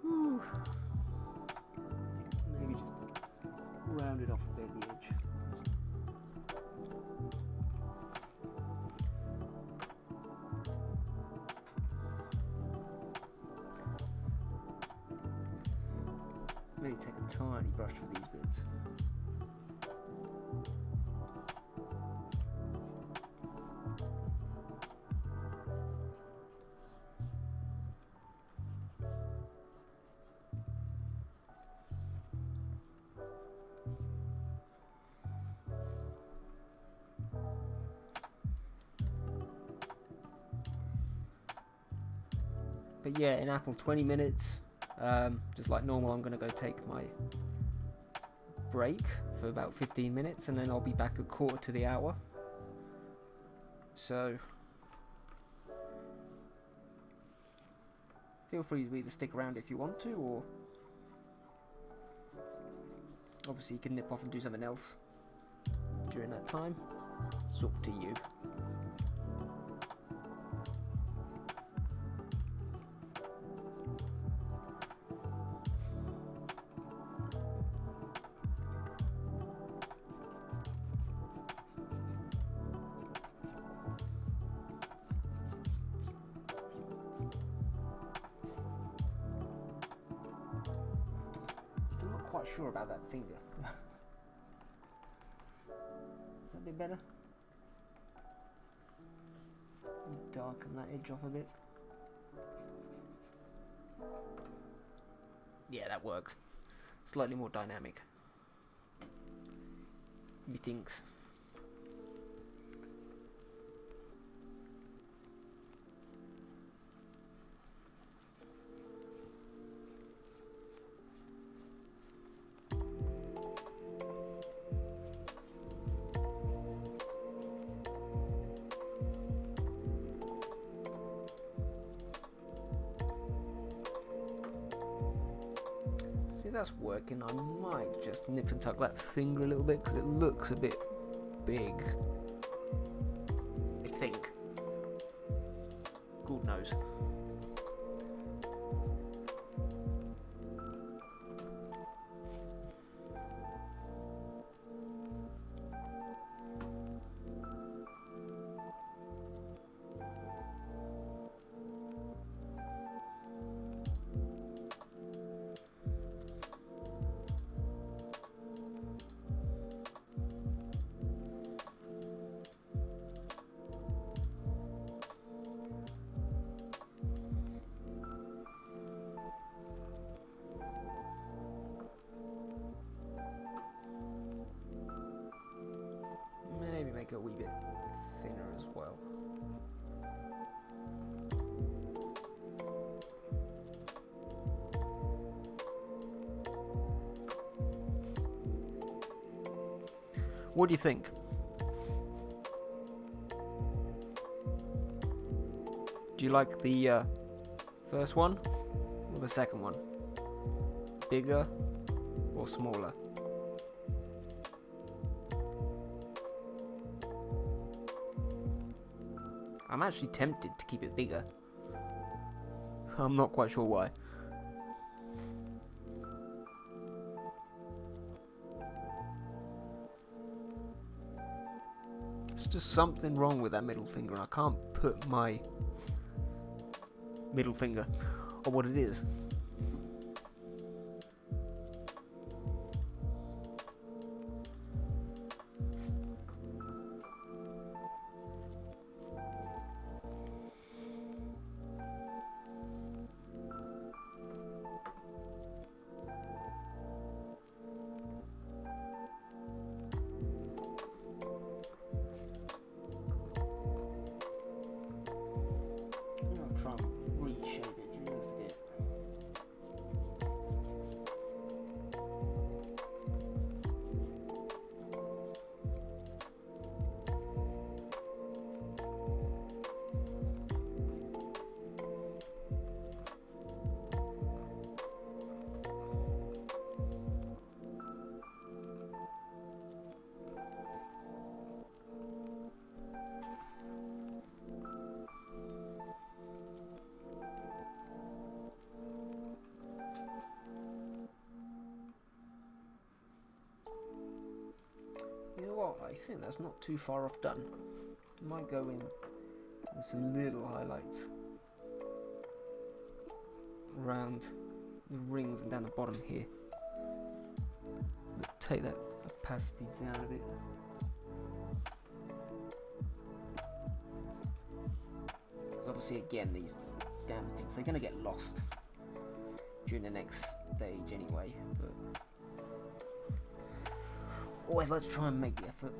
Whew. Maybe just round it off a bit at the edge. Maybe take a tiny brush for these bits. But yeah, in Apple 20 minutes, just like normal, I'm going to go take my break for about 15 minutes and then I'll be back at 1/4 to the hour. So feel free to either stick around if you want to, or obviously you can nip off and do something else during that time. It's up to you. Quite sure about that finger. Is that a bit better? Darken that edge off a bit. Yeah, that works. Slightly more dynamic, methinks. If that's working, I might just nip and tuck that finger a little bit because it looks a bit big, I think. God knows. Maybe make it a wee bit thinner as well. What do you think? Do you like the first one or the second one? Bigger or smaller? I'm actually tempted to keep it bigger. I'm not quite sure why. There's just something wrong with that middle finger, and I can't put my middle finger on what it is. Try and reshape it just a bit. You know what, I think that's not too far off done. Might go in with some little highlights around the rings and down the bottom here. take that opacity down a bit. Obviously, again, these damn things, they're going to get lost during the next stage anyway, but always like to try and make the effort.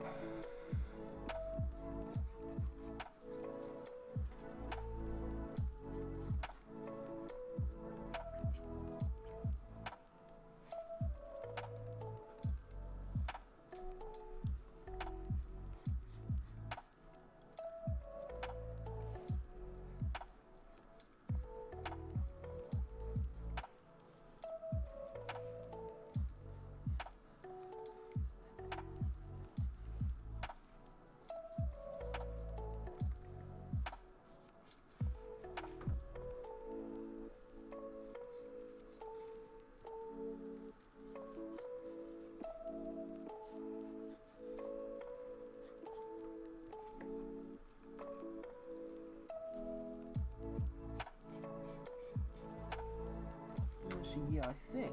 Yeah, I think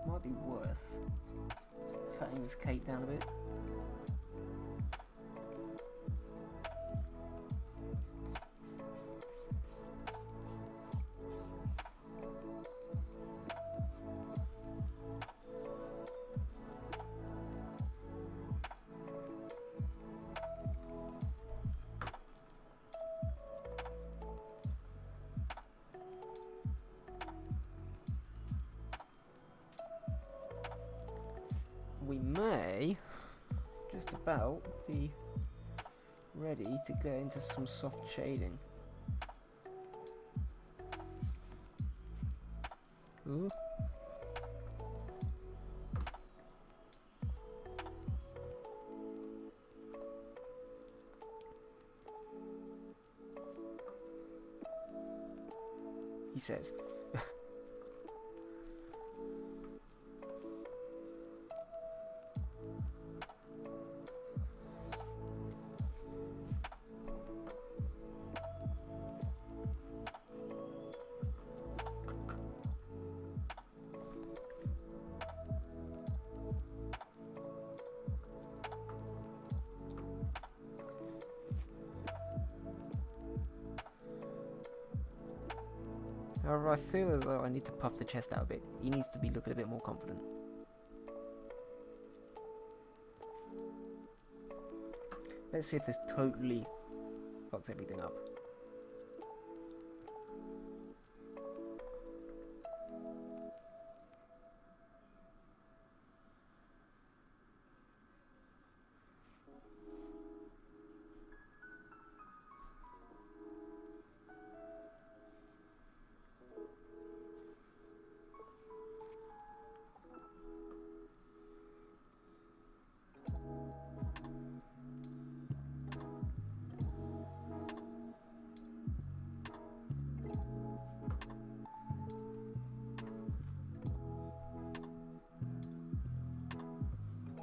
might be worth cutting this cake down a bit. We may just about be ready to go into some soft shading. Ooh. He says. However, I feel as though I need to puff the chest out a bit. He needs to be looking a bit more confident. Let's see if this totally fucks everything up.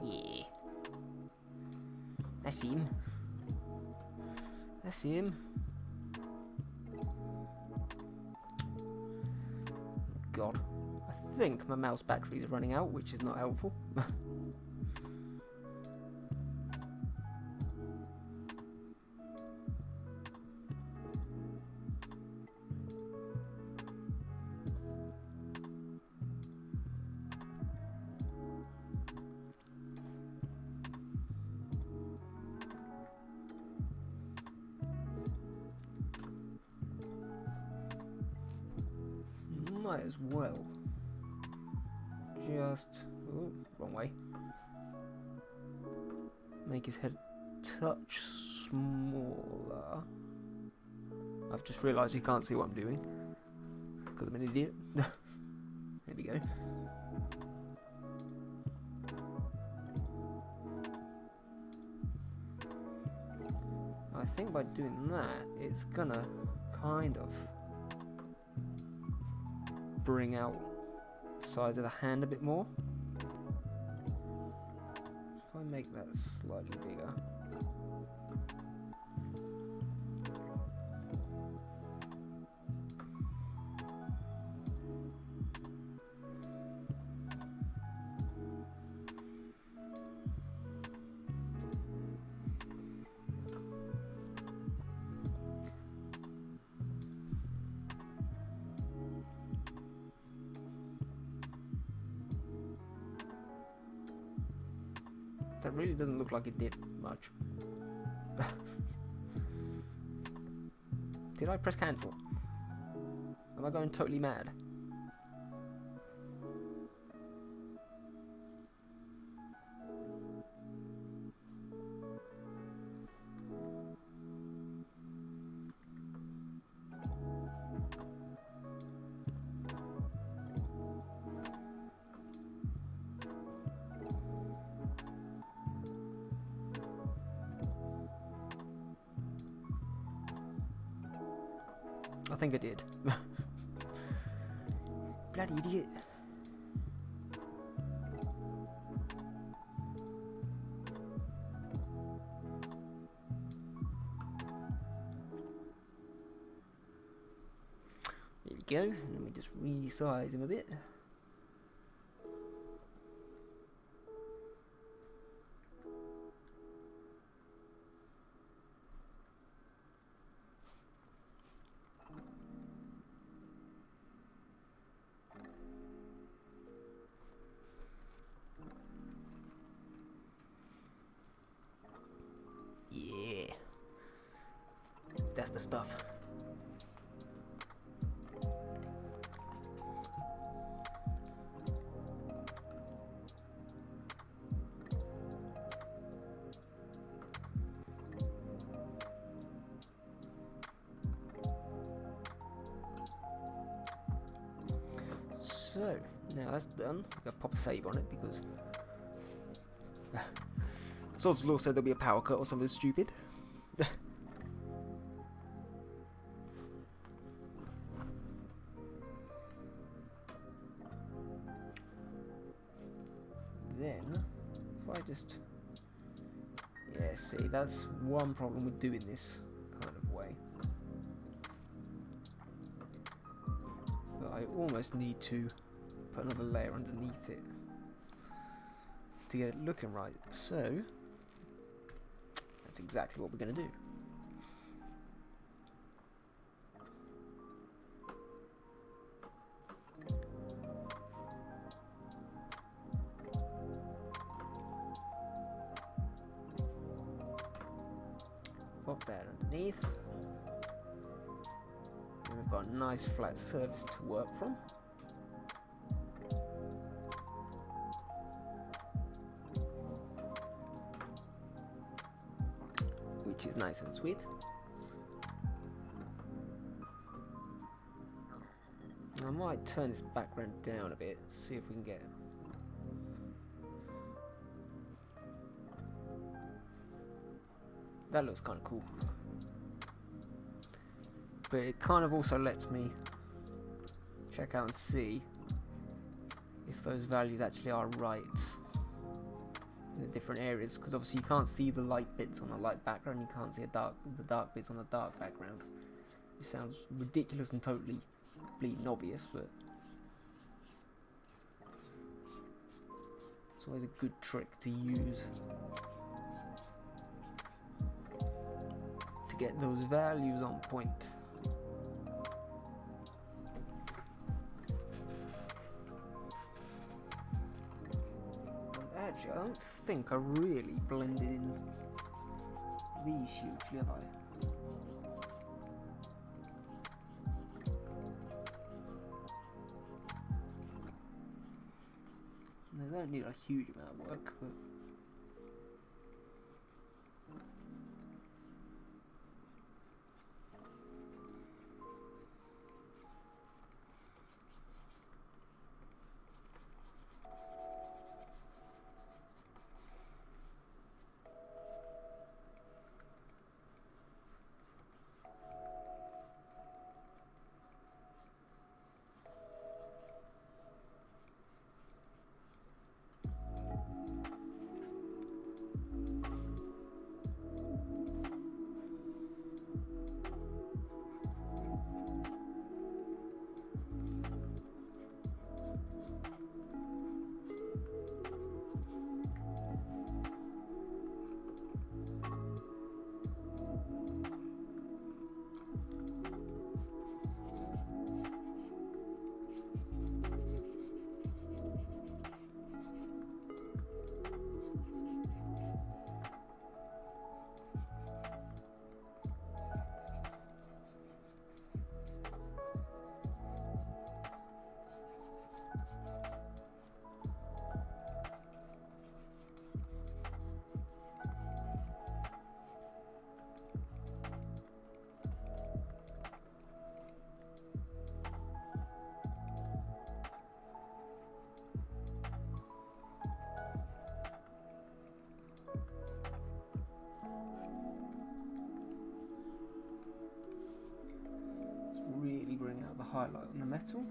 Yeah. I see him. I see him. God. I think my mouse battery is running out, which is not helpful. Might as well just wrong way. Make his head a touch smaller. I've just realised he can't see what I'm doing because I'm an idiot. There we go. I think by doing that, it's gonna kind of bring out the size of the hand a bit more. If I make that slightly bigger. That really doesn't look like it did much. Did I press cancel? Am I going totally mad? I think I did. Bloody idiot. There we go. Let me just resize him a bit. Yeah. That's the stuff. So, now that's done. I'm going to pop a save on it because Swords Law said there'll be a power cut or something stupid. Then, if I just... Yeah, see, that's one problem with doing this kind of way. So I almost need to put another layer underneath it to get it looking right. So, that's exactly what we're going to do. Pop that underneath. And we've got a nice flat surface to work from. Which is nice and sweet. I might turn this background down a bit, see if we can get... That looks kind of cool. But it kind of also lets me check out and see if those values actually are right in the different areas, because obviously you can't see the light bits on the light background, you can't see the dark bits on the dark background. It sounds ridiculous and totally bleeding obvious, but it's always a good trick to use to get those values on point. And actually, I don't think I really blended in these hugely, have I? They don't need a huge amount of work, but highlight on the metal.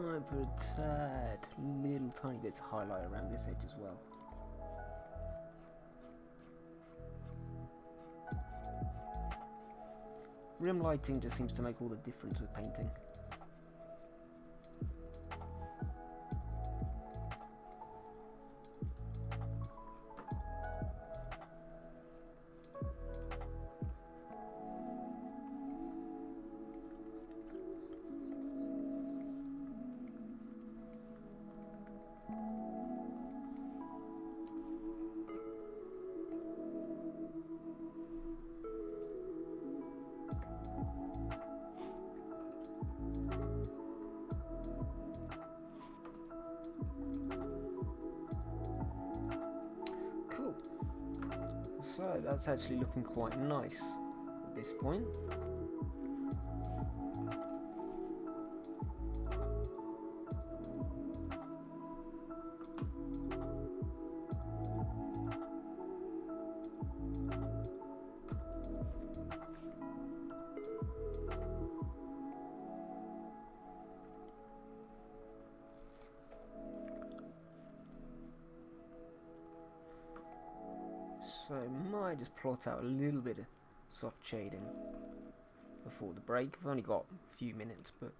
Might put a tad, little tiny bit to highlight around this edge as well. Rim lighting just seems to make all the difference with painting. So that's actually looking quite nice at this point. So I might just plot out a little bit of soft shading before the break. I've only got a few minutes, but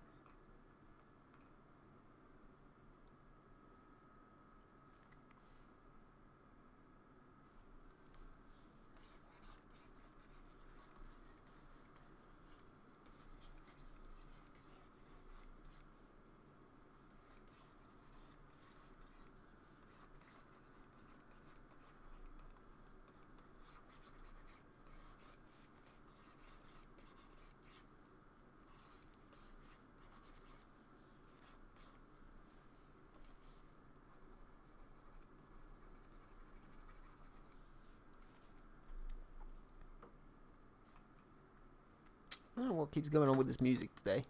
I don't know what keeps going on with this music today.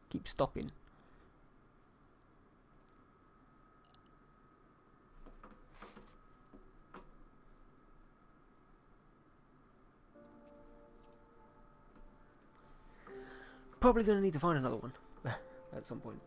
Keeps stopping. Probably going to need to find another one at some point.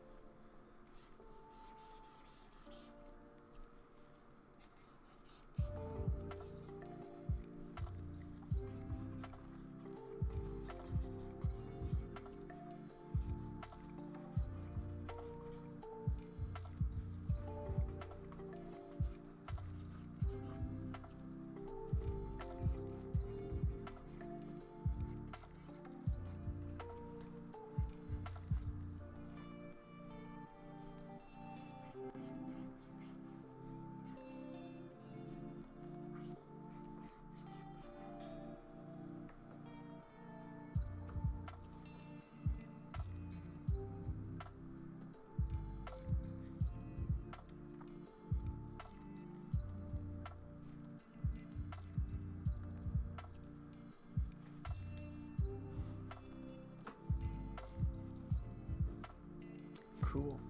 Cool.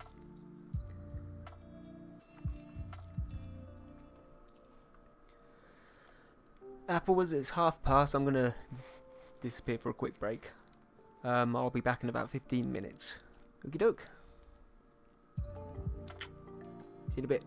Apple, as it's 1:30, I'm gonna disappear for a quick break. I'll be back in about 15 minutes. Okie doke. See you in a bit.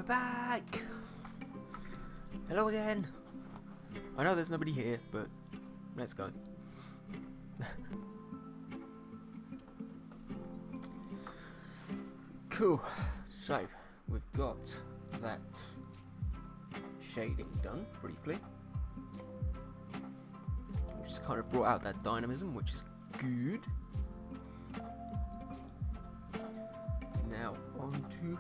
we're back! Hello again! I know there's nobody here, but let's go. Cool, so we've got that shading done briefly. Just kind of brought out that dynamism, which is good. Now on to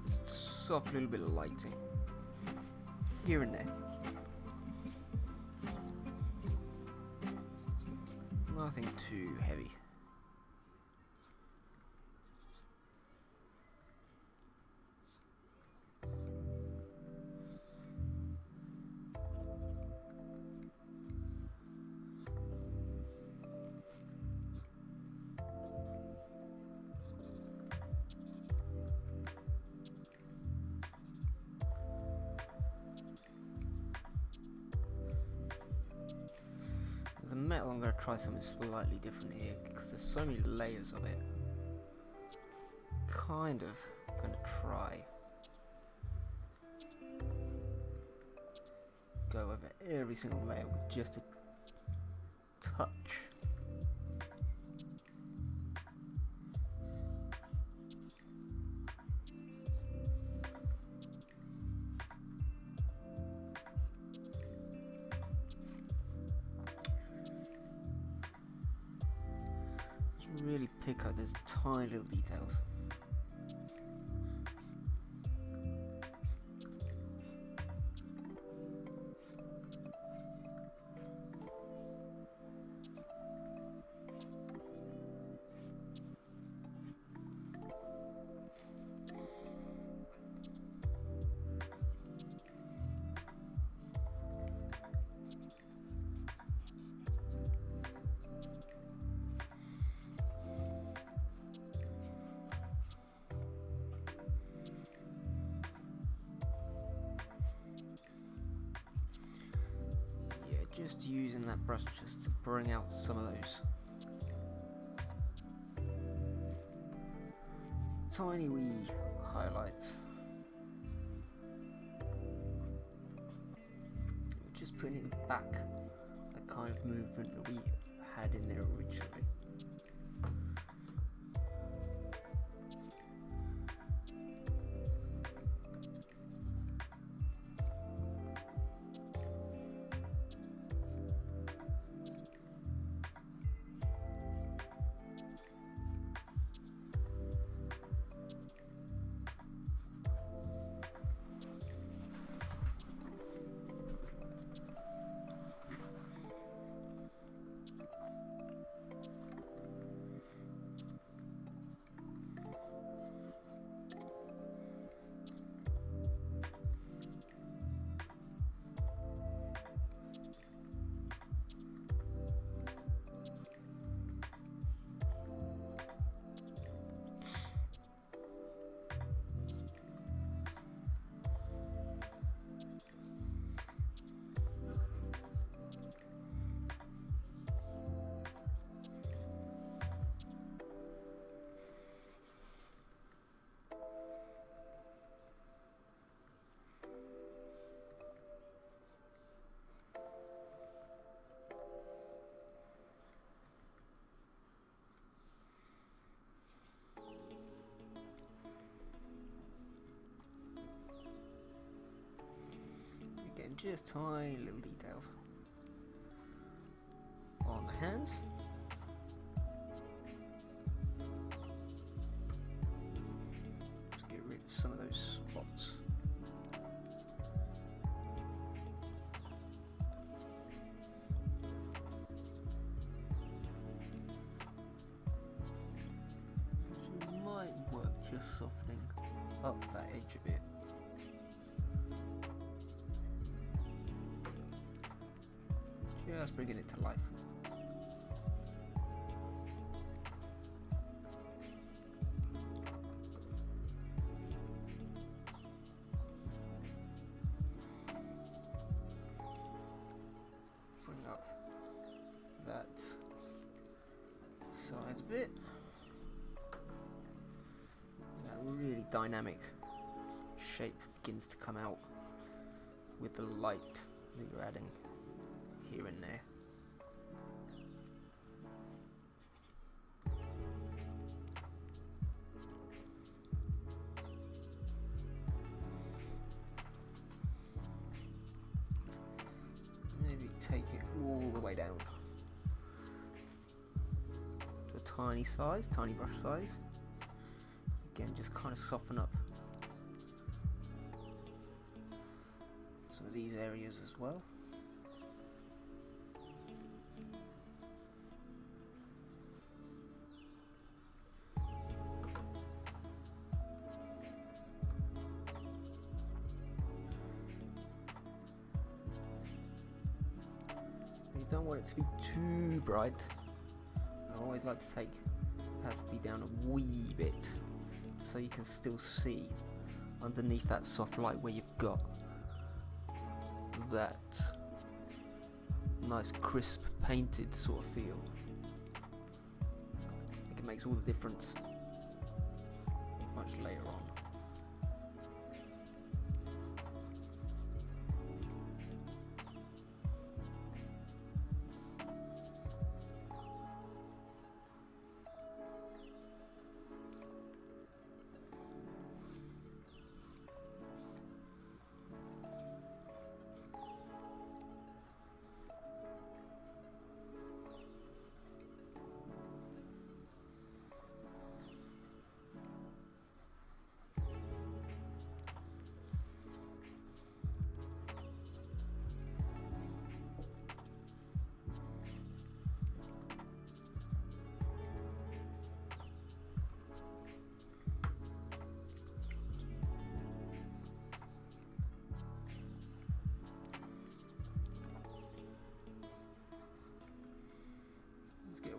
just a soft little bit of lighting here and there. Nothing too heavy. Metal, I'm going to try something slightly different here because there's so many layers of it. Kind of going to try go over every single layer with just a touch. Really pick out those tiny little details. Just using that brush just to bring out some of those tiny wee highlights. Just putting back that kind of movement that we had in there originally. Just tiny little details on the hands. Just get rid of some of those spots. So it might work just softening up that edge a bit. Just bringing it to life. Bring up that size bit. That really dynamic shape begins to come out with the light that you're adding here and there. Maybe take it all the way down to a tiny size, tiny brush size. Again, just kind of soften up some of these areas as well. You don't want it to be too bright. I always like to take opacity down a wee bit so you can still see underneath that soft light where you've got that nice crisp painted sort of feel. I think it makes all the difference much later on.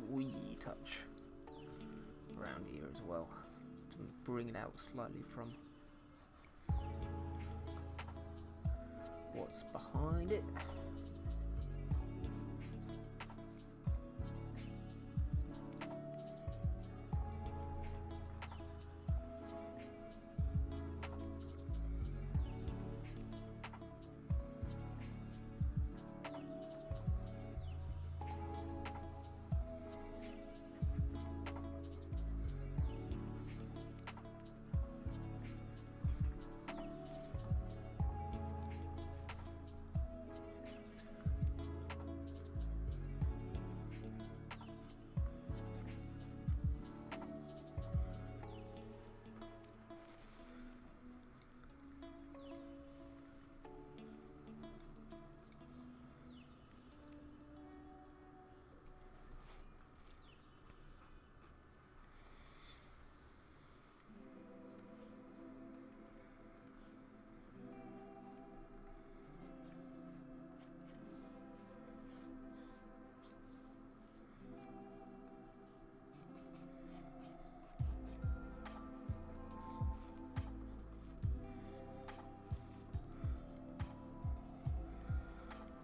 Wee touch around here as well, just to bring it out slightly from what's behind it.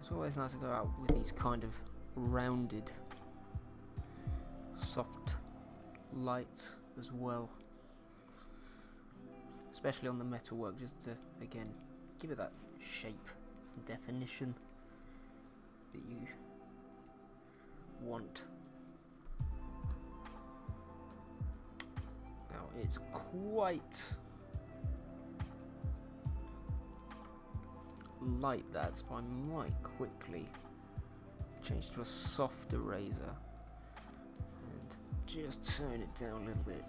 It's always nice to go out with these kind of rounded, soft lights as well, especially on the metalwork, just to again give it that shape and definition that you want. Now it's quite light that, so I might quickly change to a softer razor and just turn it down a little bit,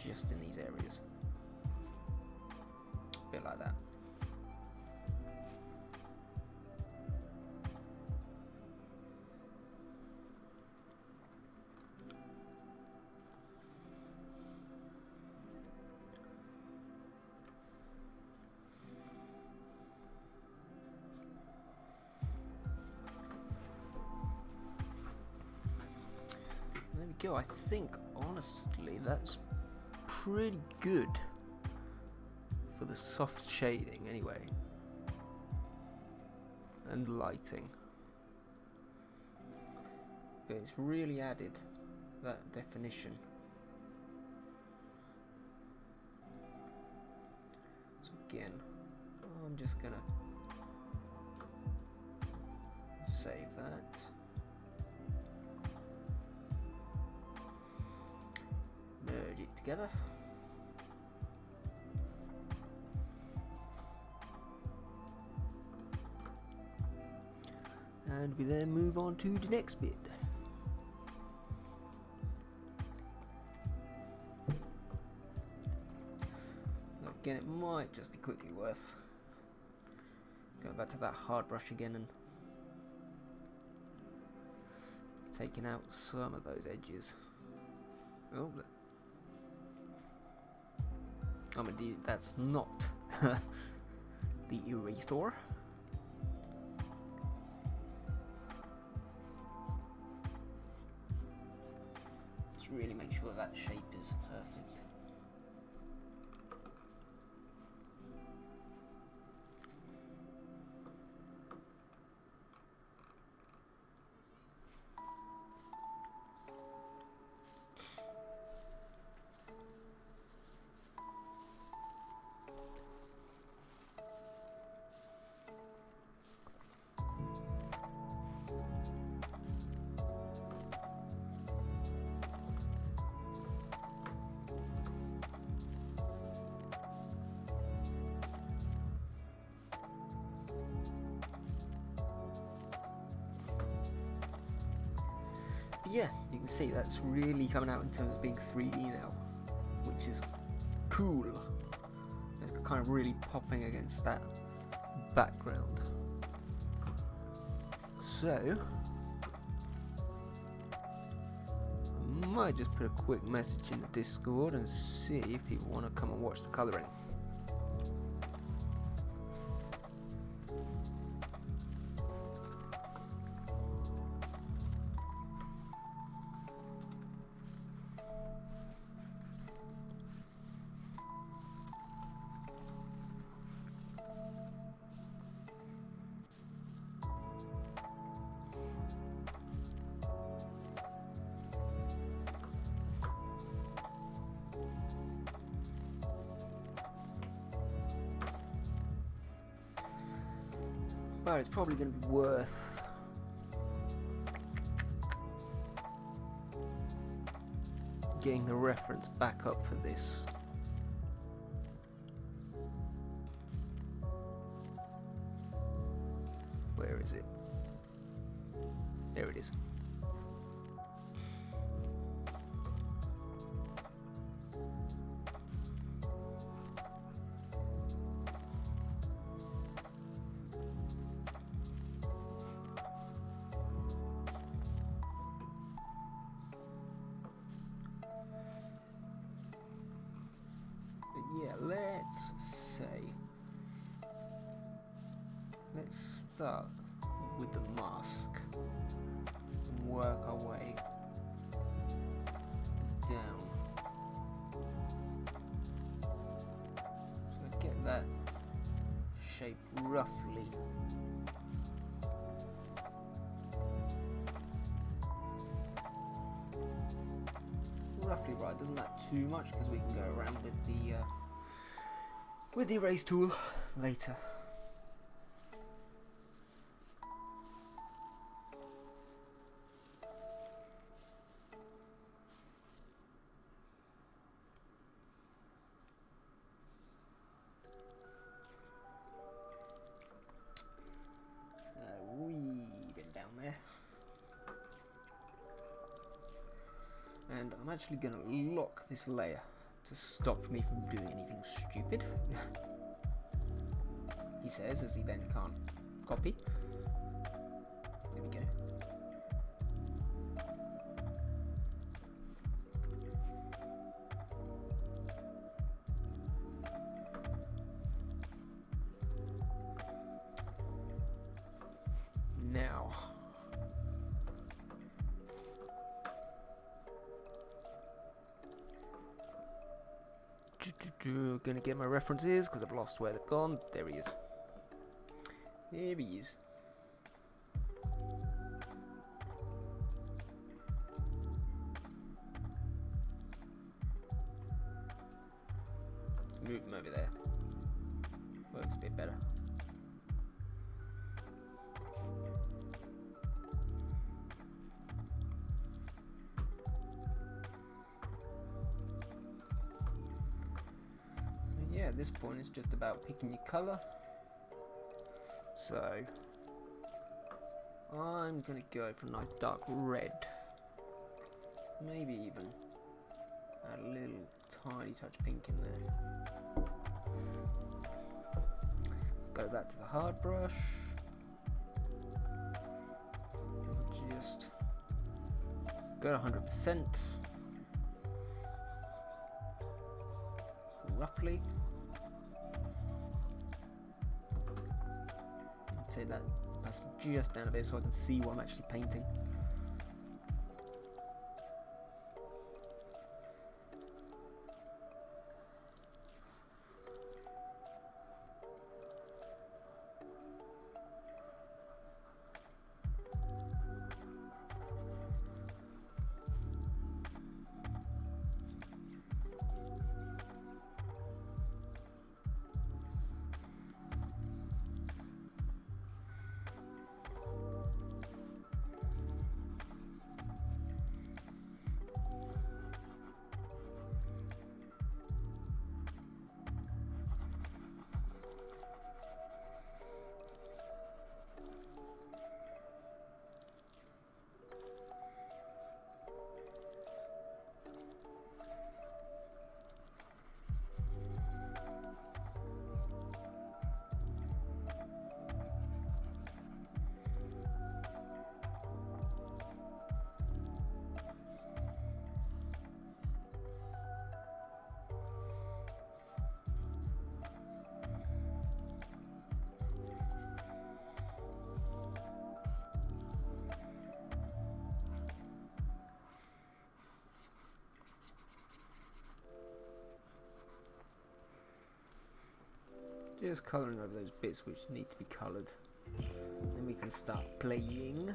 just in these areas, a bit like that. There we go. I think honestly that's pretty good for the soft shading anyway, and lighting. Okay, it's really added that definition. again. I'm just gonna save that. Merge it together. And we then move on to the next bit. Again, it might just be quickly worth going back to that hard brush again and taking out some of those edges. Oh, indeed, that's not the eraser. Just really make sure that shape is perfect. Yeah, you can see that's really coming out in terms of being 3D now, which is cool. It's kind of really popping against that background. So, I might just put a quick message in the Discord and see if people want to come and watch the colouring. But it's probably going to be worth getting the reference back up for this. Where is it? There it is. Yeah, let's start with the mask and work our way down. So get that shape roughly. Roughly right, doesn't matter too much because we can go around with the erase tool later. Wee bit down there. And I'm actually going to lock this layer to stop me from doing anything stupid. He says, as he then can't copy. There we go. Now, gonna get my references because I've lost where they've gone. There he is. There he is. Move him over there. That's a bit better. Yeah, at this point it's just about picking your colour. So I'm gonna go for a nice dark red. Maybe even add a little tiny touch pink in there. Go back to the hard brush. And just go to 100%. Roughly. Take that pass just down a bit so I can see what I'm actually painting. Just colouring over those bits which need to be coloured. Then we can start playing.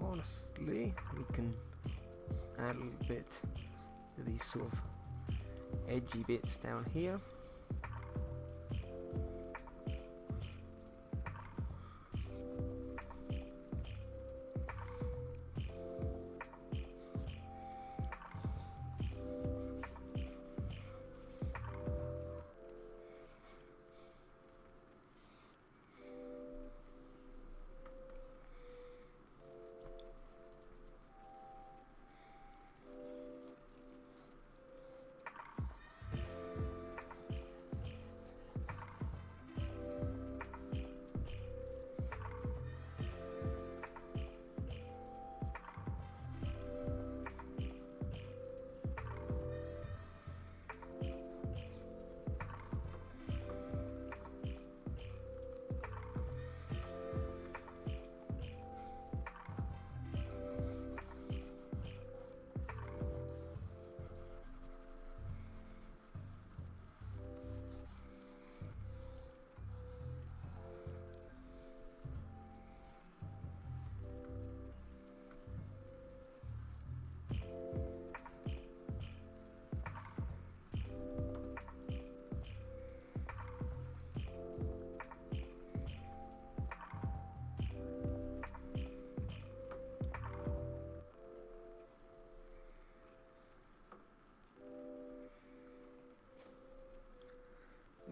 Honestly, we can add a little bit to these sort of edgy bits down here.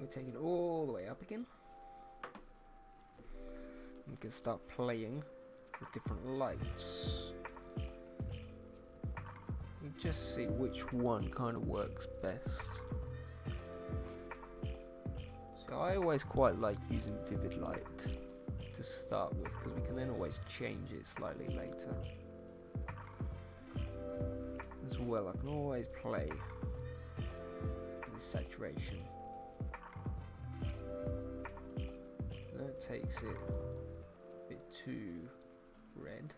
We take it all the way up again. We can start playing with different lights. You just see which one kind of works best. So I always quite like using vivid light to start with, because we can then always change it slightly later. As well, I can always play with saturation. takes it a bit too red.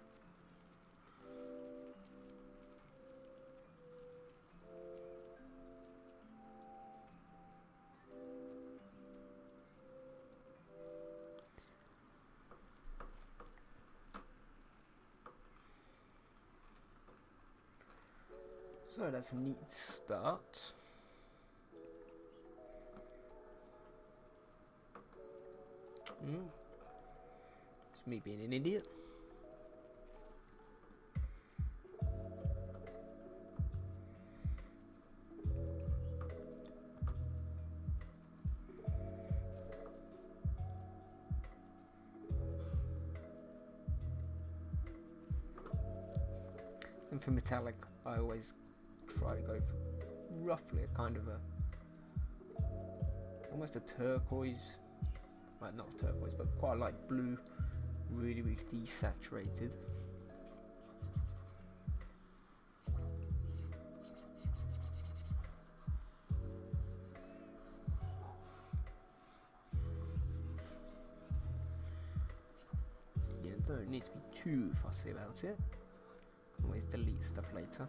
So that's a neat start. It's me being an idiot. And for metallic, I always try to go for roughly a kind of a almost a turquoise, well, not turquoise, but quite a light blue, really desaturated. Yeah, don't need to be too fussy about it. Always delete stuff later.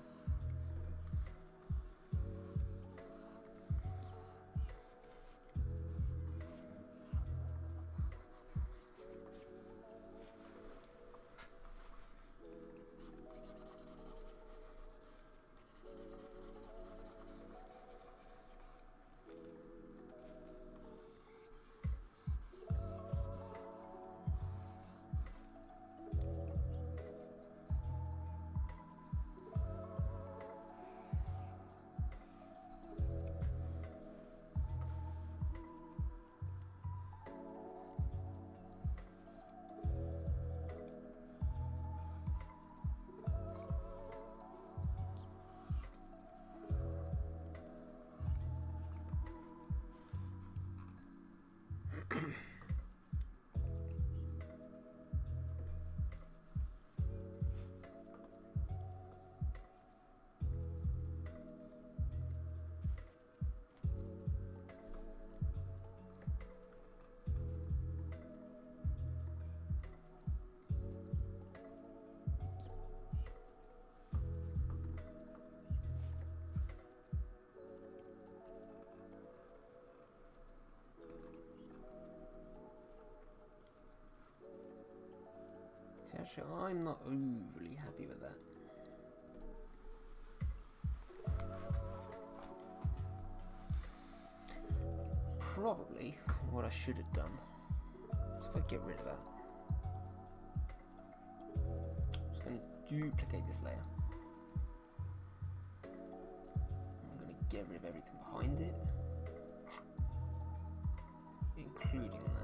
Actually, I'm not overly happy with that. Probably what I should have done is if I get rid of that. I'm just going to duplicate this layer. I'm going to get rid of everything behind it, including that.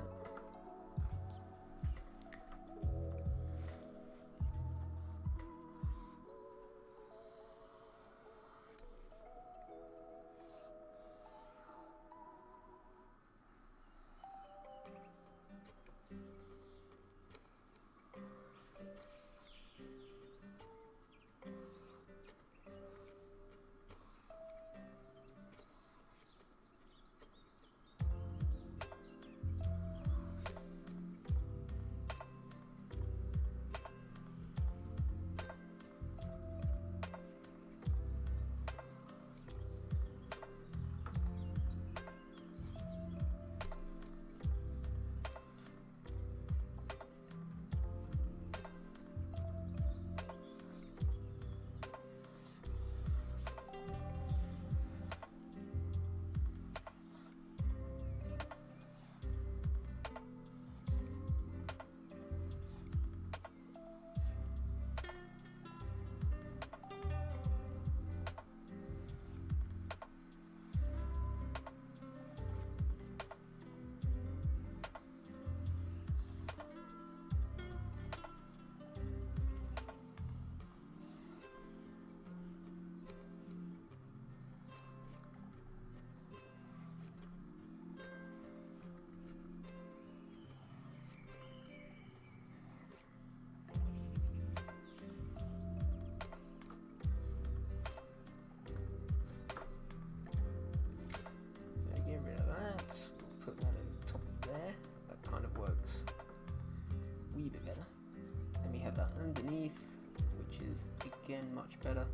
again, much better.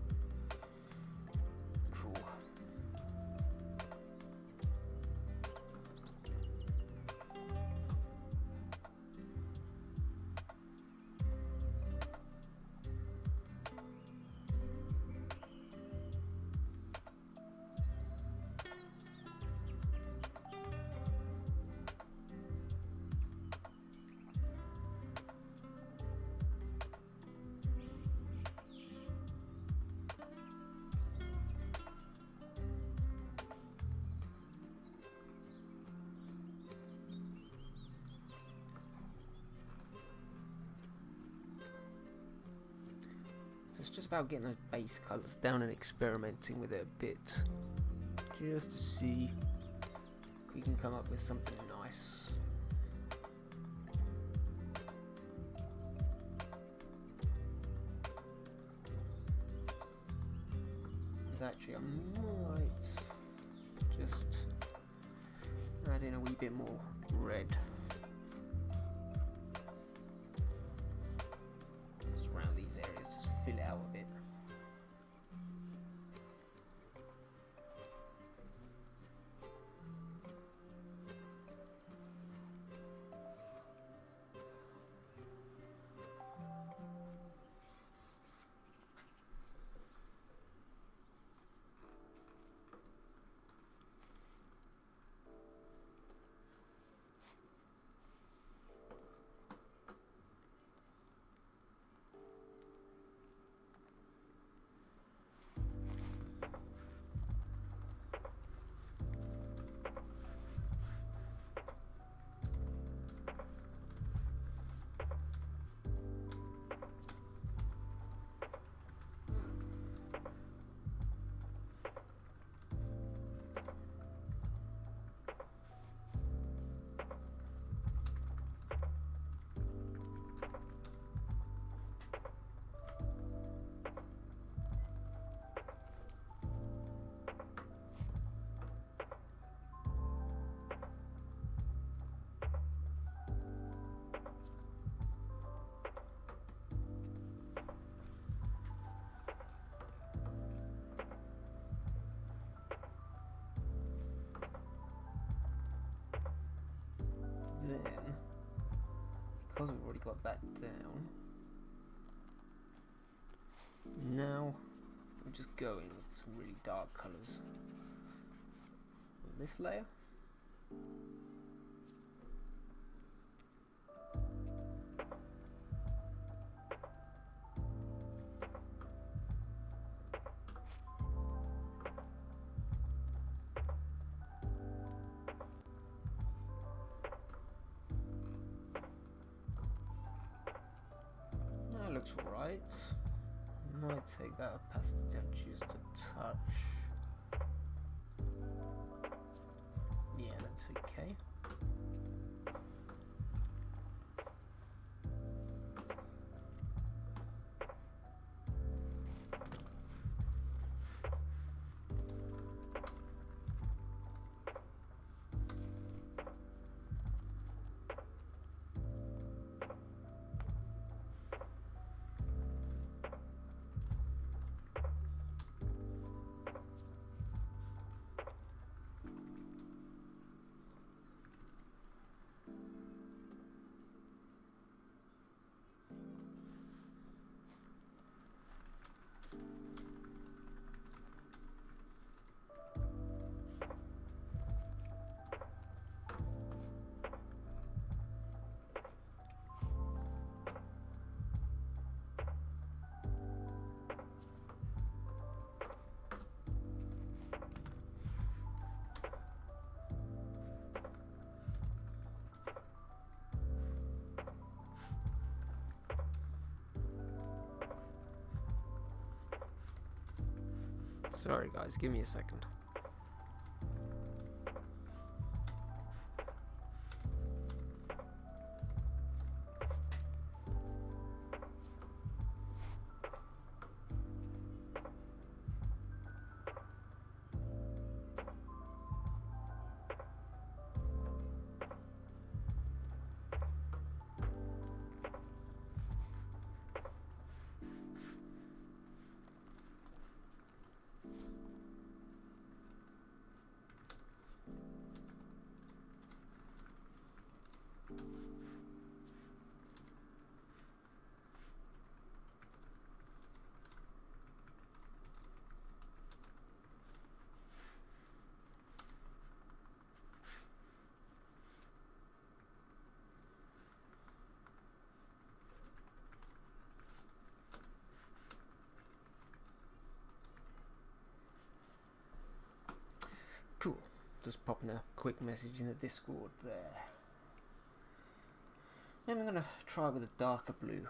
Cool. It's just about getting those base colours down and experimenting with it a bit, just to see if we can come up with something nice. Actually, I might just add in a wee bit more red. Just around these areas, just fill it out a bit. Then, because we've already got that down, now we'll just go in with some really dark colours on this layer. Looks right. Might take that opacity down just a touch. Yeah, that's okay. Sorry guys, give me a second. Cool. Just popping a quick message in the Discord there. Then I'm gonna try with a darker blue.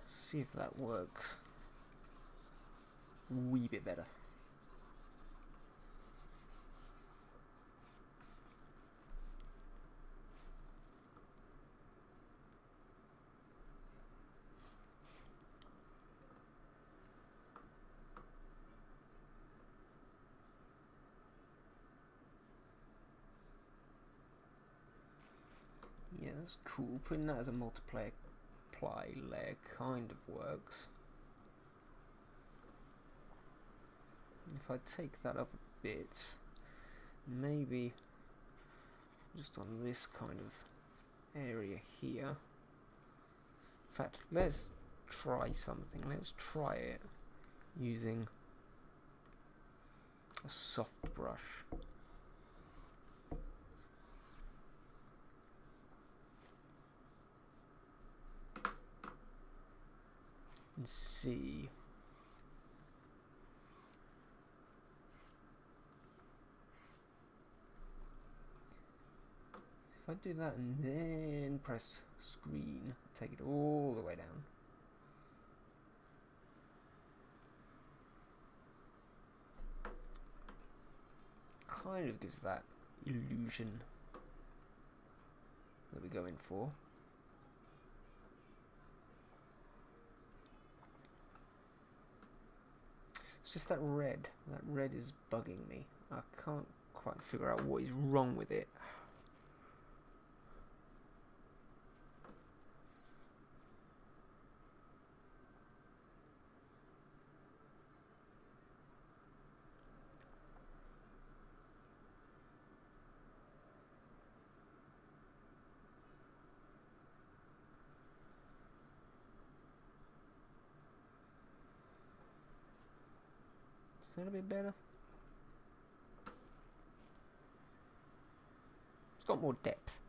See if that works. A wee bit better. Yeah, that's cool. Putting that as a multiplayer layer kind of works. If I take that up a bit, maybe just on this kind of area here. In fact, let's try something. Let's try it using a soft brush. And see. If I do that and then press screen, take it all the way down. Kind of gives that illusion that we're going for. It's just that red. That red is bugging me. I can't quite figure out what is wrong with it. Is that a bit better? It's got more depth.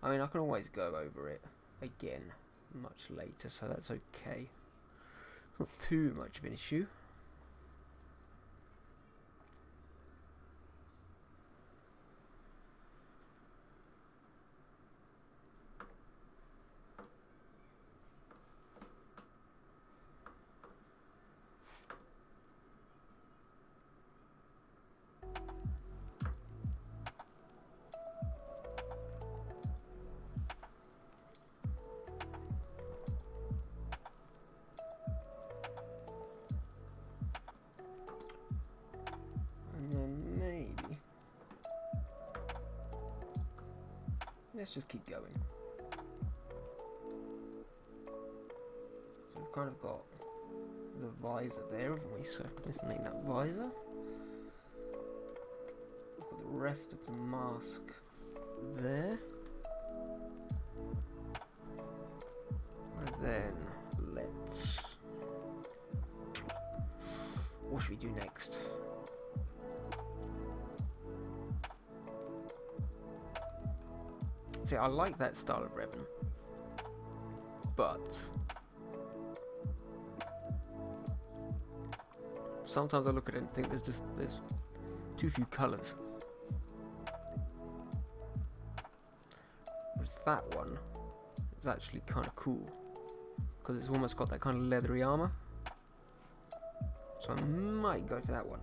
I mean, I can always go over it again much later, so that's okay. Not too much of an issue. Let's just keep going. So we've kind of got the visor there, haven't we? So let's name that visor. We've got the rest of the mask there. And then let's... what should we do next? See, I like that style of Revan, but sometimes I look at it and think there's too few colours. Whereas that one is actually kind of cool because it's almost got that kind of leathery armour. So I might go for that one.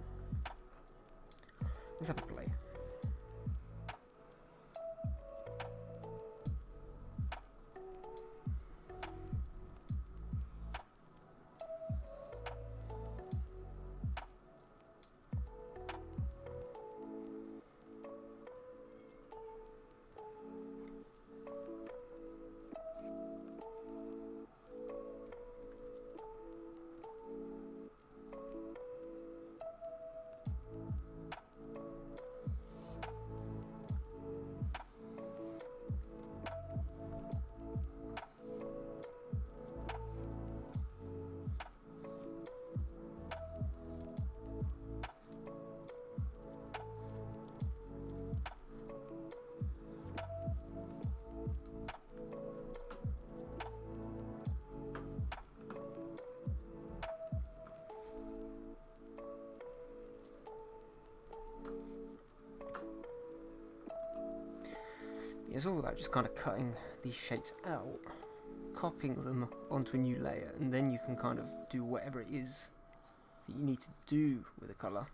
Let's have a play. It's all about just kind of cutting these shapes out, copying them onto a new layer, and then you can kind of do whatever it is that you need to do with a colour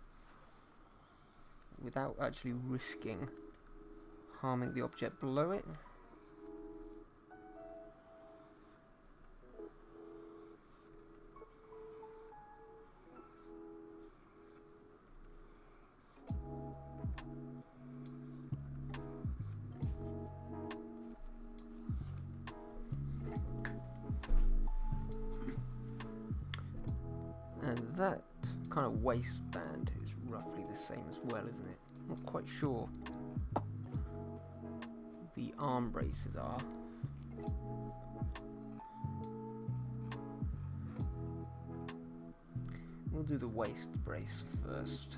without actually risking harming the object below it. And that kind of waistband is roughly the same as well, isn't it? Not quite sure the arm braces are. We'll do the waist brace first.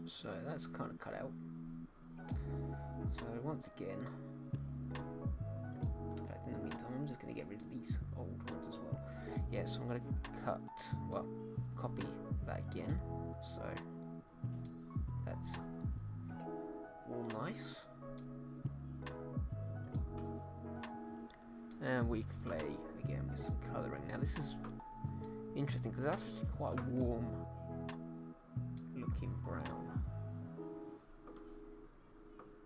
So that's kind of cut out. So once again, in fact in the meantime I'm just going to get rid of these old ones as well. Yeah, so I'm going to copy that again. So that's all nice. And we can play again with some colouring. Now this is interesting because that's actually quite a warm looking brown.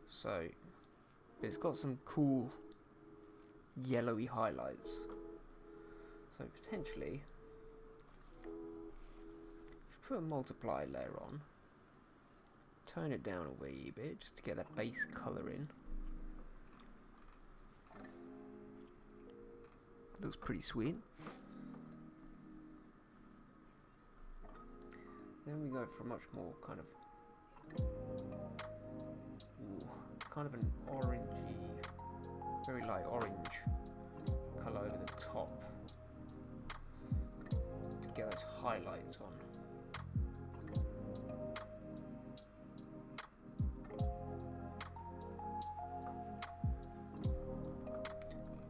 So, but it's got some cool yellowy highlights. So potentially, if you put a multiply layer on, tone it down a wee bit just to get that base colour in. Looks pretty sweet. Then we go for a much more kind of an orangey, very light orange colour over the top to get those highlights on.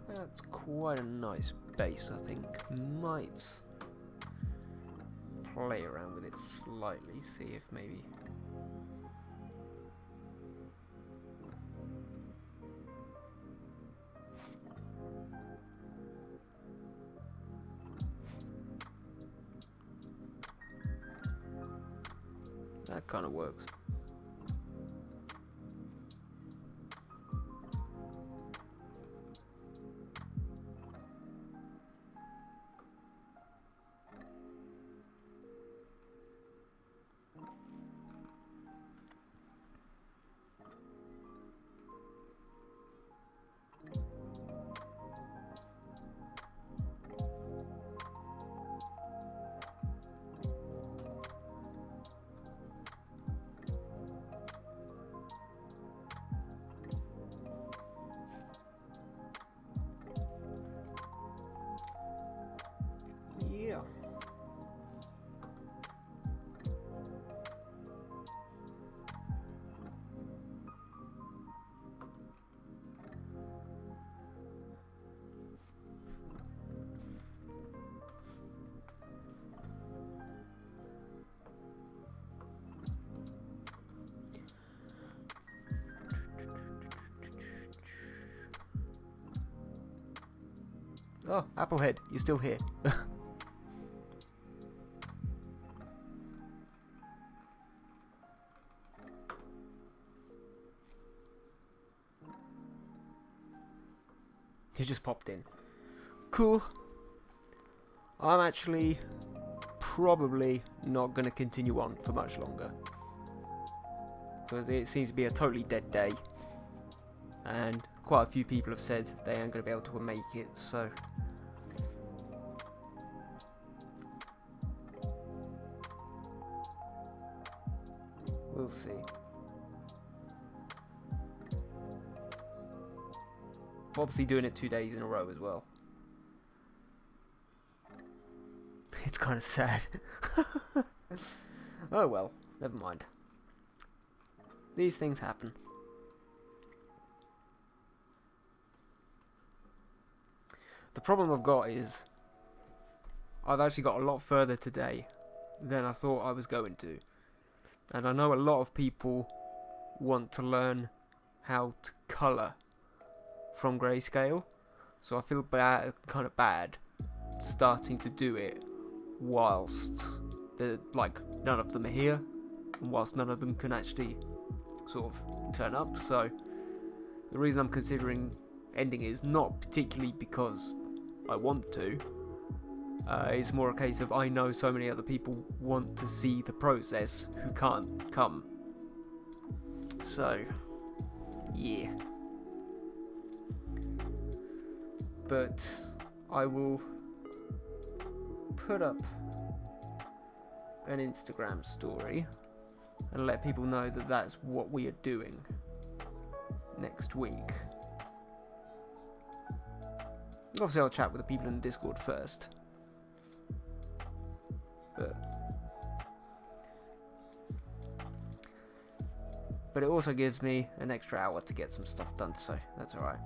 That's quite a nice base, I think. Might play around with it slightly, see if maybe that kind of works. Oh, Applehead, you're still here. He just popped in. Cool. I'm actually probably not going to continue on for much longer, because it seems to be a totally dead day, and quite a few people have said they aren't going to be able to make it, so we'll see. Obviously doing it 2 days in a row as well. It's kind of sad. Oh well, never mind. These things happen. The problem I've got is I've actually got a lot further today than I thought I was going to. And I know a lot of people want to learn how to colour from grayscale, so I feel kind of bad starting to do it whilst none of them are here, and whilst none of them can actually sort of turn up. So the reason I'm considering ending is not particularly because I want to. It's more a case of I know so many other people want to see the process who can't come. So yeah. But I will put up an Instagram story and let people know that that's what we are doing next week. Obviously I'll chat with the people in the Discord first, but it also gives me an extra hour to get some stuff done, so that's alright.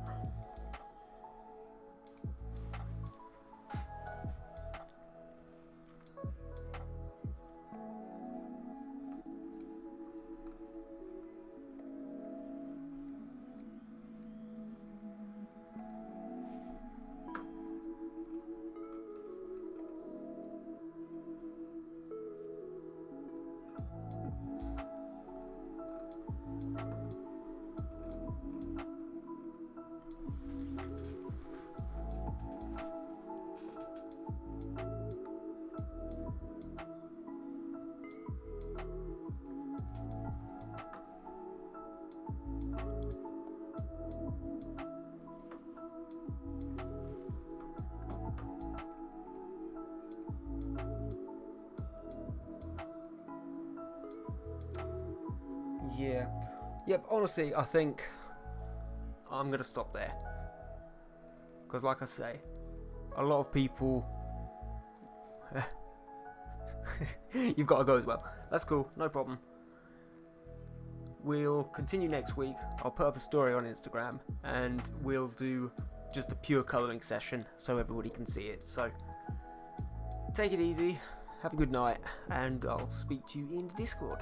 Yeah. Yep, honestly, I think I'm going to stop there. Because like I say, a lot of people... You've got to go as well. That's cool, no problem. We'll continue next week. I'll put up a story on Instagram, and we'll do just a pure colouring session so everybody can see it. So, take it easy, have a good night, and I'll speak to you in the Discord.